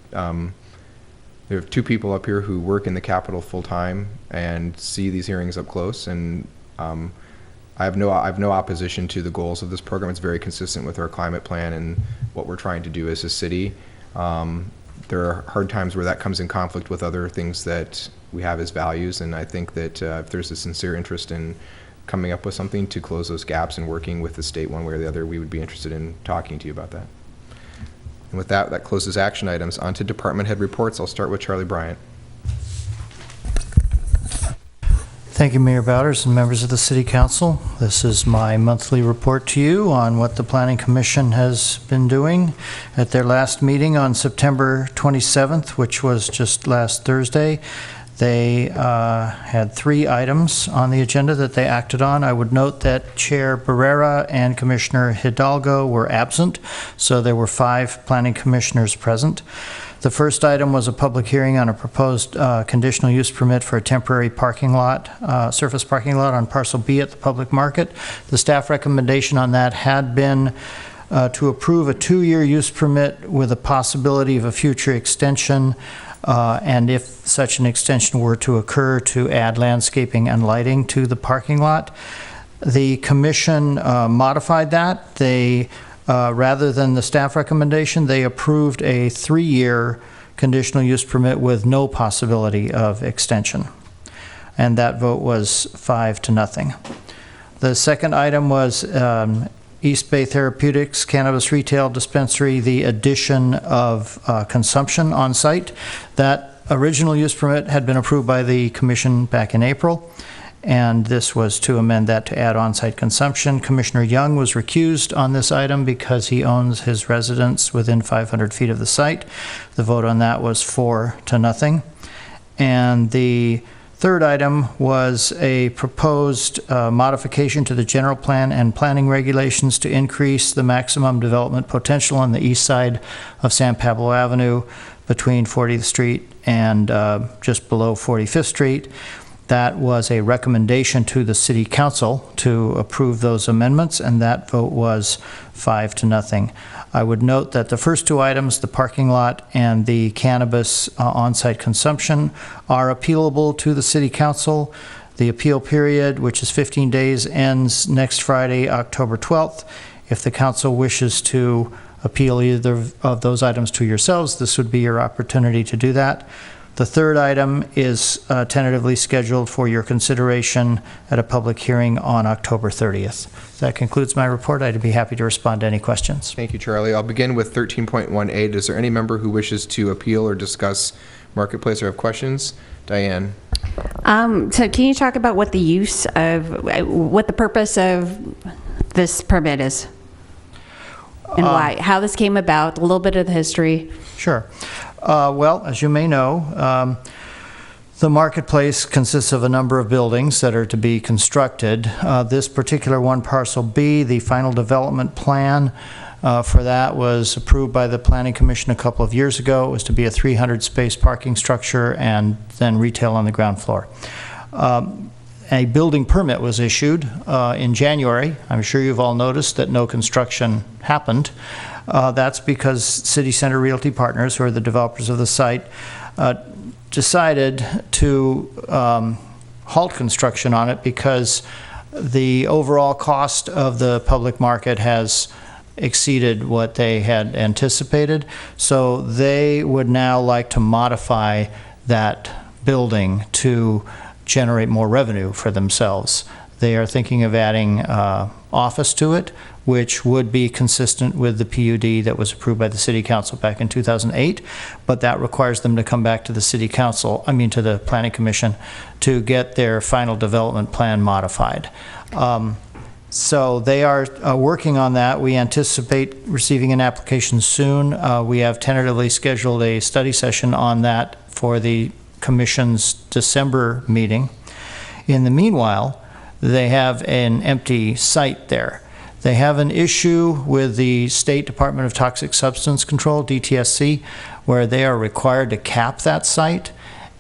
There are two people up here who work in the Capitol full-time and see these hearings up close, and I have no opposition to the goals of this program. It's very consistent with our climate plan and what we're trying to do as a city. There are hard times where that comes in conflict with other things that we have as values, and I think that if there's a sincere interest in coming up with something to close those gaps and working with the state one way or the other, we would be interested in talking to you about that. And with that, that closes action items. On to department head reports. I'll start with Charlie Bryant. Thank you, Mayor Bowders and members of the City Council. This is my monthly report to you on what the Planning Commission has been doing. At their last meeting on September 27th, which was just last Thursday, they had 3 items on the agenda that they acted on. I would note that Chair Barrera and Commissioner Hidalgo were absent, so there were 5 planning commissioners present. The first item was a public hearing on a proposed conditional use permit for a temporary parking lot, surface parking lot on Parcel B at the public market. The staff recommendation on that had been to approve a 2-year use permit with a possibility of a future extension, and if such an extension were to occur, to add landscaping and lighting to the parking lot. The commission modified that. They rather than the staff recommendation, they approved a 3-year conditional use permit with no possibility of extension. And that vote was 5-0. The second item was East Bay Therapeutics Cannabis Retail Dispensary, the addition of consumption on site. That original use permit had been approved by the commission back in April, and this was to amend that to add on-site consumption. Commissioner Young was recused on this item because he owns his residence within 500 feet of the site. The vote on that was 4-0. And the third item was a proposed modification to the general plan and planning regulations to increase the maximum development potential on the east side of San Pablo Avenue between 40th Street and just below 45th Street. That was a recommendation to the City Council to approve those amendments, and that vote was 5-0. I would note that the first 2 items, the parking lot and the cannabis on-site consumption, are appealable to the City Council. The appeal period, which is 15 days, ends next Friday, October 12th. If the Council wishes to appeal either of those items to yourselves, this would be your opportunity to do that. The third item is tentatively scheduled for your consideration at a public hearing on October 30th. That concludes my report. I'd be happy to respond to any questions. Thank you, Charlie. I'll begin with 13.18. Is there any member who wishes to appeal or discuss Marketplace or have questions? Diane. So can you talk about what the use of, what the purpose of this permit is? And why, how this came about, a little bit of the history. Sure. Well, as you may know, the Marketplace consists of a number of buildings that are to be constructed. This particular one, Parcel B, the final development plan for that was approved by the Planning Commission a couple of years ago. It was to be a 300-space parking structure and then retail on the ground floor. A building permit was issued in January. I'm sure you've all noticed that no construction happened. That's because City Center Realty Partners, who are the developers of the site, decided to halt construction on it because the overall cost of the public market has exceeded what they had anticipated. So they would now like to modify that building to generate more revenue for themselves. They are thinking of adding office to it, which would be consistent with the PUD that was approved by the City Council back in 2008, but that requires them to come back to the City Council, to the Planning Commission, to get their final development plan modified. So they are working on that. We anticipate receiving an application soon. We have tentatively scheduled a study session on that for the Commission's December meeting. In the meanwhile, they have an empty site there. They have an issue with the State Department of Toxic Substance Control, DTSC, where they are required to cap that site.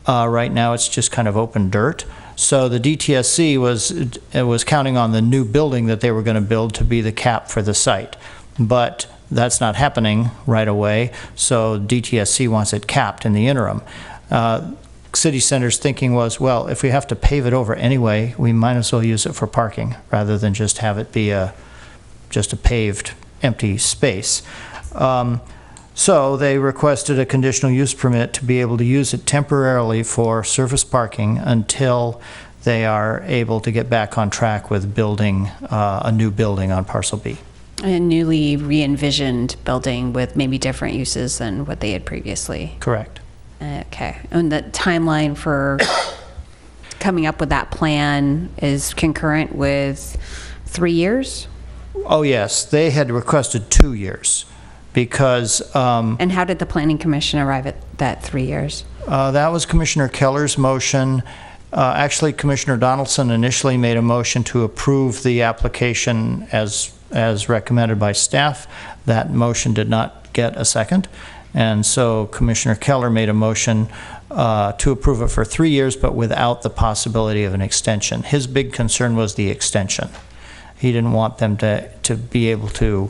Right now it's just kind of open dirt. So the DTSC was counting on the new building that they were going to build to be the cap for the site. But that's not happening right away, so DTSC wants it capped in the interim. City Center's thinking was, well, if we have to pave it over anyway, we might as well use it for parking rather than just have it be just a paved empty space. So they requested a conditional use permit to be able to use it temporarily for surface parking until they are able to get back on track with building a new building on Parcel B. A newly re-envisioned building with maybe different uses than what they had previously. Correct. Okay. And the timeline for coming up with that plan is concurrent with 3 years? Oh, yes. They had requested 2 years because... and how did the Planning Commission arrive at that 3 years? That was Commissioner Keller's motion. Actually, Commissioner Donaldson initially made a motion to approve the application as recommended by staff. That motion did not get a second. And so Commissioner Keller made a motion to approve it for 3 years, but without the possibility of an extension. His big concern was the extension. He didn't want them to be able to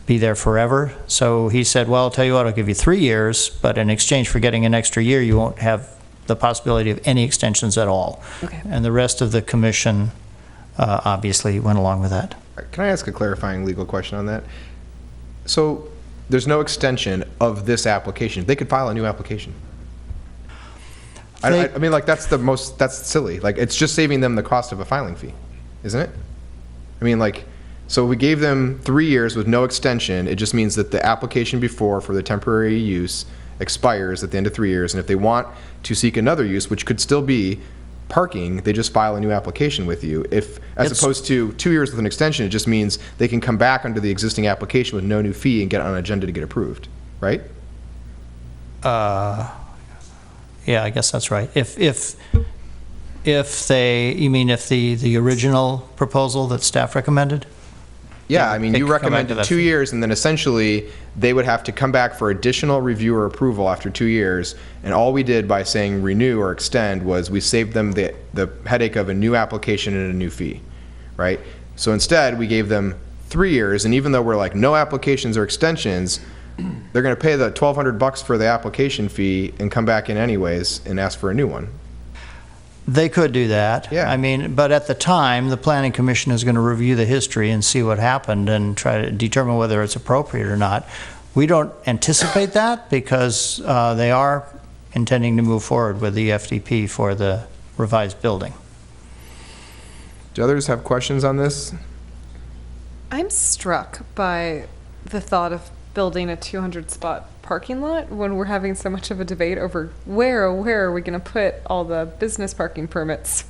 be there forever. So he said, well, I'll tell you what, I'll give you 3 years, but in exchange for getting an extra year, you won't have the possibility of any extensions at all. Okay. And the rest of the commission obviously went along with that. Can I ask a clarifying legal question on that? So there's no extension of this application. They could file a new application. I mean, like, that's silly. Like, it's just saving them the cost of a filing fee, isn't it? I mean, like, so we gave them 3 years with no extension. It just means that the application before for the temporary use expires at the end of 3 years. And if they want to seek another use, which could still be parking, they just file a new application with you. As opposed to 2 years with an extension, it just means they can come back under the existing application with no new fee and get on an agenda to get approved, right? Yeah, I guess that's right. If the original proposal that staff recommended? Yeah, I mean, you recommended 2 years, and then essentially they would have to come back for additional review or approval after 2 years. And all we did by saying renew or extend was we saved them the headache of a new application and a new fee, right? So instead, we gave them 3 years, and even though we're like no applications or extensions, they're going to pay the $1,200 for the application fee and come back in anyways and ask for a new one. They could do that. Yeah. I mean, but at the time, the Planning Commission is going to review the history and see what happened and try to determine whether it's appropriate or not. We don't anticipate that because they are intending to move forward with the FDP for the revised building. Do others have questions on this? I'm struck by the thought of building a 200-spot parking lot when we're having so much of a debate over where are we going to put all the business parking permits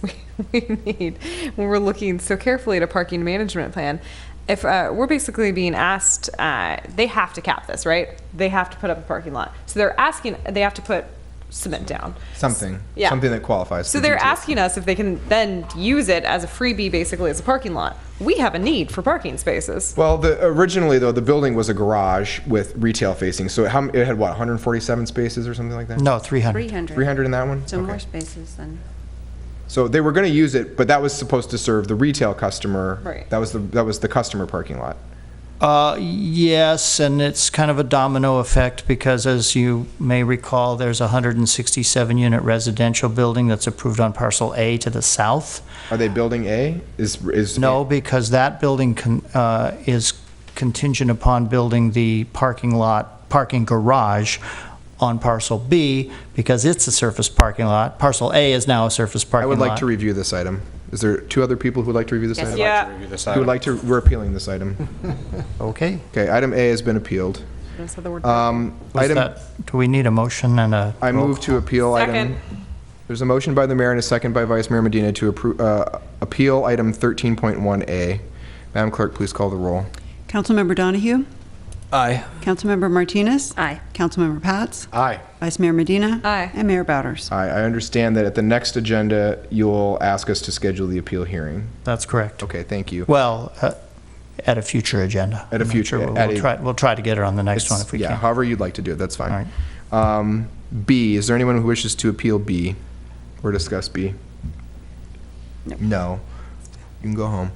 we need when we're looking so carefully at a parking management plan. If we're basically being asked, they have to cap this, right? They have to put up a parking lot. So they're asking, they have to put cement down. Something. Yeah. Something that qualifies. So they're asking us if they can then use it as a freebie, basically as a parking lot. We have a need for parking spaces. Well, originally, though, the building was a garage with retail facing. So it had, what, 147 spaces or something like that? No, 300. 300 in that one? So Okay. more spaces than... So they were going to use it, but that was supposed to serve the retail customer. Right. That was the customer parking lot. Yes, and it's kind of a domino effect because, as you may recall, there's a 167-unit residential building that's approved on Parcel A to the south. Are they building A? No, because that building is contingent upon building the parking garage on Parcel B because it's a surface parking lot. Parcel A is now a surface parking lot. I would like to review this item. Is there two other people who would like to review this Yes. item? Yeah. To review this Who would item. like to, we're appealing this item. Okay. Okay, item A has been appealed. Was Was Item, that- Do we need a motion and a? I move to appeal item. Second. There's a motion by the mayor and a second by Vice Mayor Medina to appeal item 13.1A. Madam Clerk, please call the roll. Councilmember Donahue? Aye. Councilmember Martinez? Aye. Councilmember Pats? Aye. Vice Mayor Medina? Aye. And Mayor Bowders. I understand that at the next agenda, you'll ask us to schedule the appeal hearing. That's correct. Okay, thank you. Well, at a future agenda. At a future- We'll at a- we'll try to get it on the next one if we Yeah, can. however you'd like to do it, that's fine. All right. B, is there anyone who wishes to appeal B or discuss B? No. You can go home.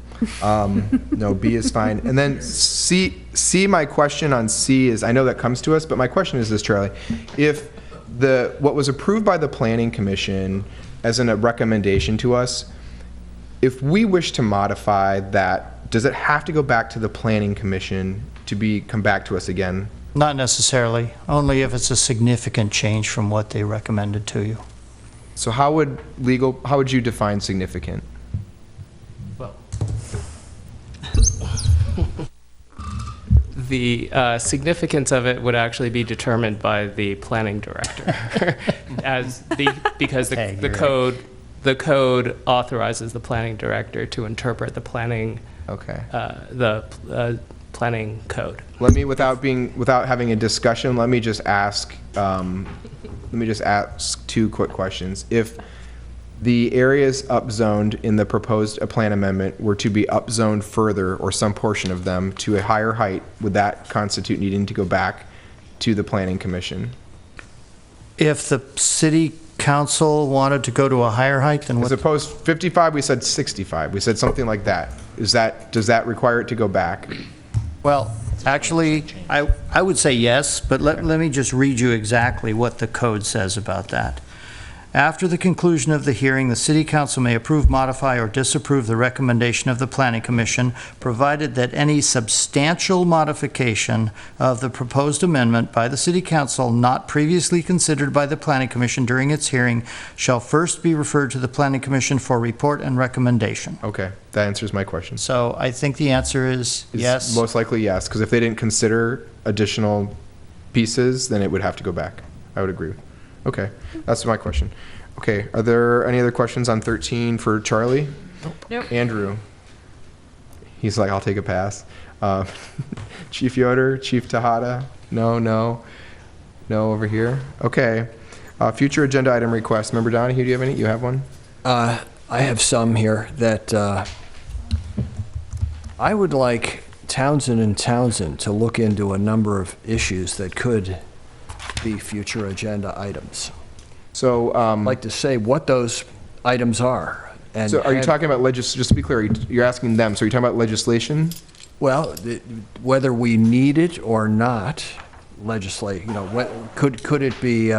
No, B is fine. And then C, my question on C is, I know that comes to us, but my question is this, Charlie. If what was approved by the Planning Commission as a recommendation to us, if we wish to modify that, does it have to go back to the Planning Commission to come back to us again? Not necessarily, only if it's a significant change from what they recommended to you. So how would you define significant? The significance of it would actually be determined by the planning director, because the code authorizes the planning director to interpret the planning. Okay. Planning code. Let me, without having a discussion, let me just ask two quick questions. If the areas upzoned in the proposed plan amendment were to be upzoned further, or some portion of them, to a higher height, would that constitute needing to go back to the Planning Commission? If the city council wanted to go to a higher height, then As what? opposed 55, we said 65. We said something like that. Does that require it to go back? Well, actually, I would say yes, but let me just read you exactly what the code says about that. After the conclusion of the hearing, the City Council may approve, modify, or disapprove the recommendation of the Planning Commission, provided that any substantial modification of the proposed amendment by the City Council not previously considered by the Planning Commission during its hearing shall first be referred to the Planning Commission for report and recommendation. Okay, that answers my question. So I think the answer is yes. Most likely yes, because if they didn't consider additional pieces, then it would have to go back. I would agree. Okay, that's my question. Okay, are there any other questions on 13 for Charlie? Nope. Andrew? He's like, I'll take a pass. Chief Yoder, Chief Tejada? No over here. Okay. Future agenda item requests. Member Donahue, do you have any? You have one? I have some here that I would like Townsend and Townsend to look into a number of issues that could be future agenda items. So, I'd like to say what those items are. And so are you talking about just to be clear, you're asking them, so are you talking about legislation? Well, whether we need it or not, legislate, could it be,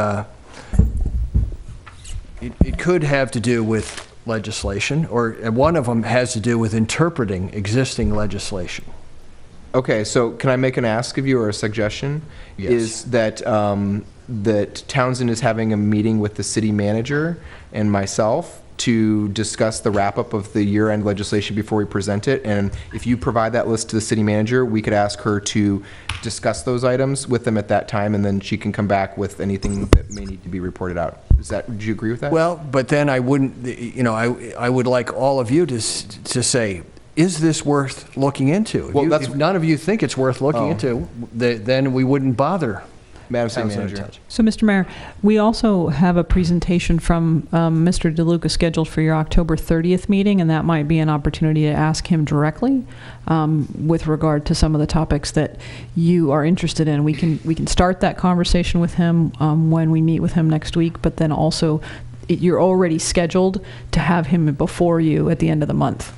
it could have to do with legislation, and one of them has to do with interpreting existing legislation. Okay, so can I make an ask of you or a suggestion? Yes. Is that that Townsend is having a meeting with the city manager and myself to discuss the wrap-up of the year-end legislation before we present it. And if you provide that list to the city manager, we could ask her to discuss those items with them at that time, and then she can come back with anything that may need to be reported out. Would you agree with that? Well, but then I wouldn't, I would like all of you to say, is this worth looking into? If none of you think it's worth looking into, then we wouldn't bother. Madam City Manager. So, Mr. Mayor, we also have a presentation from Mr. DeLuca scheduled for your October 30th meeting, and that might be an opportunity to ask him directly with regard to some of the topics that you are interested in. We can start that conversation with him when we meet with him next week, but then also you're already scheduled to have him before you at the end of the month.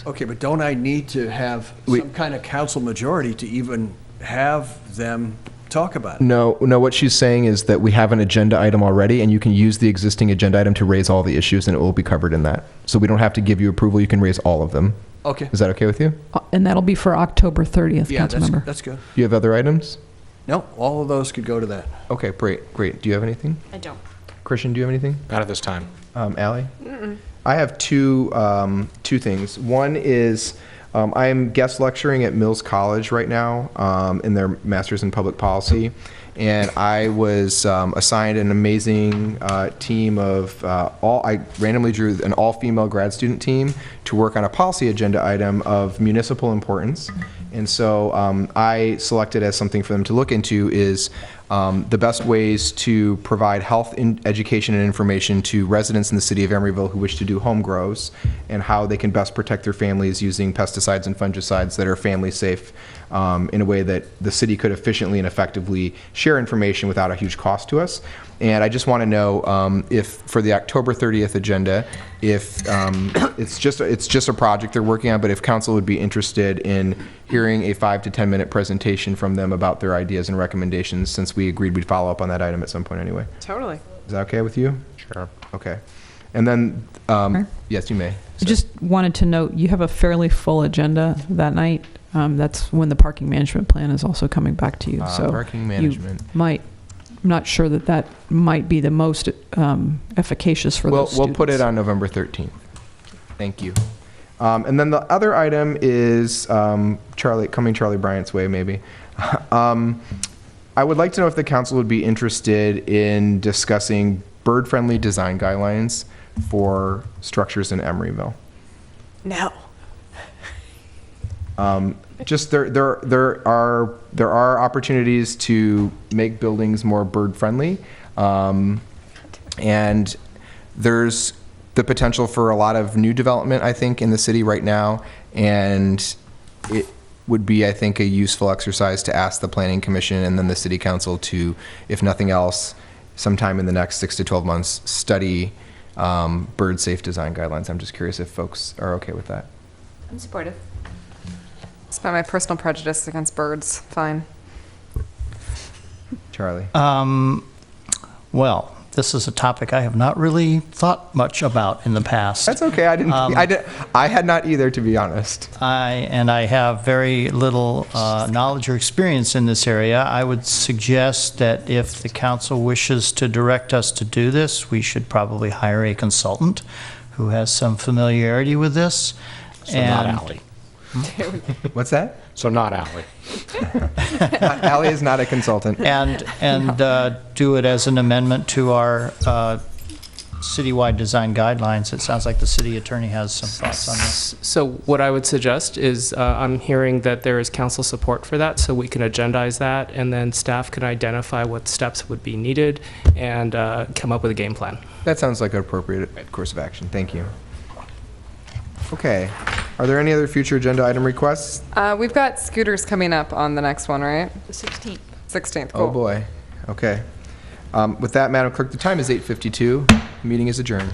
Okay, but don't I need to have some kind of council majority to even have them talk about it? No, what she's saying is that we have an agenda item already, and you can use the existing agenda item to raise all the issues, and it will be covered in that. So we don't have to give you approval, you can raise all of them. Okay. Is that okay with you? And that'll be for October 30th, Yeah, Councilmember. that's good. Do you have other items? No, all of those could go to that. Okay, great. Do you have anything? I don't. Christian, do you have anything? Not at this time. Ally? I have two things. One is I am guest lecturing at Mills College right now in their Master's in Public Policy, and I was assigned an amazing team of I randomly drew an all-female grad student team to work on a policy agenda item of municipal importance. And so I selected as something for them to look into is the best ways to provide health education and information to residents in the city of Emeryville who wish to do home grows, and how they can best protect their families using pesticides and fungicides that are family safe in a way that the city could efficiently and effectively share information without a huge cost to us. And I just want to know if for the October 30th agenda, if it's just a project they're working on, but if council would be interested in hearing a 5 to 10 minute presentation from them about their ideas and recommendations, since we agreed we'd follow up on that item at some point anyway. Totally. Is that okay with you? Sure. Okay. And then, yes, you may. I just wanted to note, you have a fairly full agenda that night. That's when the parking management plan is also coming back to you. So parking management. I'm not sure that might be the most efficacious for those students. We'll put it on November 13th. Thank you. And then the other item is Charlie Bryant's way, maybe. I would like to know if the council would be interested in discussing bird-friendly design guidelines for structures in Emeryville. No. Just there are opportunities to make buildings more bird-friendly, and there's the potential for a lot of new development, I think, in the city right now, and it would be, I think, a useful exercise to ask the Planning Commission and then the City Council to, if nothing else, sometime in the next 6 to 12 months, study bird-safe design guidelines. I'm just curious if folks are okay with that. I'm supportive. Despite my personal prejudice against birds, fine. Charlie? Well, this is a topic I have not really thought much about in the past. That's okay. I had not either, to be honest. I have very little knowledge or experience in this area. I would suggest that if the council wishes to direct us to do this, we should probably hire a consultant who has some familiarity with this. So not Allie. What's that? So not Allie. Allie is not a consultant. And do it as an amendment to our citywide design guidelines. It sounds like the city attorney has some thoughts on this. So what I would suggest is I'm hearing that there is council support for that, so we can agendize that, and then staff can identify what steps would be needed and come up with a game plan. That sounds like an appropriate course of action. Thank you. Okay. Are there any other future agenda item requests? We've got scooters coming up on the next one, right? The 16th. 16th. Cool. Oh, boy. Okay. With that, Madam Clerk, the time is 8:52. The meeting is adjourned.